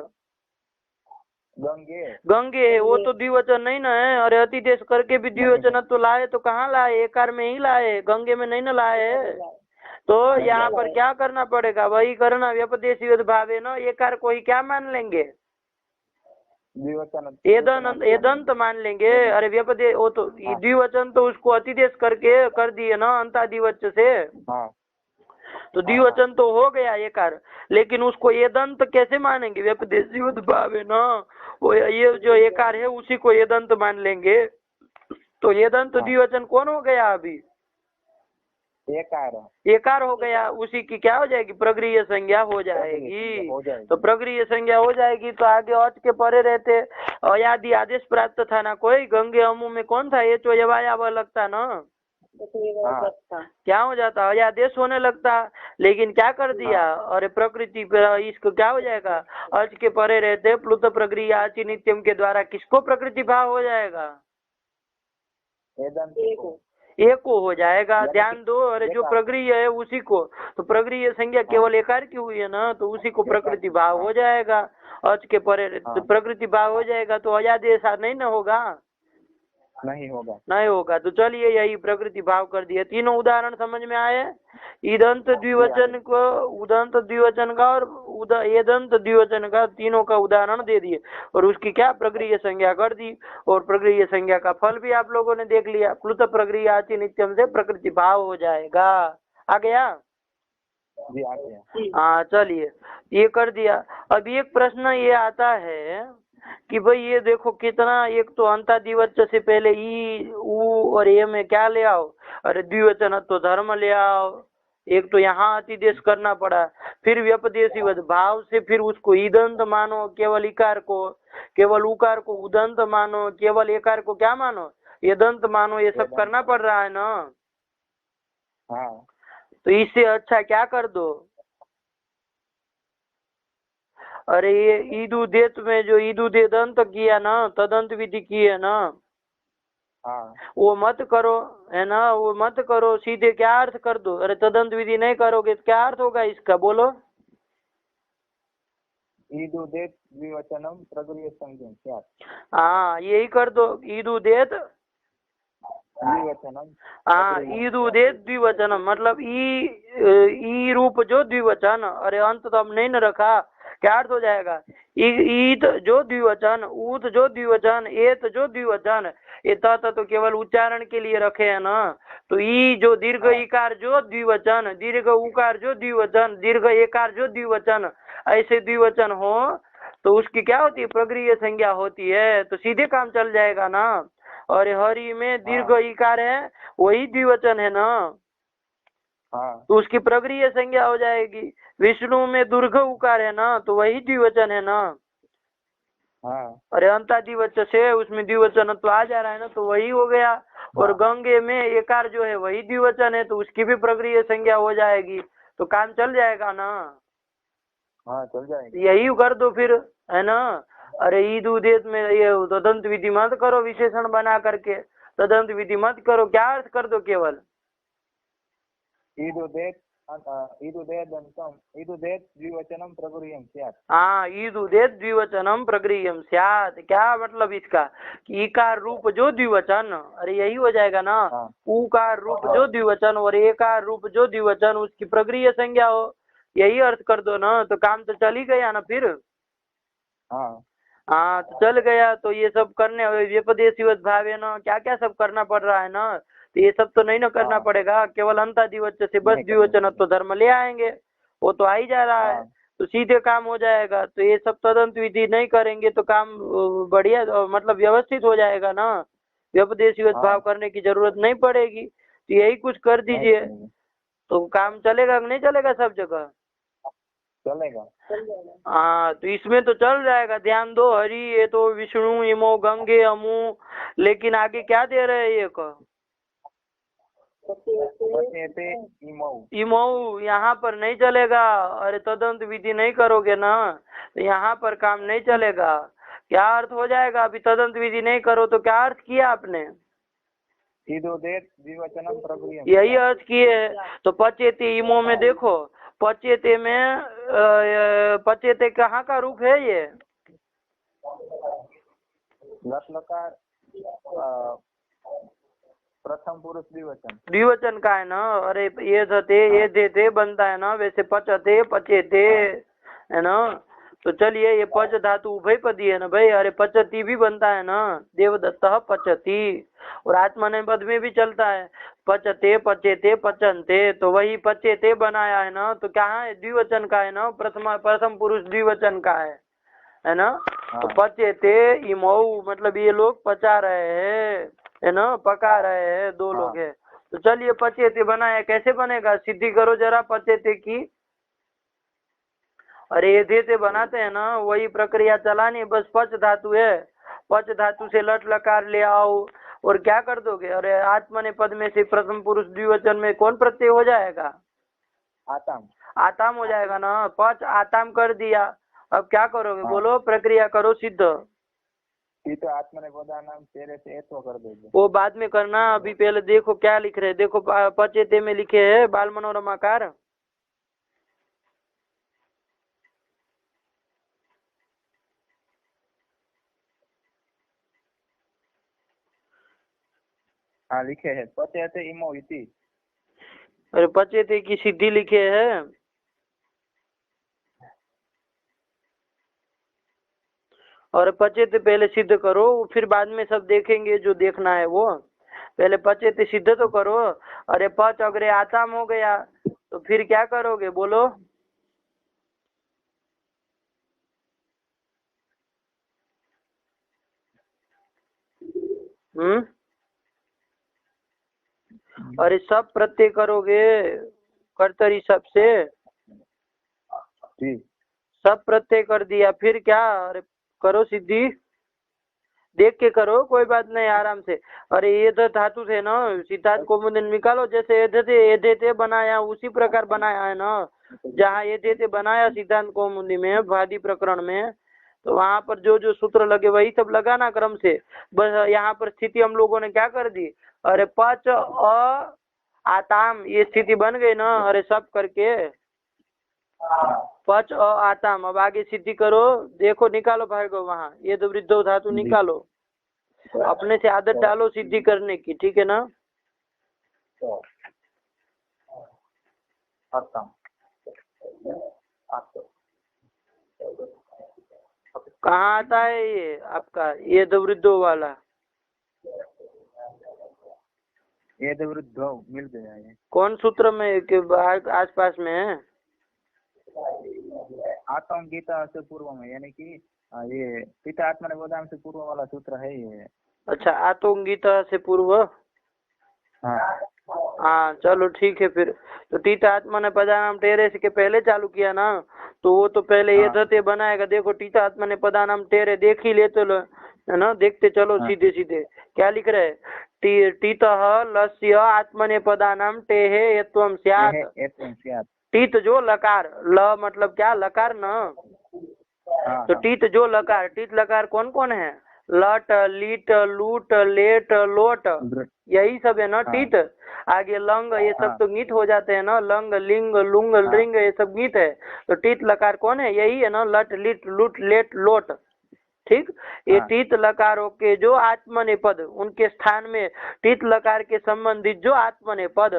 गंगे। गंगे है, वो तो द्विवचन नहीं ना है। अरे अतिदेश करके भी द्विवचनत्व तो लाए तो कहाँ लाए? एकार में ही लाए, गंगे में नहीं ना लाए। तो यहाँ पर क्या करना पड़ेगा? वही करना, व्यपदेशी भावे न एकार को ही क्या मान लेंगे? एदंत मान लेंगे। अरे व्यपदे वो तो द्विवचन तो उसको अतिदेश करके कर दिए ना अंतादिवच से। तो द्विवचन तो हो गया एकार, लेकिन उसको एदंत कैसे मानेंगे? व्यपदेशी भावे न वो ये जो एकार है उसी को एदंत मान लेंगे। तो एदंत द्विवचन कौन हो गया? अभी एकार हो गया। उसी की क्या हो जाएगी? प्रगृह्य संज्ञा हो जाएगी। तो प्रगृह्य संज्ञा हो जाएगी तो आगे औच के परे रहते अयादि आदेश प्राप्त था ना कोई। गंगे अमू में कौन था? ये चोयवाया लगता ना, क्या हो जाता? अयादेश होने लगता। लेकिन क्या कर दिया? अरे प्रकृति इसको क्या हो जाएगा? अर्च के परे रहते प्लुत प्रक्रिया आचि नित्यम के द्वारा किसको प्रकृति भाव हो जाएगा? एक को हो जाएगा। ध्यान दो। अरे जो प्रगृह्य है उसी को, तो प्रगृह्य संज्ञा केवल एकार की हुई है ना, तो उसी को प्रकृति भाव हो जाएगा। अर्च के परे तो प्रकृति भाव हो जाएगा। तो अयादेश नहीं ना होगा? नहीं होगा। तो चलिए यही प्रकृति भाव कर दिया। तीनों उदाहरण समझ में आए? ईदंत द्विवचन को, उदंत द्विवचन का और एदंत द्विवचन का, तीनों का उदाहरण दे दिए और उसकी क्या प्रगृह्य संज्ञा कर दी। और प्रगृह्य संज्ञा का फल भी आप लोगों ने देख लिया। प्लुत प्रगृह्य आचि नित्यम से प्रकृति भाव हो जाएगा। आ गया जी? आ गया। हाँ चलिए ये कर दिया। अब एक प्रश्न ये आता है कि भाई ये देखो कितना, एक तो अंतादिवच से पहले ई उ और ये में क्या ले आओ? अरे द्विवचन तो धर्म ले आओ। एक तो यहाँ अतिदेश करना पड़ा, फिर व्यपदेशी भाव से फिर उसको ईदंत मानो, केवल इकार को, केवल उकार को उदंत मानो, केवल एकार को क्या मानो? एदंत मानो। ये सब करना पड़ रहा है ना। तो इससे अच्छा क्या कर दो? अरे ये ईदु देत में जो ईदु दे दंत किया ना, तदंत विधि की है ना, वो मत करो, है ना, वो मत करो। सीधे क्या अर्थ कर दो? अरे तदंत विधि नहीं करोगे तो क्या अर्थ होगा इसका? बोलो। ईदु देत द्विवचनम प्रगृह्य संज्ञा। हाँ यही कर दो। ईदु देत द्विवचनम। हाँ ईदु देत द्विवचनम मतलब ई रूप जो द्विवचन। अरे अंत तो हम नहीं न रखा, क्या अर्थ हो जाएगा? ईत जो द्विवचन, ऊत जो द्विवचन, एत जो द्विवचन। ये तो केवल उच्चारण के लिए रखे है ना। तो ई जो दीर्घ इकार जो द्विवचन, दीर्घ उकार जो द्विवचन, दीर्घ एकार जो द्विवचन, ऐसे द्विवचन हो तो उसकी क्या होती है? प्रगृह्य संज्ञा होती है। तो सीधे काम चल जाएगा ना। और हरि में दीर्घ इकार है, वही द्विवचन है ना, तो उसकी प्रगृह्य संज्ञा हो जाएगी। विष्णु में दुर्घ उकार है ना, तो वही द्विवचन है ना। अरे अंतादिवच से उसमें द्विवचन तो आ जा रहा है ना, तो वही हो गया। और गंगे में एकार जो है वही द्विवचन है, तो उसकी भी प्रगृह्य संज्ञा हो जाएगी। तो काम चल जाएगा ना। चल जाएगा। यही कर दो फिर, है ना। अरे ईद उदेत में ये तदंत विधि मत करो विशेषण बना करके, तदंत विधि मत करो। क्या अर्थ कर दो? केवल द्विवचनम प्रगृह्यम स्यात्। हाँ ईदुदेत द्विवचनम प्रगृह्यम स्यात्। क्या मतलब इसका? कि इकार रूप जो द्विवचन, अरे यही हो जाएगा ना। उकार रूप जो द्विवचन और एकार रूप जो द्विवचन, उसकी प्रगृह्य संज्ञा हो, यही अर्थ कर दो ना। तो काम तो चल ही गया ना फिर। हाँ तो चल गया। तो ये सब करने व्यपदेशी भावे ना क्या क्या सब करना पड़ रहा है ना। तो ये सब तो नहीं ना करना पड़ेगा, केवल अंतादिवच से बस द्विवचन तो धर्म ले आएंगे, वो तो आ ही जा रहा है। तो सीधे काम हो जाएगा। तो ये सब तदंत विधि नहीं करेंगे तो काम बढ़िया मतलब व्यवस्थित हो जाएगा ना। व्यपदेशी भाव करने की जरूरत नहीं पड़ेगी। तो यही कुछ कर दीजिए तो काम चलेगा कि नहीं चलेगा? सब जगह चलेगा। हाँ तो इसमें तो चल जाएगा। ध्यान दो। हरि ये तो विष्णु, इमो, गंगे, अमू, लेकिन आगे क्या दे रहे हैं? इमो यहाँ पर नहीं चलेगा। अरे तदंत विधि नहीं करोगे ना तो यहाँ पर काम नहीं चलेगा। क्या अर्थ हो जाएगा? अभी तदंत विधि नहीं करो तो क्या अर्थ किया आपने? द्विवचनम प्रक्रिया यही अर्थ किए है। तो पचेते इमो में देखो, पचेते में पचेते कहाँ का रूप है ये? लट लकार प्रथम पुरुष द्विवचन द्विवचन का है ना। अरे ये धते ये देते बनता है ना, वैसे पचते पचेते है ना। तो चलिए ये पच धातु उभयपदी है ना भाई। अरे पचती भी बनता है ना, देवदत्त पचती, और आत्मनेपद पद में भी चलता है पचते पचेते पचनते। तो वही पचेते बनाया है ना, तो क्या है? द्विवचन का है ना, प्रथम पुरुष द्विवचन का है ना। तो पचेते इमऊ मतलब ये लोग पचा रहे हैं, है ना, पका रहे हैं, दो लोग हैं। तो चलिए पचेते बनाया, कैसे बनेगा? सिद्धि करो जरा पचेते की। अरे ये देते बनाते हैं ना, वही प्रक्रिया चलानी, बस पच धातु है, पच धातु से लट लकार ले आओ और क्या कर दोगे? अरे आत्मने पद में से प्रथम पुरुष द्विवचन में कौन प्रत्यय हो जाएगा? आताम आताम हो जाएगा ना। पच आताम कर दिया, अब क्या करोगे? बोलो, प्रक्रिया करो सिद्ध। तो आत्मने पदानाम तेरे से एत्व कर दोगे। वो बाद में करना, अभी पहले देखो क्या लिख रहे हैं। देखो पचेते में लिखे है बाल मनोरमाकार। हाँ लिखे है पचेते इमो इति। अरे पचेते की सिद्धि लिखे है। और पचेते पहले सिद्ध करो, फिर बाद में सब देखेंगे जो देखना है वो। पहले पचेते सिद्ध तो करो। अरे पच अग्रे आताम हो गया तो फिर क्या करोगे? बोलो। अरे सब प्रत्यय करोगे, कर्तरी सब से सब प्रत्यय कर दिया, फिर क्या? अरे करो सिद्धि, देख के करो, कोई बात नहीं, आराम से। अरे ये धातु थे ना, सिद्धांत कौमुदी निकालो। जैसे एधेते बनाया उसी प्रकार बनाया है ना। जहाँ एधेते बनाया सिद्धांत कौमुदी में भादी प्रकरण में, तो वहां पर जो जो सूत्र लगे वही सब लगाना क्रम से। बस यहाँ पर स्थिति हम लोगों ने क्या कर दी? अरे पच आताम ये स्थिति बन गई ना। अरे सब करके पच आताम। अब आगे सिद्धि करो, देखो निकालो भार्गव वहाँ ये तो वृद्धो धातु निकालो, अपने से आदत डालो सिद्धि करने की, ठीक है ना। कहाँ आता है ये आपका ये तो वृद्धो वाला? ये तो वृद्धो मिल गया है। कौन सूत्र में के आस पास में है? आत्म गीता से पूर्व में, यानी कि ये पिता आत्मा निबोधान से पूर्व वाला सूत्र है ये। अच्छा, आत्म गीता से पूर्व। हाँ चलो ठीक है फिर। तो टीता आत्मा ने पदानाम टेरे से के पहले चालू किया ना, तो वो तो पहले ये धते बनाएगा। देखो टीता आत्मा ने पदानाम टेरे देख ही ले, तो है ना, देखते चलो सीधे सीधे क्या लिख रहे हैं। टीतः लस्य आत्मने पदानाम टेहे एत्वं स्यात्। टीत जो लकार, ल मतलब क्या? लकार न। तो टीत जो लकार, टीत लकार कौन कौन है? लट लीट लूट लेट लोट, यही सब है ना टीत। आगे लंग ये सब तो गीत हो जाते हैं ना, लंग लिंग लुंग लिंग ये सब गीत है। तो टीत लकार कौन है? यही है ना, लट लीट लूट लेट लोट। ठीक, ये टीत लकारों के जो आत्मने पद, उनके स्थान में टीत लकार के संबंधित जो आत्मने पद,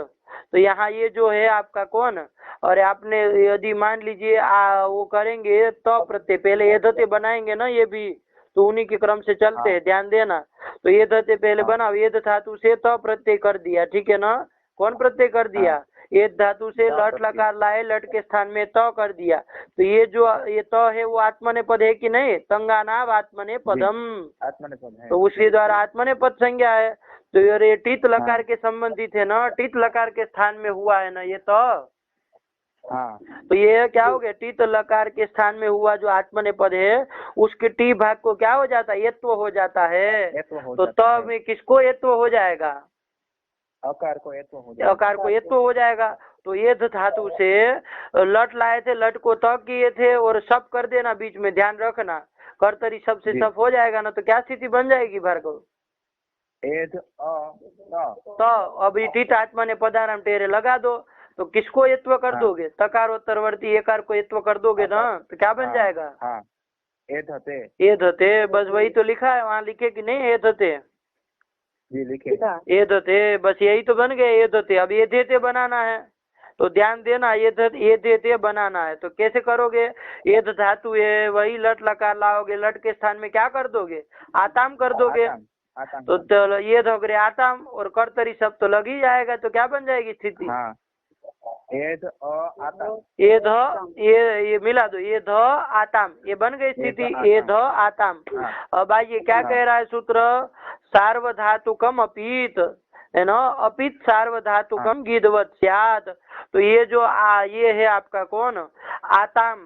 तो यहाँ ये जो है आपका कौन? और आपने यदि मान लीजिए वो करेंगे तो प्रत्यय पहले ये धते बनाएंगे ना, ये भी तो उन्हीं के क्रम से चलते हैं, ध्यान देना। तो ये धते पहले बनाओ, ये धातु से तो प्रत्यय कर दिया, ठीक है ना। कौन प्रत्यय कर दिया? ये धातु से लट लकार लाए, लट के स्थान में तो कर दिया। तो ये जो ये तो है वो आत्मने पद है कि नहीं? तंगानाव आत्मने पदम, आत्मने पद है, तो उसी द्वारा आत्मने पद संज्ञा है। तो ये टीत लकार के संबंधित है ना, टीत लकार के स्थान में हुआ है ना ये तो। तो ये क्या हो गया? टीत लकार के स्थान में हुआ जो आत्मने पद है, उसके टी भाग को क्या हो जाता है? एत्व हो जाता है। तो त में किसको एत्व हो जाएगा? अकार को एत्व हो जाएगा। अकार को एत्व हो जाएगा। तो ये धातु से लट लाए थे, लट को त किए थे, और सब कर देना बीच में, ध्यान रखना। कर्तरी शब्द से जी। सब हो जाएगा ना, तो क्या स्थिति बन जाएगी भार्गव? एध अ तो अब इटित आत्मा ने पदाराम टेरे लगा दो, तो किसको एत्व कर हाँ। दोगे? तकारोत्तरवर्ती एकार को एत्व कर दोगे ना, तो क्या बन जाएगा? हाँ एधते एधते, बस वही तो लिखा है, वहाँ लिखे कि नहीं एधते? जी लिखे। लिखा। एधते, बस यही तो बन गए एधते। अब एधेते बनाना है, तो ध्यान देना, एधेते बनाना है, तो कैसे करोगे? एध धातु है, वही लट लकार लाओगे, लट के स्थान में क्या कर दोगे? आताम कर दोगे। आताम तो चलो ये धोगरे आताम और कर्तरी सब तो लग ही जाएगा, तो क्या बन जाएगी स्थिति? हाँ एध अ आताम ये ध ये मिला दो, ये ध आताम, ये बन गई स्थिति, ये ध आताम। हाँ। अब आइए क्या कह रहा है सूत्र? सार्वधातुकम अपीत, है ना, अपित सार्वधातुकम गिधवत स्यात्। तो ये जो ये है आपका कौन? आताम,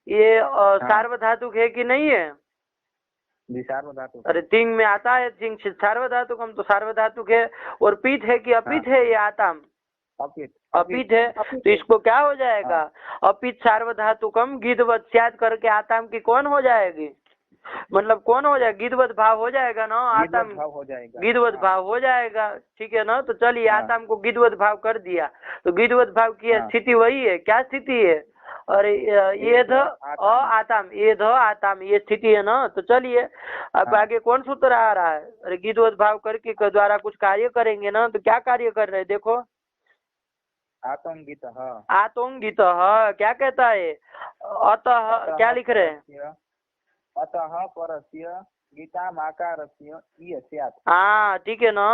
ये सार्वधातुक है कि नहीं है? जी सार्वधातुक। अरे तिंग में आता है, तिंग सार्वधातुकम, तो सार्वधातुक है। और पीत है कि अपित है? ये आताम अपित है, तो इसको क्या हो जाएगा? अपित सार्वधातुकम गिधवत स्यात् करके आताम की कौन हो जाएगी? मतलब कौन हो जाएगा? गिधवत भाव हो जाएगा ना, आताम हो जाएगा, गिधवत भाव हो जाएगा, ठीक है ना। तो चलिए आताम को गिधवत भाव कर दिया, तो गिधवत भाव की स्थिति वही है, क्या स्थिति है? अरे ये ध आताम, ये ध आताम, ये स्थिति है ना। तो चलिए अब आगे कौन सूत्र आ रहा है? अरे गिधवत भाव करके द्वारा कुछ कार्य करेंगे ना, तो क्या कार्य कर रहे हैं देखो? आतंगित आतंगित क्या कहता है? अतः क्या लिख रहे हैं? अतः परस्य गीतामाकारस्य इय स्यात्। हाँ ठीक है ना।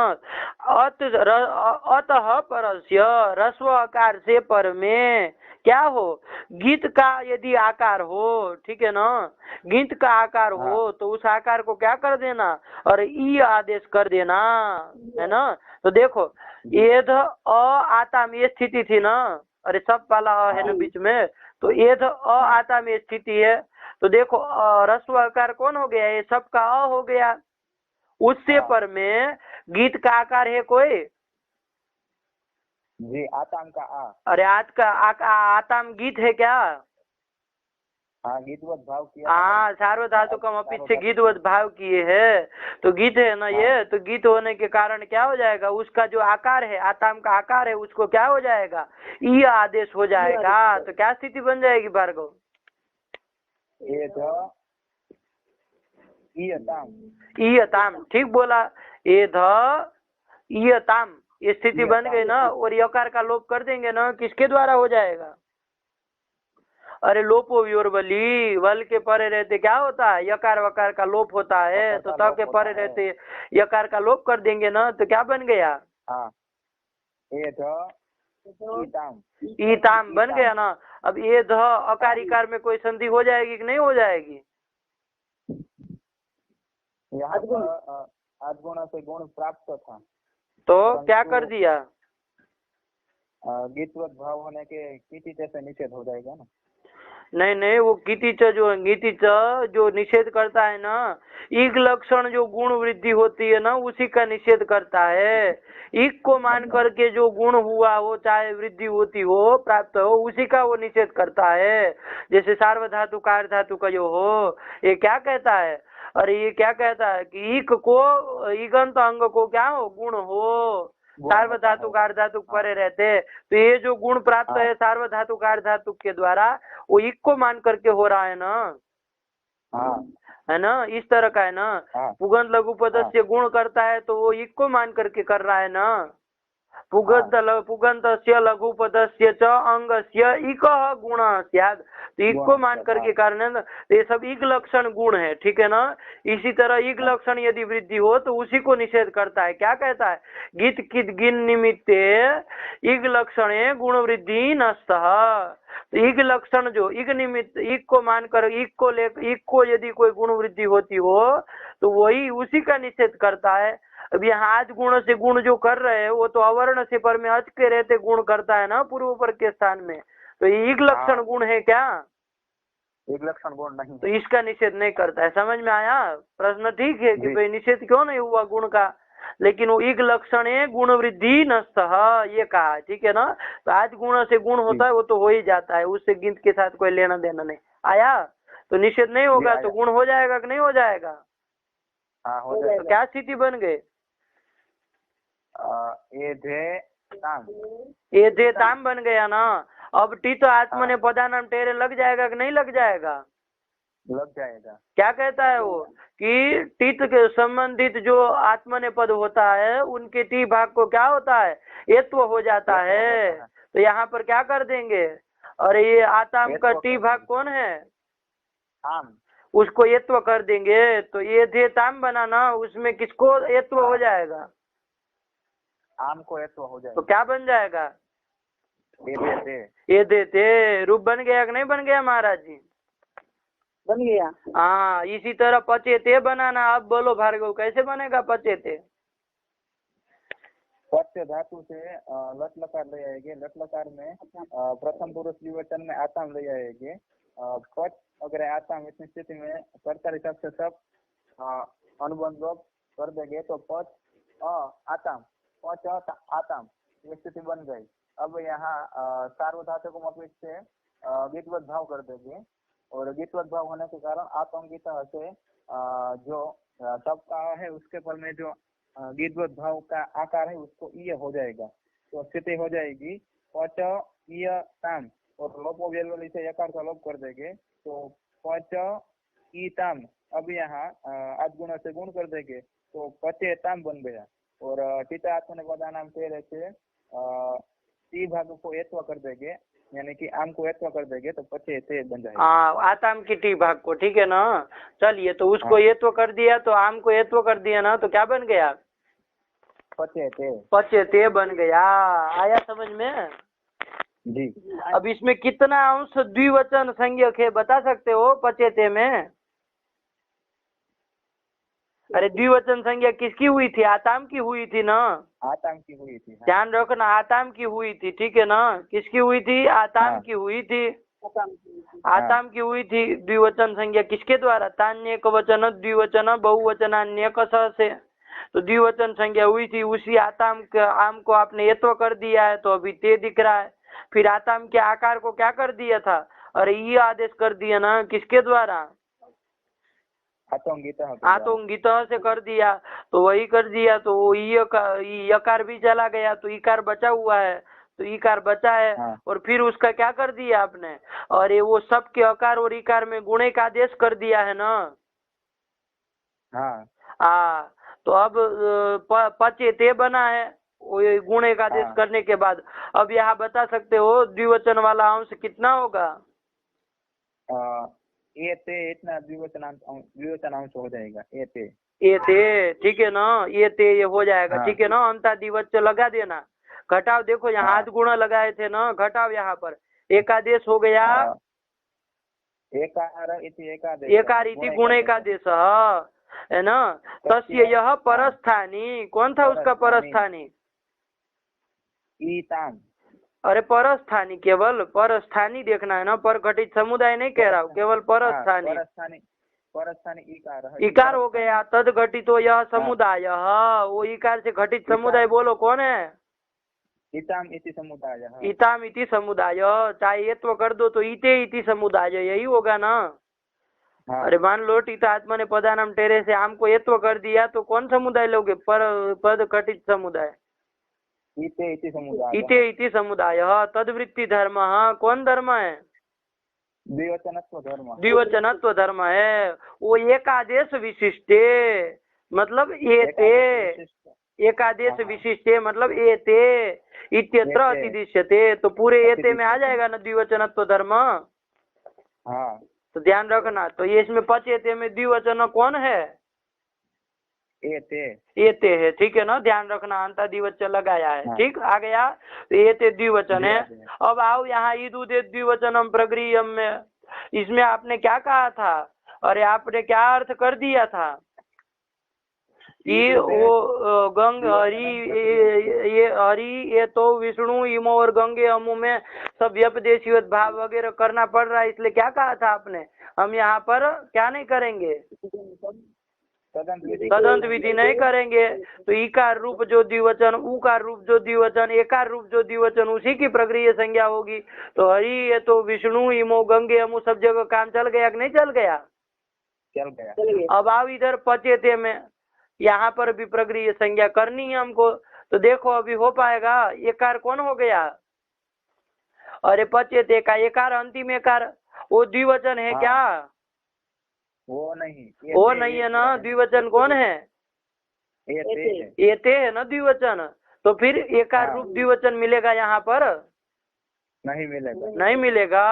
अतः परस्य रस्व आकार से पर में क्या हो? गीत का यदि आकार हो, ठीक है ना, गीत का आकार हो, तो उस आकार को क्या कर देना? और ई आदेश कर देना, है ना। तो देखो एध अ आताम ये स्थिति थी ना, अरे सब वाला है ना बीच में, तो एध अ आताम ये स्थिति है। तो देखो रस्व आकार कौन हो गया? ये सब का अ हो गया। उससे पर में गीत का आकार है कोई? जी आताम का आ। अरे आज का आताम गीत है क्या? हाँ गीतवत भाव किया। हाँ सार्वधातुकम अपित से गीतवत भाव किए है, तो गीत है ना ये। तो गीत होने के कारण क्या हो जाएगा? उसका जो आकार है, आताम का आकार है, उसको क्या हो जाएगा? ई आदेश हो जाएगा। तो क्या स्थिति बन जाएगी भार्गव? ईयताम, ठीक बोला, एध ईयताम, ये स्थिति बन गई ना। और यकार का लोप कर देंगे ना, किसके द्वारा हो जाएगा? अरे लोपो व्योरबली, वल के परे रहते क्या होता है? यकार वकार का लोप होता है, तो तब के परे रहते यकार का लोप कर देंगे ना, तो क्या बन गया? ईताम बन गया ना। अब ये ध अकार इकार में कोई संधि हो जाएगी कि नहीं हो जाएगी? यहाँ पर आद्गुण से गुण प्राप्त था, तो क्या कर दिया? गीतवत भाव होने के किति से निषेध हो जाएगा ना। नहीं नहीं, वो गीतिच जो निषेध करता है ना, ईग लक्षण जो गुण वृद्धि होती है ना, उसी का निषेध करता है। ईग को मान करके जो गुण हुआ हो, चाहे वृद्धि होती हो, प्राप्त हो, उसी का वो निषेध करता है। जैसे सार्वधातु कार्य धातु का जो हो, ये क्या कहता है? अरे ये क्या कहता है कि ईक को, ईगंत अंग को क्या हो? गुण हो, सार्वधातु कार्य धातु परे रहते, तो ये जो गुण प्राप्त है सार्वधातु कार्य धातु के द्वारा, वो इक को मान करके हो रहा है ना, है ना, इस तरह का है ना। पुगंत लघु पदस्य गुण करता है, तो वो इक को मान करके कर रहा है ना। पुगंतस्य लघु पदस्य च अंगस्य इकः गुणः स्यात्, तो इक को मान करके कारण, तो ये सब इक लक्षण गुण है, ठीक है ना। इसी तरह इक लक्षण यदि वृद्धि हो तो उसी को निषेध करता है। क्या कहता है? गीत कित गिन निमित्ते इक लक्षणे गुण वृद्धि नस्तः। तो इक लक्षण जो इक निमित्त, इक को मानकर, इक को यदि कोई गुण वृद्धि होती हो तो वही उसी का निषेध करता है। अब यहाँ आज गुण से गुण जो कर रहे हैं, वो तो अवर्ण से पर में अच के रहते गुण करता है ना पूर्व पर के स्थान में, तो ये एक लक्षण गुण है क्या? एक लक्षण गुण नहीं, तो इसका निषेध नहीं करता है। समझ में आया प्रश्न? ठीक है कि भाई निषेध क्यों नहीं हुआ गुण का, लेकिन वो एक लक्षण है गुण वृद्धि नस्तः, ये कहा, ठीक है ना। तो आज गुण से गुण होता है, वो तो हो ही जाता है, उससे गिनत के साथ कोई लेना देना नहीं आया। तो निषेध नहीं होगा जी, तो गुण हो जाएगा कि नहीं हो जाएगा? हाँ हो हो जाएगा। तो क्या स्थिति बन गई? ये थे ताम, ये दे ताम बन गया ना। अब टी तो आत्मने पदानाम टेरे लग जाएगा कि नहीं लग जाएगा? लग जाएगा। क्या कहता है वो कि टीत के संबंधित जो आत्मने पद होता है उनके टी भाग को क्या होता है? एत्व हो जाता है। तो यहाँ पर क्या कर देंगे? अरे ये आताम का टी भाग कौन है? आम, उसको एत्व कर देंगे। तो ये थे ताम बनाना, उसमें किसको एत्व हो जाएगा? आम को ये तो हो तो जाएगा। क्या बन जाएगा? ये देते, ये देते रूप बन गया कि नहीं बन गया महाराज जी? बन गया। हाँ, इसी तरह पचेते बनाना। अब बोलो भार्गव कैसे बनेगा पचेते? पच्य धातु से लट लकार ले आएंगे। लट लकार में प्रथम पुरुष द्विवचन में आताम ले आएंगे। पच अगर आताम इतनी स्थिति में कर्ता हिसाब से सब अनुबंध लोप कर देंगे तो पच आताम, पच आताम, ये स्थिति बन गई। अब यहाँ सार्वधातुक से गीतवत भाव कर देंगे और गीतवत भाव होने के कारण आतंकिता से जो सब का है उसके पर में जो गीतवत भाव का आकार है उसको ईय हो जाएगा। तो स्थिति हो जाएगी पच ईय ताम और लोपो व्यलवली से यकार का लोप कर देंगे तो पच ई ताम। अब यहाँ आदगुण से गुण कर देंगे तो पचे ताम बन गया। और टीता आत्मने पदानाम टेरे से टी भाग को एत्व कर देंगे, यानी कि आम को एत्व कर देंगे तो पचे ते बन जाएगा। आताम की टी भाग को, ठीक है ना। चलिए, तो उसको एत्व कर दिया तो आम को एत्व कर दिया ना, तो क्या बन गया? पचे ते, पचे ते बन गया। आया समझ में? जी। अब इसमें कितना अंश द्विवचन संज्ञक है बता सकते हो पचेते में? अरे द्विवचन संज्ञा किसकी हुई थी? आताम की हुई थी ना। आताम की हुई थी। हाँ। ध्यान रखना, आताम की हुई थी, ठीक है ना। किसकी हुई थी? आताम की हुई थी। आताम की हुई थी। द्विवचन संज्ञा किसके द्वारा? तान्यक वचन द्विवचन बहुवचनान्य से। तो द्विवचन संज्ञा हुई थी, उसी आताम आम को आपने एत्व कर दिया है तो अभी ते दिख रहा है। फिर आताम के आकार को क्या कर दिया था? अरे ये आदेश कर दिया ना, किसके द्वारा? आतंगित से कर दिया। तो वही कर दिया तो यकार भी चला गया तो इकार बचा हुआ है, तो इकार बचा है। हाँ। और फिर उसका क्या कर दिया आपने? और ये वो सब के अकार और इकार में गुणे का आदेश कर दिया है ना। हाँ। तो अब पचे ते बना है वो गुणे का आदेश करने के बाद। अब यहाँ बता सकते हो द्विवचन वाला अंश कितना होगा? ये ते इतना द्विवचनांश हो जाएगा। ये ते, ठीक है ना। ये ते ये हो जाएगा। हाँ। ठीक है ना। अंता दिवच लगा देना। घटाव देखो यहाँ आध गुणा लगाए थे ना, घटाव यहाँ पर एकादेश हो गया। एकार इति गुणे का देश है ना। तस्य यह परस्थानी, कौन था उसका परस्थानी? ईताम। अरे परस्थानी, केवल परस्थानी देखना है ना, पर घटित समुदाय नहीं कह रहा हूँ, केवल परस्थानी। परस्थानी इकार हो गया। तद घटितो यह समुदाय, वो इकार से घटित समुदाय बोलो कौन है? इताम इति समुदाय। इताम इति समुदाय। चाहे एत्व कर दो तो इते इति समुदाय, यही होगा ना। हाँ। अरे मान लो टीता आत्मने पदानाम टेरे से आम को एत्व कर दिया तो कौन समुदाय लोगे? पर पद घटित समुदाय। इते इति समुदाय। इते इति समुदाय। तद्वृत्ति धर्म, कौन धर्म है? द्विवचनत्व धर्म। द्विवचनत्व धर्म है। वो एकादेश विशिष्टे, मतलब एते, एकादेश विशिष्टे मतलब एते इत्यत्र अतिदिश्यते। तो पूरे एते में आ जाएगा ना द्विवचनत्व धर्म। हाँ। तो ध्यान रखना। तो ये इसमें पचेते में द्विवचन कौन है? एते है, ठीक है ना। ध्यान रखना, अंता द्विवचन लगाया है। हाँ। ठीक, आ गया। तो एते द्विवचन है। अब आओ यहाँ ईदुदे द्विवचनम प्रगृह्यम में, इसमें आपने क्या कहा था? अरे आपने क्या अर्थ कर दिया था कि वो गंग हरि, ये हरि ये तो विष्णु इमो और गंगे अमु में सब व्यपदेशी भाव वगैरह करना पड़ रहा है, इसलिए क्या कहा था आपने? हम यहाँ पर क्या नहीं करेंगे? तदंत विधि नहीं करेंगे तो इकार रूप जो द्विवचन, उकार रूप जो द्विवचन, एकार रूप जो द्विवचन, उसी की प्रक्रिया संज्ञा होगी। तो हरि ये तो विष्णु, इमो, गंगे, अमु सब जगह काम चल गया कि नहीं चल गया? चल गया। अब आओ इधर पचेते में, यहाँ पर भी प्रक्रिया संज्ञा करनी है हमको। तो देखो अभी हो पाएगा? एकार कौन हो गया? अरे पचेते का एकार, अंतिम एकार, वो द्विवचन है क्या? वो नहीं, वो नहीं है ना। द्विवचन कौन है? एते है ना द्विवचन। तो फिर एकार रूप द्विवचन मिलेगा यहाँ पर? नहीं मिलेगा, नहीं मिलेगा।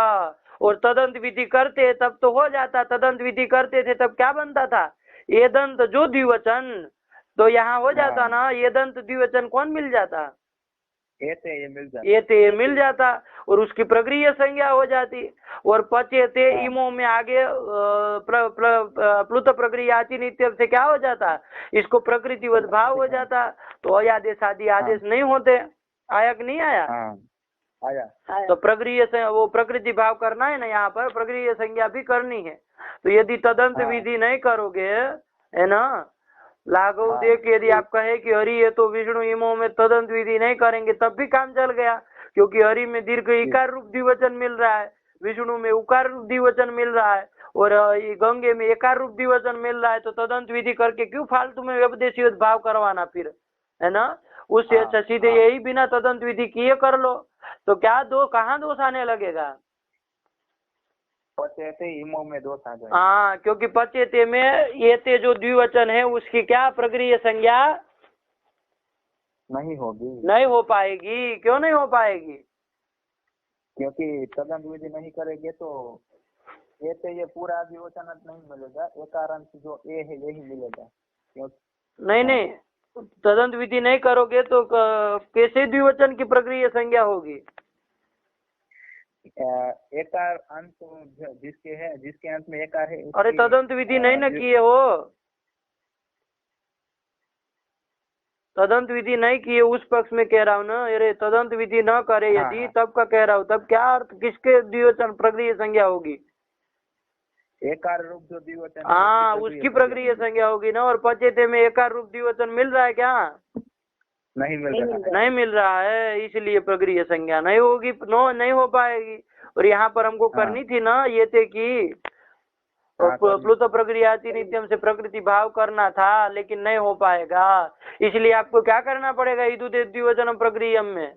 और तदंत विधि करते तब तो हो जाता। तदंत विधि करते थे तब क्या बनता था? ये दंत जो द्विवचन, तो यहाँ हो जाता ना ये दंत द्विवचन कौन मिल जाता? ये मिल जाता और उसकी प्रक्रिया संज्ञा हो जाती। और पचेते इमो में आगे प्लुत प्रक्रिया आती नित्य से क्या हो जाता? इसको प्रकृतिवत भाव हो जाता। तो अयादेश आदि आदेश नहीं होते। आया कि नहीं आया? आया। तो प्रक्रिया से वो प्रकृति भाव करना है ना, यहाँ पर प्रक्रिया संज्ञा भी करनी है। तो यदि तदंत विधि नहीं करोगे, है ना, लागू देख यदि आप कहे कि हरि ये तो विष्णु, इमो में तदंत विधि नहीं करेंगे तब भी काम चल गया, क्योंकि हरि में दीर्घ इकार रूप द्विवचन मिल रहा है, विष्णु में उकार रूप द्विवचन मिल रहा है और गंगे में एकार रूप द्विवचन मिल रहा है। तो तदंत विधि करके क्यों फालतू में व्यपदेशी भाव करवाना फिर, है ना? उससे अच्छा सीधे यही बिना तदंत विधि किए कर लो। तो क्या कहाँ दोष आने लगेगा? पचेते इमो में दोष आ जाएगा। हाँ, क्योंकि पचेते में एते जो द्विवचन है उसकी क्या प्रक्रिया संज्ञा नहीं होगी, नहीं हो पाएगी। क्यों नहीं हो पाएगी? क्योंकि तदंत विधि नहीं करेंगे तो एते ये पूरा द्विवचन नहीं मिलेगा, एकारांत जो ए है यही मिलेगा। नहीं, तदंत विधि नहीं करोगे तो कैसे द्विवचन की प्रक्रिया संज्ञा होगी? एकार अंत जिसके अंत में एकार है। अरे तदंत विधि नहीं न किए हो, तदंत विधि नहीं किए उस पक्ष में कह रहा हूँ ना। अरे तदंत विधि न करे यदि तब का कह रहा हूँ, तब क्या अर्थ किसके द्विवचन प्रक्रिया संज्ञा होगी? एकार रूप जो द्विवचन, हाँ, उसकी प्रक्रिया संज्ञा होगी ना। और पचेते में एकार रूप द्विवचन मिल रहा है क्या? नहीं मिल रहा है, इसलिए प्रक्रिया संज्ञा नहीं होगी, नहीं हो पाएगी। और यहाँ पर हमको करनी थी ना ये थे कि प्लुत प्रक्रिया नित्यम से प्रकृति भाव करना था, लेकिन नहीं हो पाएगा। इसलिए आपको क्या करना पड़ेगा? द्विवचन प्रक्रिया में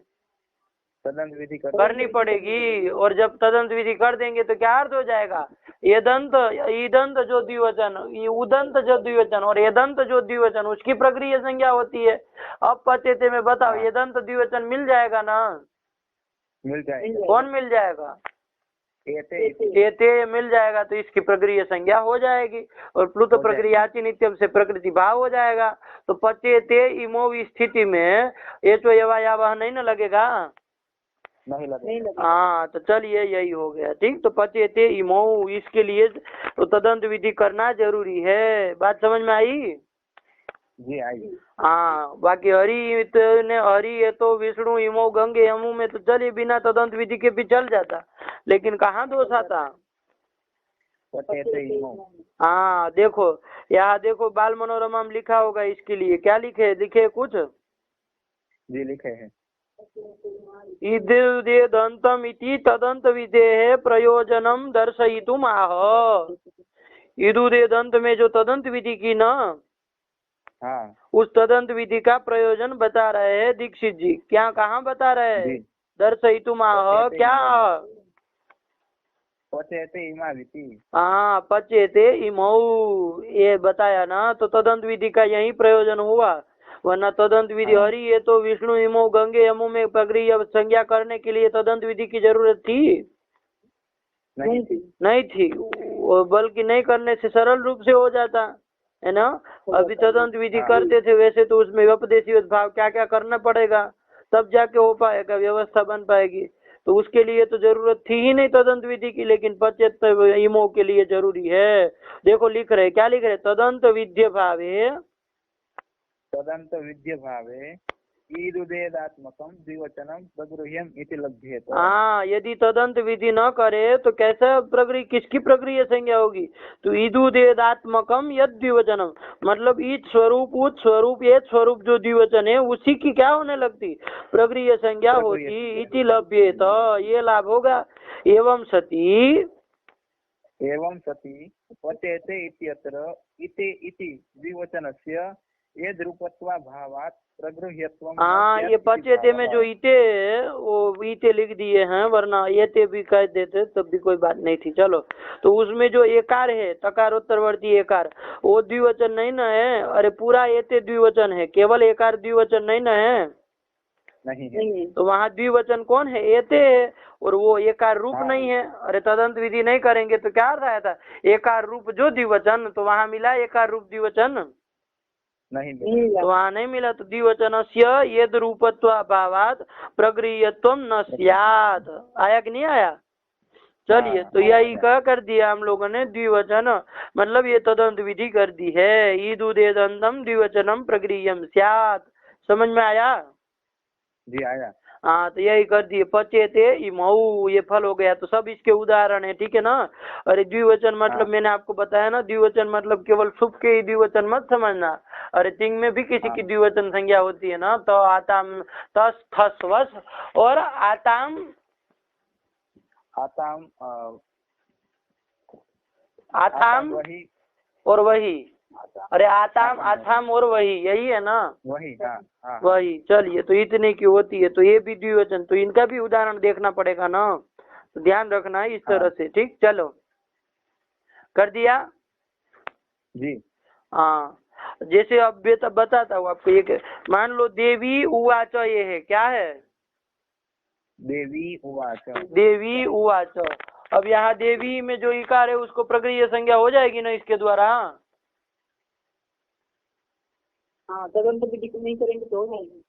तदंत विधि करनी पड़ेगी। और जब तदंत विधि कर देंगे तो क्या अर्थ हो जाएगा? ये दंत ईदंत जो द्विवचन, उदंत जो द्विवचन और ये दंत जो द्विवचन, उसकी प्रक्रिया संज्ञा होती है। अब पचेते में बताओ ये दंत द्विवचन मिल जाएगा ना? मिल जाएगा। कौन मिल जाएगा? एते मिल जाएगा, तो इसकी प्रक्रिया संज्ञा हो जाएगी और प्लुत प्रक्रिया नित्यम से प्रकृति भाव हो जाएगा। तो पचेते इमो स्थिति में ये तो यवायावह नहीं न लगेगा? नहीं लगेगा। हाँ, तो चलिए यही हो गया, ठीक। तो पचेते इमो, इसके लिए तो तदंत विधि करना जरूरी है। बात समझ में आई? जी आई। हाँ, बाकी हरि ये तो विष्णु, इमो, गंगे, यमु में तो चलिए बिना तदंत विधि के भी चल जाता, लेकिन कहाँ दोष आता? हाँ, देखो यहाँ देखो, बाल मनोरमा में लिखा होगा इसके लिए। क्या लिखे कुछ? जी लिखे हैं। इदे दंतम इति तदंत विधेः प्रयोजनम दर्शयितुम आह। इदुदे दंत में जो तदंत विधि की ना, उस तदंत विधि का प्रयोजन बता रहे हैं दीक्षित जी। क्या कहाँ बता रहे हैं? दर्शयितुम आह। क्या? पचेते इमाविति। हाँ, पचेते इमौ ये बताया ना, तो तदंत विधि का यही प्रयोजन हुआ। वरना तदंत विधि हरि ये तो विष्णु, इमो, गंगे, यमु में प्रक्रिया संज्ञा करने के लिए तदंत विधि की जरूरत थी? नहीं थी। बल्कि नहीं करने से सरल रूप से हो जाता है ना। अभी तदंत विधि करते थे, वैसे तो उसमें व्यपदेशी भाव क्या क्या करना पड़ेगा, तब जाके हो पाएगा, व्यवस्था बन पाएगी। तो उसके लिए तो जरूरत थी ही नहीं तदंत विधि की, लेकिन पचेत इमो के लिए जरूरी है। देखो लिख रहे, क्या लिख रहे? तदंत विद्य भावे ईदुदेदात्मकं द्विवचनं प्रगृह्यम् इति लभ्येत। हाँ, यदि तदंत विधि न करे तो कैसे प्रगृह, किसकी प्रगृह संज्ञा होगी? तो ईदुदेदात्मकम यद द्विवचनम, मतलब ईद स्वरूप उत स्वरूप ये स्वरूप जो द्विवचन है उसी की क्या होने लगती? प्रगृह संज्ञा होती। इति लभ्येत, ये लाभ होगा। एवं सति पचेते इत्यत्र इते इति द्विवचनस्य यद रूपत्वाभावात् प्रगृह्यत्वं। हाँ, ये पचेते में जो इते है वो इते लिख दिए हैं, वरना येते भी कह देते तब भी कोई बात नहीं थी। चलो, तो उसमें जो एकार है तकारोत्तरवर्ती एकार, वो द्विवचन नहीं न है? अरे पूरा एते द्विवचन है, केवल एकार द्विवचन नहीं न है? नहीं है। तो वहाँ द्विवचन कौन है? एते है, और वो एकार रूप नहीं है। अरे तदंत विधि नहीं करेंगे तो क्या अर्थ आया था? एकार रूप जो द्विवचन, तो वहाँ मिला एकार रूप द्विवचन नहीं, तो वहाँ नहीं मिला। तो द्विवचनस्य यद रूपत्वाभावात् प्रगृह्यत्वं न स्यात्। आया कि नहीं आया? चलिए, तो यही क्या कर दिया हम लोगों ने? द्विवचन मतलब ये तदंत विधि कर दी है। ईदुदेदंतम द्विवचनम प्रगृह्यम स्यात्। समझ में आया? जी आया। हाँ, तो यही कर दिए। पचेते इमऊ, ये फल हो गया। तो सब इसके उदाहरण है, ठीक है ना? अरे द्विवचन मतलब मैंने आपको बताया ना, द्विवचन मतलब केवल शुभ के ही द्विवचन मत समझना। अरे तिंग में भी किसी की द्विवचन संज्ञा होती है ना, तो आताम तस थस वस और आताम आताम आथाम वही और वही। अरे आताम आथाम और वही, यही है ना? वही। हाँ। वही। चलिए, तो इतने की होती है, तो ये भी द्विवचन, तो इनका भी उदाहरण देखना पड़ेगा ना, तो ध्यान रखना है इस तरह से। ठीक, चलो कर दिया जी। हाँ, जैसे अब बताता हूँ आपको। एक मान लो देवी उवाच, ये है क्या है? देवी उवाच। देवी उवाच। अब यहाँ देवी में जो इकार है उसको प्रगृह्य संज्ञा हो जाएगी ना इसके द्वारा? हाँ, तदंत विधि को नहीं करेंगे तो हो जाएगी।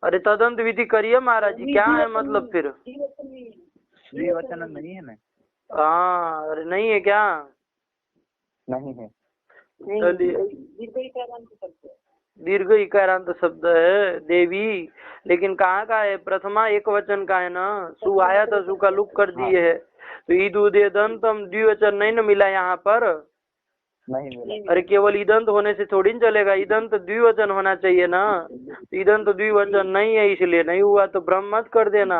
अरे तदंत विधि करिए महाराज जी, क्या है मतलब फिर? द्विवचन नहीं है ना? हाँ, अरे नहीं है क्या? नहीं है। चलिए, दीर्घ इकारांत शब्द है देवी, लेकिन कहाँ का है? प्रथमा एक वचन का है ना। सु आया था, सु का लुक कर दिए है। तो ईदुदेदंतम द्विवचन नहीं न मिला यहाँ पर? नहीं मिला। अरे केवल ईदंत होने से थोड़ी न चलेगा, ईदंत द्विवचन होना चाहिए ना। ईदंत द्विवचन नहीं है, इसलिए नहीं हुआ, तो भ्रम मत कर देना।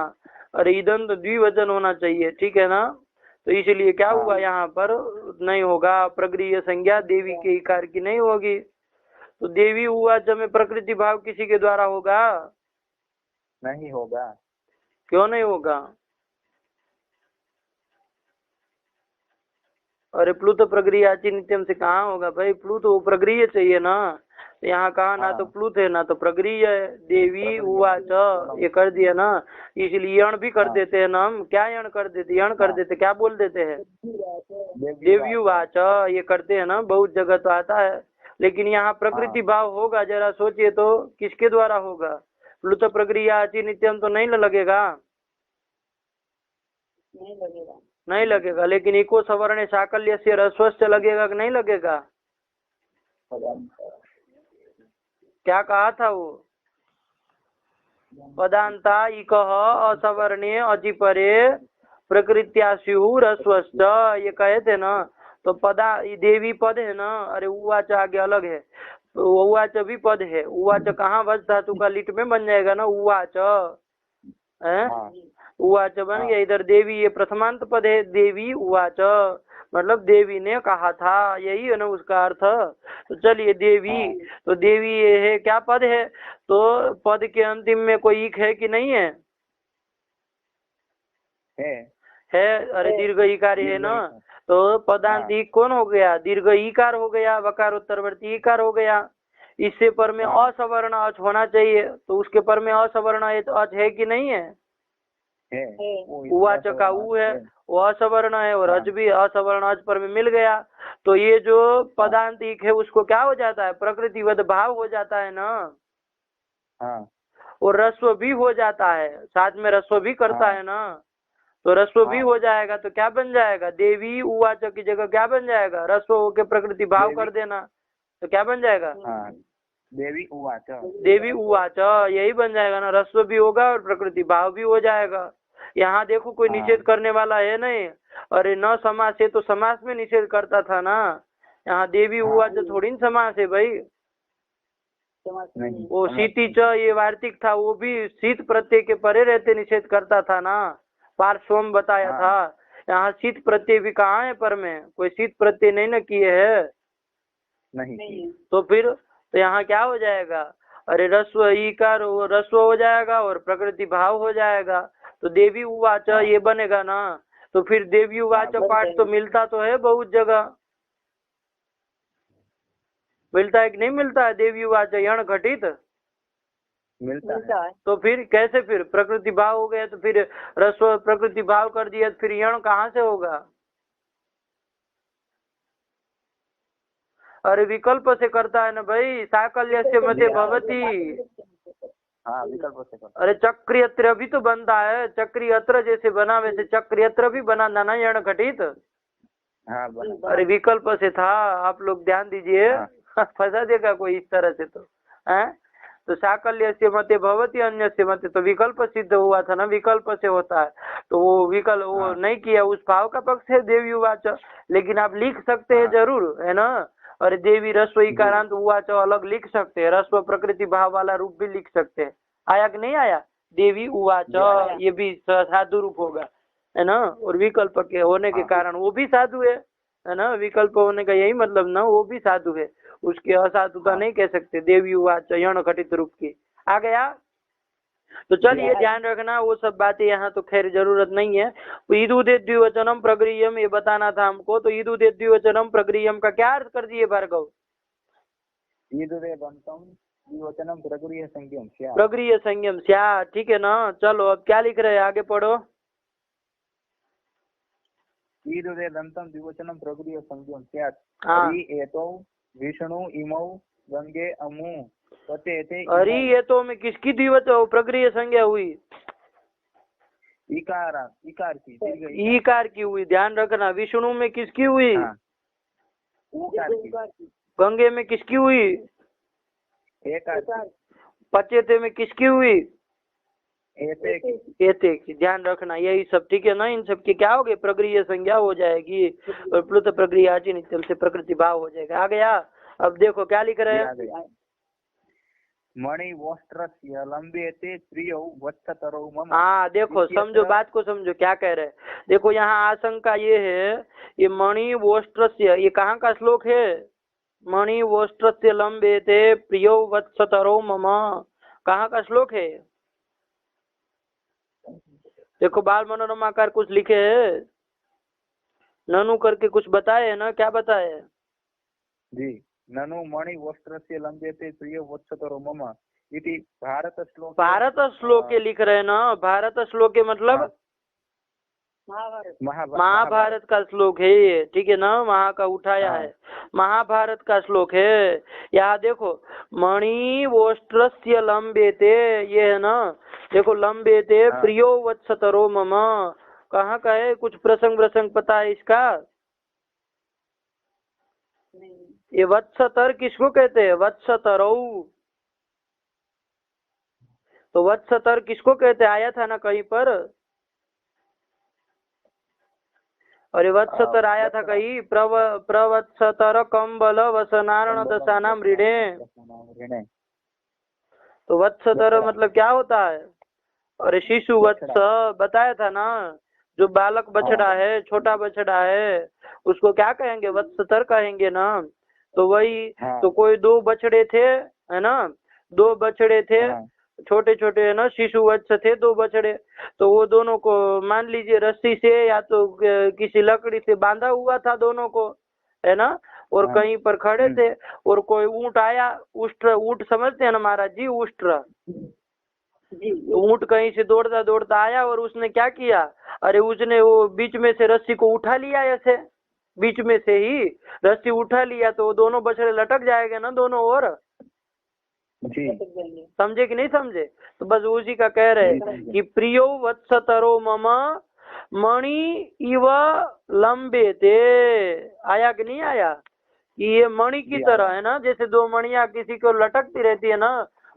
अरे ईदंत द्विवचन होना चाहिए, ठीक है ना? तो इसलिए क्या हुआ यहाँ पर? नहीं होगा, प्रगृह्य संज्ञा देवी के इकार की नहीं होगी। तो देवी उवाच में प्रकृति भाव किसी के द्वारा होगा? नहीं होगा। क्यों नहीं होगा? अरे प्लुत प्रगृह्य आचि नित्यम से कहाँ होगा भाई? प्लुत वो प्रगृह्य चाहिए ना। तो यहाँ कहा ना तो प्लुत है ना तो प्रगृह्य है। देवी उवाच ये कर दिया ना, इसलिए यण भी कर देते हैं ना हम। क्या यण कर देते? यण कर देते, क्या बोल देते हैं? देवी उवाच ये करते हैं ना, बहुत जगह तो आता है। लेकिन यहाँ प्रकृति भाव होगा, जरा सोचिए तो किसके द्वारा होगा? प्लुत प्रगृह्य आचि नित्यम तो नहीं लगेगा? नहीं लगेगा। लेकिन इको सवर्ण साकल्य से रस्वश्च लगेगा कि नहीं लगेगा? क्या कहा था वो? पदांता इकः असवर्णे अजिपरे प्रकृत्यास्यु रस्वश्च, ये कहे थे ना। तो पदा देवी पद है ना। अरे उवाच आगे अलग है, तो उवाच भी पद है। उवाच कहाँ वज धातु का लिट में बन जाएगा ना, उवाच है। उवाच बन गया इधर। देवी ये प्रथमांत पद है, देवी उवाच मतलब देवी ने कहा था, यही है ना उसका अर्थ। तो चलिए देवी, तो देवी ये है क्या पद है? तो पद के अंतिम में कोई इक है कि नहीं है? है। अरे दीर्घ इकार है ना। तो पदांत इक कौन हो गया? दीर्घ इकार हो गया, वकारोत्तरवर्ती इकार हो गया। इससे पर में असवर्ण अच होना चाहिए, तो उसके पर में असवर्ण अच है कि नहीं है? उवाच का ऊ है, वो असवर्ण है, और अज भी असवर्ण अज पर में मिल गया। तो ये जो पदांतिक है उसको क्या हो जाता है? प्रकृतिवद भाव हो जाता है ना। और रस्व भी हो जाता है, साथ में रस्व भी करता है ना। तो रस्व भी हो जाएगा तो क्या बन जाएगा? देवी उवाच की जगह क्या बन जाएगा? रस्व होके प्रकृति भाव कर देना, तो क्या बन जाएगा? देवी उवाच। देवी उवाच यही बन जाएगा ना, रस्व भी होगा और प्रकृति भाव भी हो जाएगा। यहाँ देखो कोई हाँ। निषेध करने वाला है नहीं। अरे न समास है तो समास में निषेध करता था ना, यहाँ देवी हाँ। उवाच थोड़ी न समास है भाई। नहीं, वो शीति च ये वार्तिक था, वो भी शीत प्रत्यय के परे रहते निषेध करता था ना, पार्श्वम बताया हाँ। था। यहाँ शीत प्रत्यय भी कहाँ है पर में, कोई शीत प्रत्यय नहीं न किए है। नहीं। तो फिर तो यहाँ क्या हो जाएगा, अरे रस्व ईकार रस्व हो जाएगा और प्रकृति भाव हो जाएगा, तो देवी उवाच हाँ। ये बनेगा ना। तो फिर देवी उवाच हाँ, पाठ तो मिलता तो है बहुत जगह, मिलता है कि नहीं मिलता है, देवी उवाच यण घटित मिलता है। तो फिर कैसे, फिर प्रकृति भाव हो गया तो फिर रस्व प्रकृति भाव कर दिया तो फिर यण कहाँ से होगा। अरे विकल्प से करता है ना भाई, साकल्यस्य मते भवति। हाँ, विकल्प से करता अरे चक्रियत्र भी तो बनता है, चक्रियत्र जैसे बना वैसे चक्रियत्र भी बना ना यण घटित। है। हाँ, बना। अरे विकल्प से था, आप लोग ध्यान दीजिए। फंसा देगा कोई इस तरह से तो है। तो साकल्यस्य मते भवति अन्यस्य मते, तो विकल्प सिद्ध हुआ था ना, विकल्प से होता है। तो वो विकल्प वो नहीं किया, उस भाव का पक्ष है देवी उवाच, लेकिन आप लिख सकते हैं जरूर है ना। अरे देवी रस्व इकारांत उवाच अलग लिख सकते हैं, रस्व प्रकृति भाव वाला रूप भी लिख सकते हैं। आया कि नहीं आया, देवी उवाच ये भी साधु रूप होगा है ना, और विकल्प के होने के कारण वो भी साधु है ना, विकल्प होने का यही मतलब ना, वो भी साधु है, उसकी असाधुता नहीं कह सकते। देवी उवाच यण घटित रूप की आ गया। तो चलिए ध्यान रखना, वो सब बातें यहाँ तो खैर जरूरत नहीं है। ईदुदे द्विवचनम प्रगृह्यम ये बताना था हमको, तो ईदुदे द्विवचनम प्रगृह्यम का क्या अर्थ कर दिए भार्गव। ईदुदे दंतम द्विवचनम प्रगृह्य संज्ञम स्यात्। प्रगृह्य संज्ञम स्यात्, ठीक है ना। चलो अब क्या लिख रहे हैं, आगे पढ़ो। ईदुदे दंतम द्विवचनम प्रगृह्य संज्ञम स्यात्। हाँ। एतौ विष्णु इमौ गंगे अमु पतेते। अरे ये तो में किसकी द्विवचन प्रगृह्य संज्ञा हुई, इकार की ईकार की हुई, ध्यान रखना। विष्णु में किसकी हुई, हाँ, ईकार की। गंगे में किसकी हुई, एकार की। पचेते में किसकी हुई, एते की। एते की। ध्यान रखना यही सब, ठीक है ना। इन सब की क्या हो गई, प्रगृह्य संज्ञा हो जाएगी और प्लुत प्रगृह्य नित्यम से प्रकृति भाव हो जाएगा। आ गया। अब देखो क्या लिख रहे हैं, मणि वस्त्रस्य लंबेते प्रियौ वत्सतरौ मम। हाँ देखो, समझो बात को समझो क्या कह रहे हैं। देखो यहाँ आशंका ये है, ये मणि वस्त्रस्य ये कहाँ का श्लोक है, मणि वस्त्रस्य लंबेते प्रियो वत्सतरौ मम, कहाँ का श्लोक है। देखो बाल मनोरमाकार कुछ लिखे है, ननु करके कुछ बताए है ना, क्या बताए जी। ननु मणि वस्त्रस्य लंबेते प्रियो वत्सतरौ मम इति भारत श्लोक। भारत श्लोक के लिख रहे हैं ना, भारत श्लोक के मतलब महाभारत का श्लोक है ये, ठीक है ना। महा का उठाया है, महाभारत का श्लोक है। यहाँ देखो मणि वस्त्रस्य लंबेते ये है ना, देखो लंबेते प्रियो वत्सतरो मम, कहाँ का है, कुछ प्रसंग पता है इसका। ये वत्सतर किसको कहते हैं, वत्सतरौ, तो वत्सतर किसको कहते हैं, आया था ना कहीं पर। अरे वत्सतर आया था कहीं, प्रवत्सतर कंबल वसनारण दशानाम ऋणे। तो वत्सतर मतलब क्या होता है, अरे शिशु वत्स बताया था ना, जो बालक बछड़ा है, छोटा बछड़ा है, उसको क्या कहेंगे, वत्सतर कहेंगे ना। तो वही तो कोई दो बछड़े थे है ना, दो बछड़े थे छोटे छोटे है ना, शिशु वत्स थे दो बछड़े, तो वो दोनों को मान लीजिए रस्सी से या तो किसी लकड़ी से बांधा हुआ था दोनों को है ना, और कहीं पर खड़े थे और कोई ऊंट आया, उष्ट्र, ऊंट समझते हैं ना महाराज जी, उष्ट्र। ऊंट कहीं से दौड़ता दौड़ता आया और उसने क्या किया, अरे उसने वो बीच में से रस्सी को उठा लिया, ऐसे बीच में से ही रस्सी उठा लिया, तो दोनों बछड़े लटक जाएंगे ना दोनों ओर। समझे कि नहीं समझे, तो बस उसी का कह रहे कि प्रियो वत्सतरो मम मणि इव लंबेते, आया कि नहीं आया, कि ये मणि की तरह है ना, जैसे दो मणियां किसी को लटकती रहती है ना,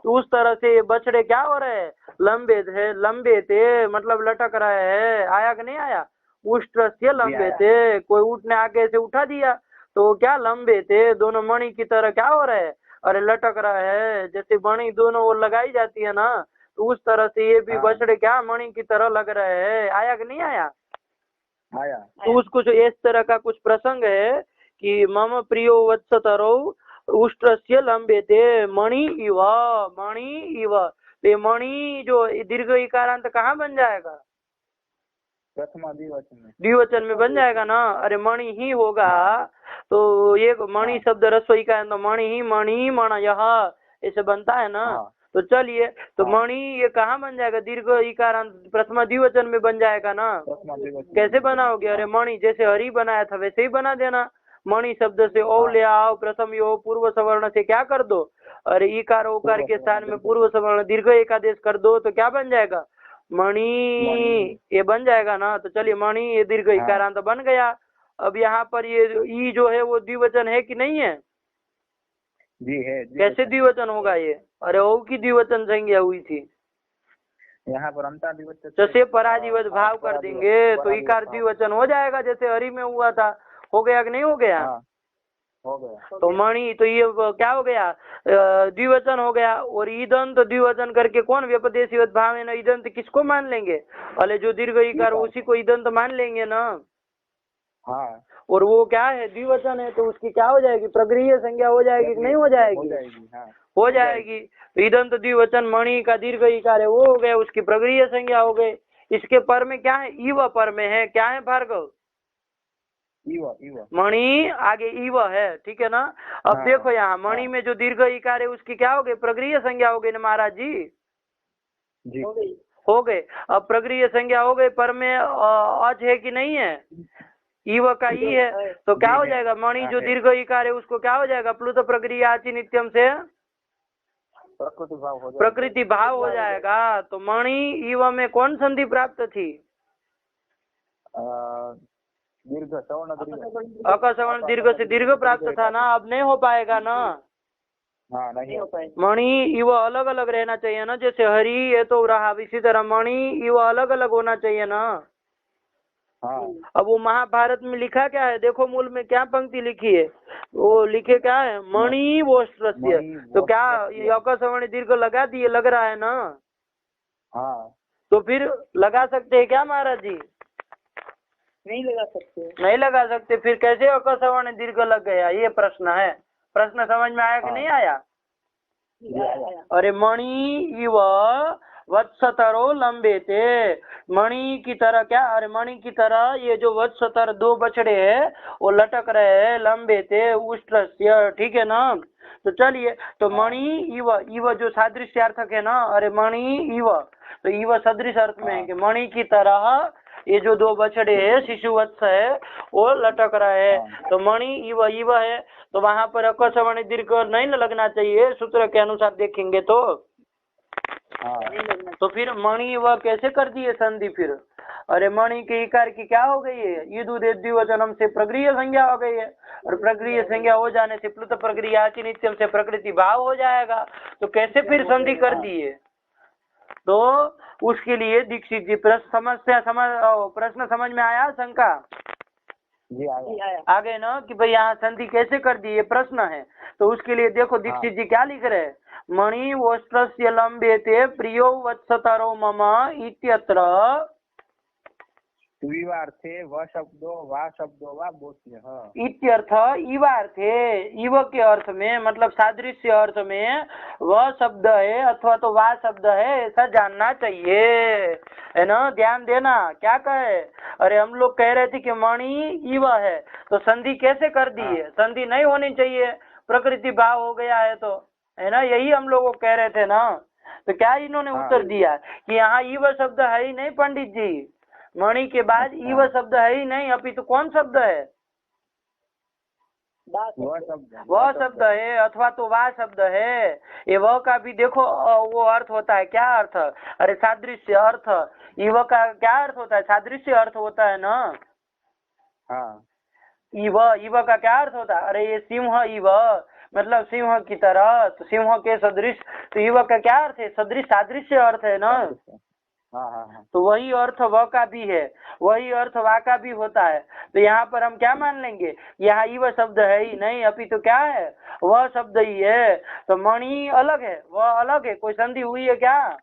तो उस तरह से ये बछड़े क्या हो रहे हैं, लंबे थे, मतलब लटक रहे हैं। आया कि नहीं आया? उष्ट्रस्य लंबे थे, कोई ऊँट ने आगे से उठा दिया तो क्या लंबे थे, दोनों मणि की तरह क्या हो रहे हैं, अरे लटक रहा है। जैसे मणि दोनों वो लगाई जाती है ना, तो उस तरह से ये भी बछड़े क्या मणि की तरह लग रहे हैं। आया कि नहीं आया? आया। तो उसको जो इस तरह का कुछ प्रसंग है कि मम प्रियो वत्सतरो उष्ट्रस्य लंबे थे मणि इव। ये मणि जो दीर्घ इकारांत कहाँ बन जाएगा? प्रथमा द्विवचन में बन जाएगा ना। अरे मणि ही होगा तो ये मणि शब्द रस्व इकारांत, मणि ही मणि मण यह ऐसे बनता है ना। तो चलिए, तो मणि ये कहाँ बन जाएगा? दीर्घ इकारांत प्रथमा द्विवचन में बन जाएगा ना। कैसे बनाओगे? अरे मणि जैसे हरि बनाया था वैसे ही बना देना। मणि शब्द से ओ ले आओ, प्रथम यो पूर्व सवर्ण से क्या कर दो, अरे इकार ओकार के स्थान में पूर्व सवर्ण दीर्घ एकादेश कर दो तो क्या बन जाएगा? मणि ये बन जाएगा ना। तो चलिए, मणि ये दीर्घ इकारांत बन गया। अब यहाँ पर ये ई जो है वो द्विवचन है कि नहीं है? जी है। कैसे द्विवचन होगा ये? अरे ओ की द्विवचन संज्ञा हुई थी, यहाँ पर अंतर द्विवचन जैसे परादिवच भाव कर देंगे तो इकार द्विवचन हो जाएगा, जैसे हरि में हुआ था। हो गया कि नहीं हो गया? हो गया। तो मणि तो ये क्या हो गया? द्विवचन हो गया। और ईदंत द्विवचन करके कौन व्यपदेशी भाव है ना, ईदंत किसको मान लेंगे? अरे जो दीर्घ इकार उसी को ईदंत मान लेंगे ना। हाँ। और वो क्या है? द्विवचन है, तो उसकी क्या हो जाएगी? प्रगृह्य संज्ञा हो जाएगी कि नहीं हो जाएगी? हो जाएगी। तो ईदंत द्विवचन मणि का दीर्घ इकार है वो हो गया, उसकी प्रगृह्य संज्ञा हो गई। इसके पर में क्या है? इव पर में है। क्या है भार्गव? मणि आगे इव है, ठीक है ना। अब देखो यहाँ मणि में जो दीर्घ इकार है उसकी क्या हो गई? प्रगृह्य संज्ञा हो गई ना महाराज जी। हो गए। अब प्रगृह्य संज्ञा हो गई, पर में अच है कि नहीं है? इव का ई है, तो क्या हो जाएगा? मणि जो दीर्घ इकार है उसको क्या हो जाएगा? प्लुत प्रक्रिया आचि नित्यम से प्रकृति भाव हो जाएगा। तो मणि इव में कौन संधि प्राप्त थी? दीर्घ सवर्ण अकसवर्ण दीर्घ से दीर्घ प्राप्त था ना। अब नहीं हो पाएगा ना। हाँ, नहीं हो पाएगा। मणि इव अलग अलग रहना चाहिए ना, जैसे हरि ये तो रहा, इसी तरह मणि इव अलग अलग होना चाहिए ना। हाँ। अब वो महाभारत में लिखा क्या है? देखो मूल में क्या पंक्ति लिखी है, वो लिखे क्या है? मणि वोष्ट्रस्य। तो क्या अकसवर्ण दीर्घ लगा दिए? लग रहा है ना। हाँ। तो फिर लगा सकते हैं क्या महाराज जी? नहीं लगा सकते। नहीं लगा सकते। फिर कैसे अकसवर्ण दीर्घ लग गया? ये प्रश्न है। प्रश्न समझ में आया कि नहीं आया? अरे मणि इव वत्सतरो लंबे थे, मणि की तरह क्या? अरे मणि की तरह ये जो वत्सतर दो बछड़े है वो लटक रहे हैं, लंबे थे, उष्ट्रस्य, ठीक है ना। तो चलिए, तो मणि इव जो सादृश्यार्थक है ना, अरे मणि इव, तो इव सदृश अर्थ में है कि मणि की तरह ये जो दो बछड़े है शिशु वत्स है वो लटक रहे हैं। तो मणि इव है, तो वहां पर अकसवर्ण दीर्घ नहीं लगना चाहिए सूत्र के अनुसार देखेंगे तो। तो फिर मणि वह कैसे कर दिए संधि फिर? अरे मणि के इकार की क्या हो गई है? ईदु द्विवचनम से प्रगृह्य संज्ञा हो गई है, और प्रगृह्य संज्ञा हो जाने से प्लुत प्रक्रिया अचि नित्यम से प्रकृति भाव हो जाएगा। तो कैसे फिर संधि कर दिए? तो उसके लिए दीक्षित जी प्रश्न समझ में आया? शंका आ गए ना कि भाई यहाँ संधि कैसे कर दी, ये प्रश्न है। तो उसके लिए देखो दीक्षित जी क्या लिख रहे हैं? मणि वस्त्रस्य लंबेते प्रियो वत्सतरो मम इत्यत्र द्विवार्थे व शब्दो वा बोध्य इत्यर्थ इवार्थे, इव के अर्थ में मतलब सादृश्य अर्थ में वह शब्द है अथवा तो वा शब्द है, ऐसा जानना चाहिए, है ना। ध्यान देना क्या कहे? अरे हम लोग कह रहे थे कि मणि इव है, तो संधि कैसे कर दी है? संधि नहीं होनी चाहिए, प्रकृति भाव हो गया है, तो है ना, यही हम लोग कह रहे थे ना। तो क्या इन्होंने उत्तर दिया कि यहाँ इव शब्द है ही नहीं पंडित जी, मणि के बाद इव शब्द है ही नहीं, अभी तो कौन शब्द है? वह शब्द है अथवा तो वाह शब्द है। ये वह का भी देखो वो अर्थ होता है, क्या अर्थ? अरे सादृश्य अर्थ। इव का क्या अर्थ होता है? सादृश्य अर्थ होता है ना। इव, इव का क्या अर्थ होता है? अरे ये सिंह इव मतलब सिंह की तरह, तो सिंह के सदृश, तो इव का क्या अर्थ है? सदृश, सादृश्य अर्थ है ना। हाँ हाँ हाँ। तो वही अर्थ व का भी है, वही अर्थ वा का भी होता है। तो यहाँ पर हम क्या मान लेंगे? यहाँ इव शब्द है ही नहीं, अभी तो क्या है? वह शब्द ही है। तो मणि अलग है, वह अलग है। कोई संधि हुई है क्या?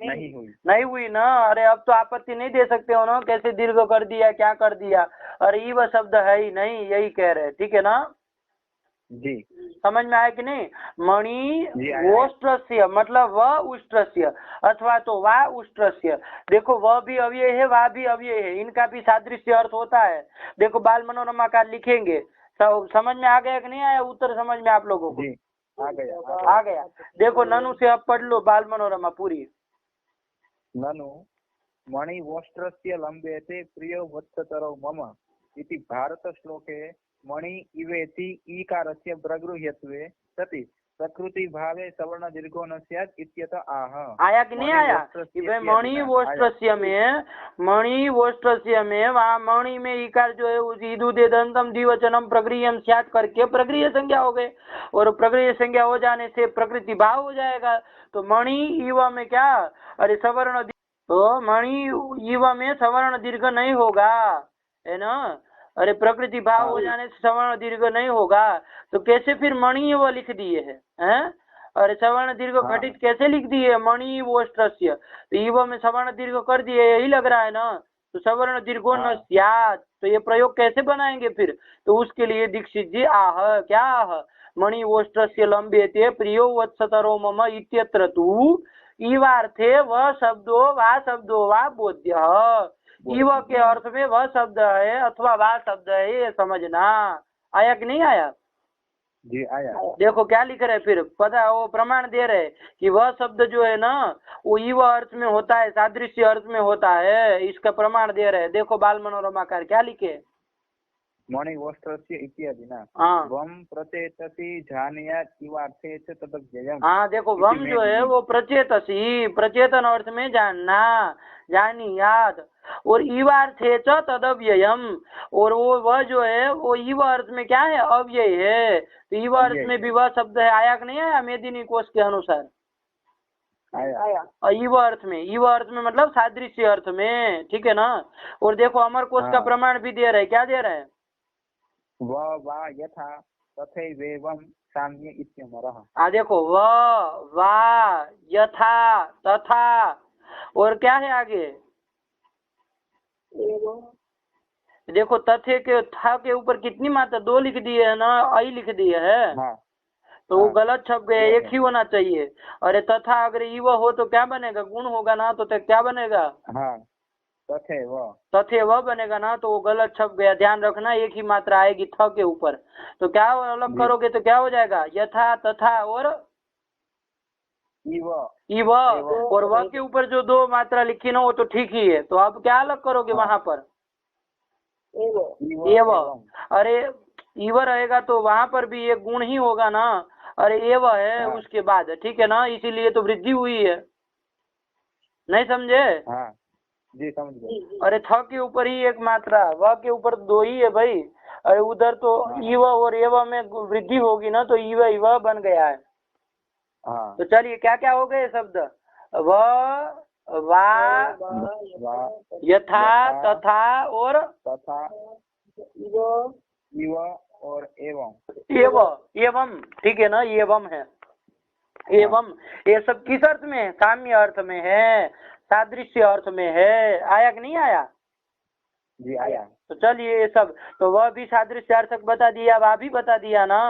नहीं हुई ना। अरे अब तो आपत्ति नहीं दे सकते हो ना, कैसे दीर्घ कर दिया, क्या कर दिया। अरे इव शब्द है ही नहीं, यही कह रहे, ठीक है ना जी। समझ में आया कि नहीं? मणि वोष्ट्रस्य मतलब वह उष्ट्रस्य, अथवा तो वा उष्ट्रस्य। देखो वह भी अव्यय है, वा भी अव्यय है, इनका भी सादृश्य अर्थ होता है। देखो बाल मनोरमा का लिखेंगे, समझ में आ गया कि नहीं आया? उत्तर समझ में आप लोगों को? आ गया। आ गया। देखो ननु से अब पढ़ लो बाल मनोरमा पूरी। ननु मणि वस्त्रस्य लंबेते प्रियो वत्सतरो मम इति भारत श्लोके मणि इवेति ईकारस्य प्रगृह्यत्वे सति प्रकृति भावे सवर्ण दीर्घो न स्यात् इत्यत आह। आया कि नहीं आया? कि भाई मणि वोष्ट्रस्य में, मणि वोष्ट्रस्य में, वहाँ मणि में ईकार जो है उस ईदु दे दंतम द्विवचनम प्रगृह्यम स्यात् करके प्रगृह्य संज्ञा हो गए, और प्रगृह्य संज्ञा हो जाने से प्रकृति भाव हो जाएगा। तो मणि ईवा में क्या? अरे सवर्ण, तो मणि ईवा में सवर्ण दीर्घ नहीं होगा, है ना। अरे प्रकृति भाव हो जाने से सवर्ण दीर्घ नहीं होगा, तो कैसे फिर मणि वो लिख दिए हैं? अरे सवर्ण दीर्घ घटित कैसे लिख दिए? मणि वोष्ट्रस्य, तो इव में सवर्ण दीर्घ कर दिए, यही लग रहा है ना। तो सवर्ण दीर्घो न स्यात्, तो ये प्रयोग कैसे बनाएंगे फिर? तो उसके लिए दीक्षित जी आह, क्या आह? मणि वोष्ट्रस्य लंबेते प्रियो वत्सतरो मम इत्यत्र तु ईवार्थे वह शब्दो वा बोध्य। इव के अर्थ में वह शब्द है अथवा वा शब्द है, ये समझना। आया कि नहीं आया? जी आया। देखो क्या लिख रहे फिर, पता वो प्रमाण दे रहे कि वह शब्द जो है ना वो इव अर्थ में होता है, सादृश्य अर्थ में होता है, इसका प्रमाण दे रहे। देखो बाल मनोरमाकार क्या लिखे? मणि वस्त्रस्य इत्यादि ना वम प्रचेतसी जानियात इवार्थे च तदव्ययम्। हाँ देखो वम जो है वो प्रचेतसी, प्रचेतन अर्थ में जानना, जानियात, और इवार्थे च तदव्ययम्, और वो वह जो है वो इव अर्थ में क्या है? अव्यय है। तो इव अर्थ में भी वह शब्द है। आया कि नहीं आया? मेदिनी कोश के अनुसार आया। इव अर्थ में, इव अर्थ में मतलब सादृश्य अर्थ में, ठीक है ना। और देखो अमर कोश का प्रमाण भी दे रहे, क्या दे रहे हैं? वा यथा तथैवेवं साम्य इत्यमरः। देखो वा यथा तथा, और क्या है आगे? देखो तथे के था के ऊपर कितनी मात्रा? 2 लिख दिए है ना, आई लिख दिए है। तो वो गलत छप गए, एक ही होना चाहिए। अरे तथा अगर इव हो तो क्या बनेगा? गुण होगा ना, तो क्या बनेगा? तथे वह बनेगा ना, तो वो गलत छप गया। ध्यान रखना, एक ही मात्रा आएगी थ के ऊपर। तो क्या अलग करोगे तो क्या हो जाएगा? यथा तथा और इव, और वह के ऊपर जो 2 मात्रा लिखी ना वो तो ठीक ही है। तो अब क्या अलग करोगे वहां पर? एव। अरे इव रहेगा तो वहां पर भी एक गुण ही होगा ना। अरे एव है उसके बाद, ठीक है ना, इसीलिए तो वृद्धि हुई है। नहीं समझे? जी समझ गए। अरे थ के ऊपर ही एक मात्रा, व के ऊपर 2 ही है भाई। अरे उधर तो इव और एव में वृद्धि होगी ना, तो इव बन गया है। तो चलिए क्या क्या हो गए शब्द? वा यथा तथा और इव और एवं, ठीक है ना, एवं है। एवं ये सब किस अर्थ में है? साम्य अर्थ में है, सादृश्य अर्थ में है। आया कि नहीं आया? जी आया। तो चलिए ये सब, तो वह भी सादृश्यार्थक बता दिया, वह भी बता दिया ना।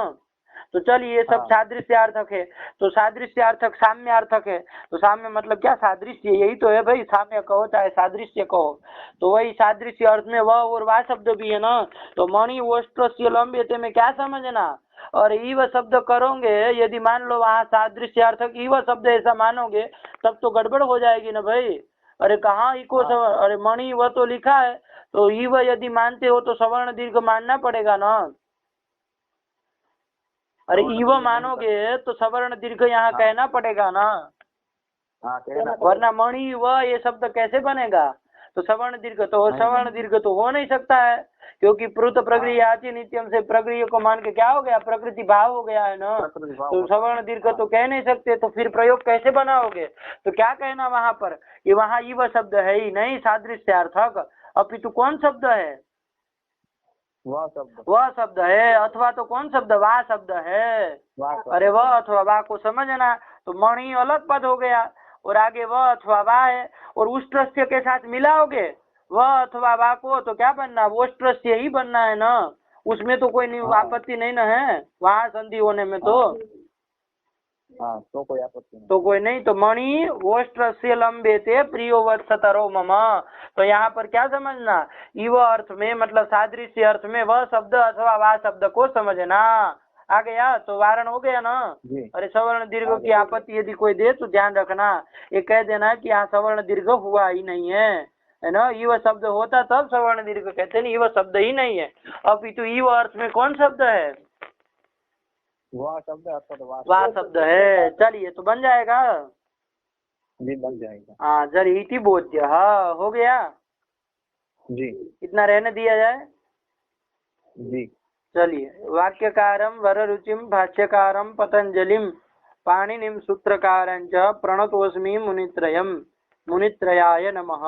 तो चलिए ये सब सादृश्यार्थक है। तो सादृश्यार्थक साम्यार्थक है। तो साम्य मतलब क्या? सादृश्य, यही तो है भाई। साम्य कहो चाहे सादृश्य कहो, तो वही सादृश्य अर्थ में वह और वाह शब्द भी है ना। तो मणि वस्त्रस्य लंबेते में क्या समझना? और इव शब्द करोगे, यदि मान लो वहाँ सादृश्यार्थक इव शब्द ऐसा मानोगे, तब तो गड़बड़ हो जाएगी ना भाई। अरे कहाँ इको अरे मणि वह तो लिखा है, तो इव यदि मानते हो तो सवर्ण दीर्घ मानना पड़ेगा ना। अरे इव मानोगे तो सवर्ण दीर्घ यहाँ कहना पड़ेगा ना, वरना मणि व ये शब्द कैसे बनेगा? तो सवर्ण दीर्घ तो हो नहीं सकता है, क्योंकि प्रुत प्रगृह आती नित्यम से प्रगृह को मान के क्या हो गया, प्रकृति भाव हो गया है ना। प्रकृति भाव तो सवर्ण दीर्घ तो कह नहीं सकते, तो फिर प्रयोग कैसे बनाओगे? तो क्या कहना वहां पर, ये वहां इव शब्द है ही नहीं सादृश्यार्थक, अपितु कौन शब्द है? वह शब्द है। अथवा तो कौन शब्द? वाह शब्द है। अरे वह अथवा वाह को समझना। तो मणि अलग पद हो गया और आगे वह अथवा वाह है, और उष्ट्रस्य के साथ मिलाओगे वह अथवा वाह को, तो क्या बनना? वोष्ट्रस्य ही बनना है ना, उसमें तो कोई आपत्ति नहीं ना है वहाँ संधि होने में। तो कोई आपत्ति नहीं, तो कोई नहीं। तो मणि वोष्ट्रस्य लंबेते प्रियो वत्सतरो मम। तो यहाँ पर क्या समझना, इव अर्थ में मतलब सादृश्य अर्थ में वह शब्द अथवा वाह शब्द को समझना। आ गया तो वारण हो गया ना। अरे सवर्ण दीर्घ की आपत्ति यदि कोई दे तो ध्यान रखना, ये कह देना कि यहाँ सवर्ण दीर्घ हुआ ही नहीं है ना। इव शब्द होता तब सवर्ण दीर्घ कहते हैं, इव शब्द ही नहीं है। अपितु इव अर्थ में कौन शब्द है? वह शब्द वाह शब्द है। चलिए तो बन जाएगा जी, बन जाएगा। हाँ चलिए, इति बोध्य। हाँ हो गया जी, इतना रहने दिया जाए। जी चलिए, वाक्यकारम वररुचिम भाष्यकारम पतंजलिम पाणिनिम सूत्रकारं च प्रणतोस्मि मुनित्रयम्। मुनित्रयाय नमः।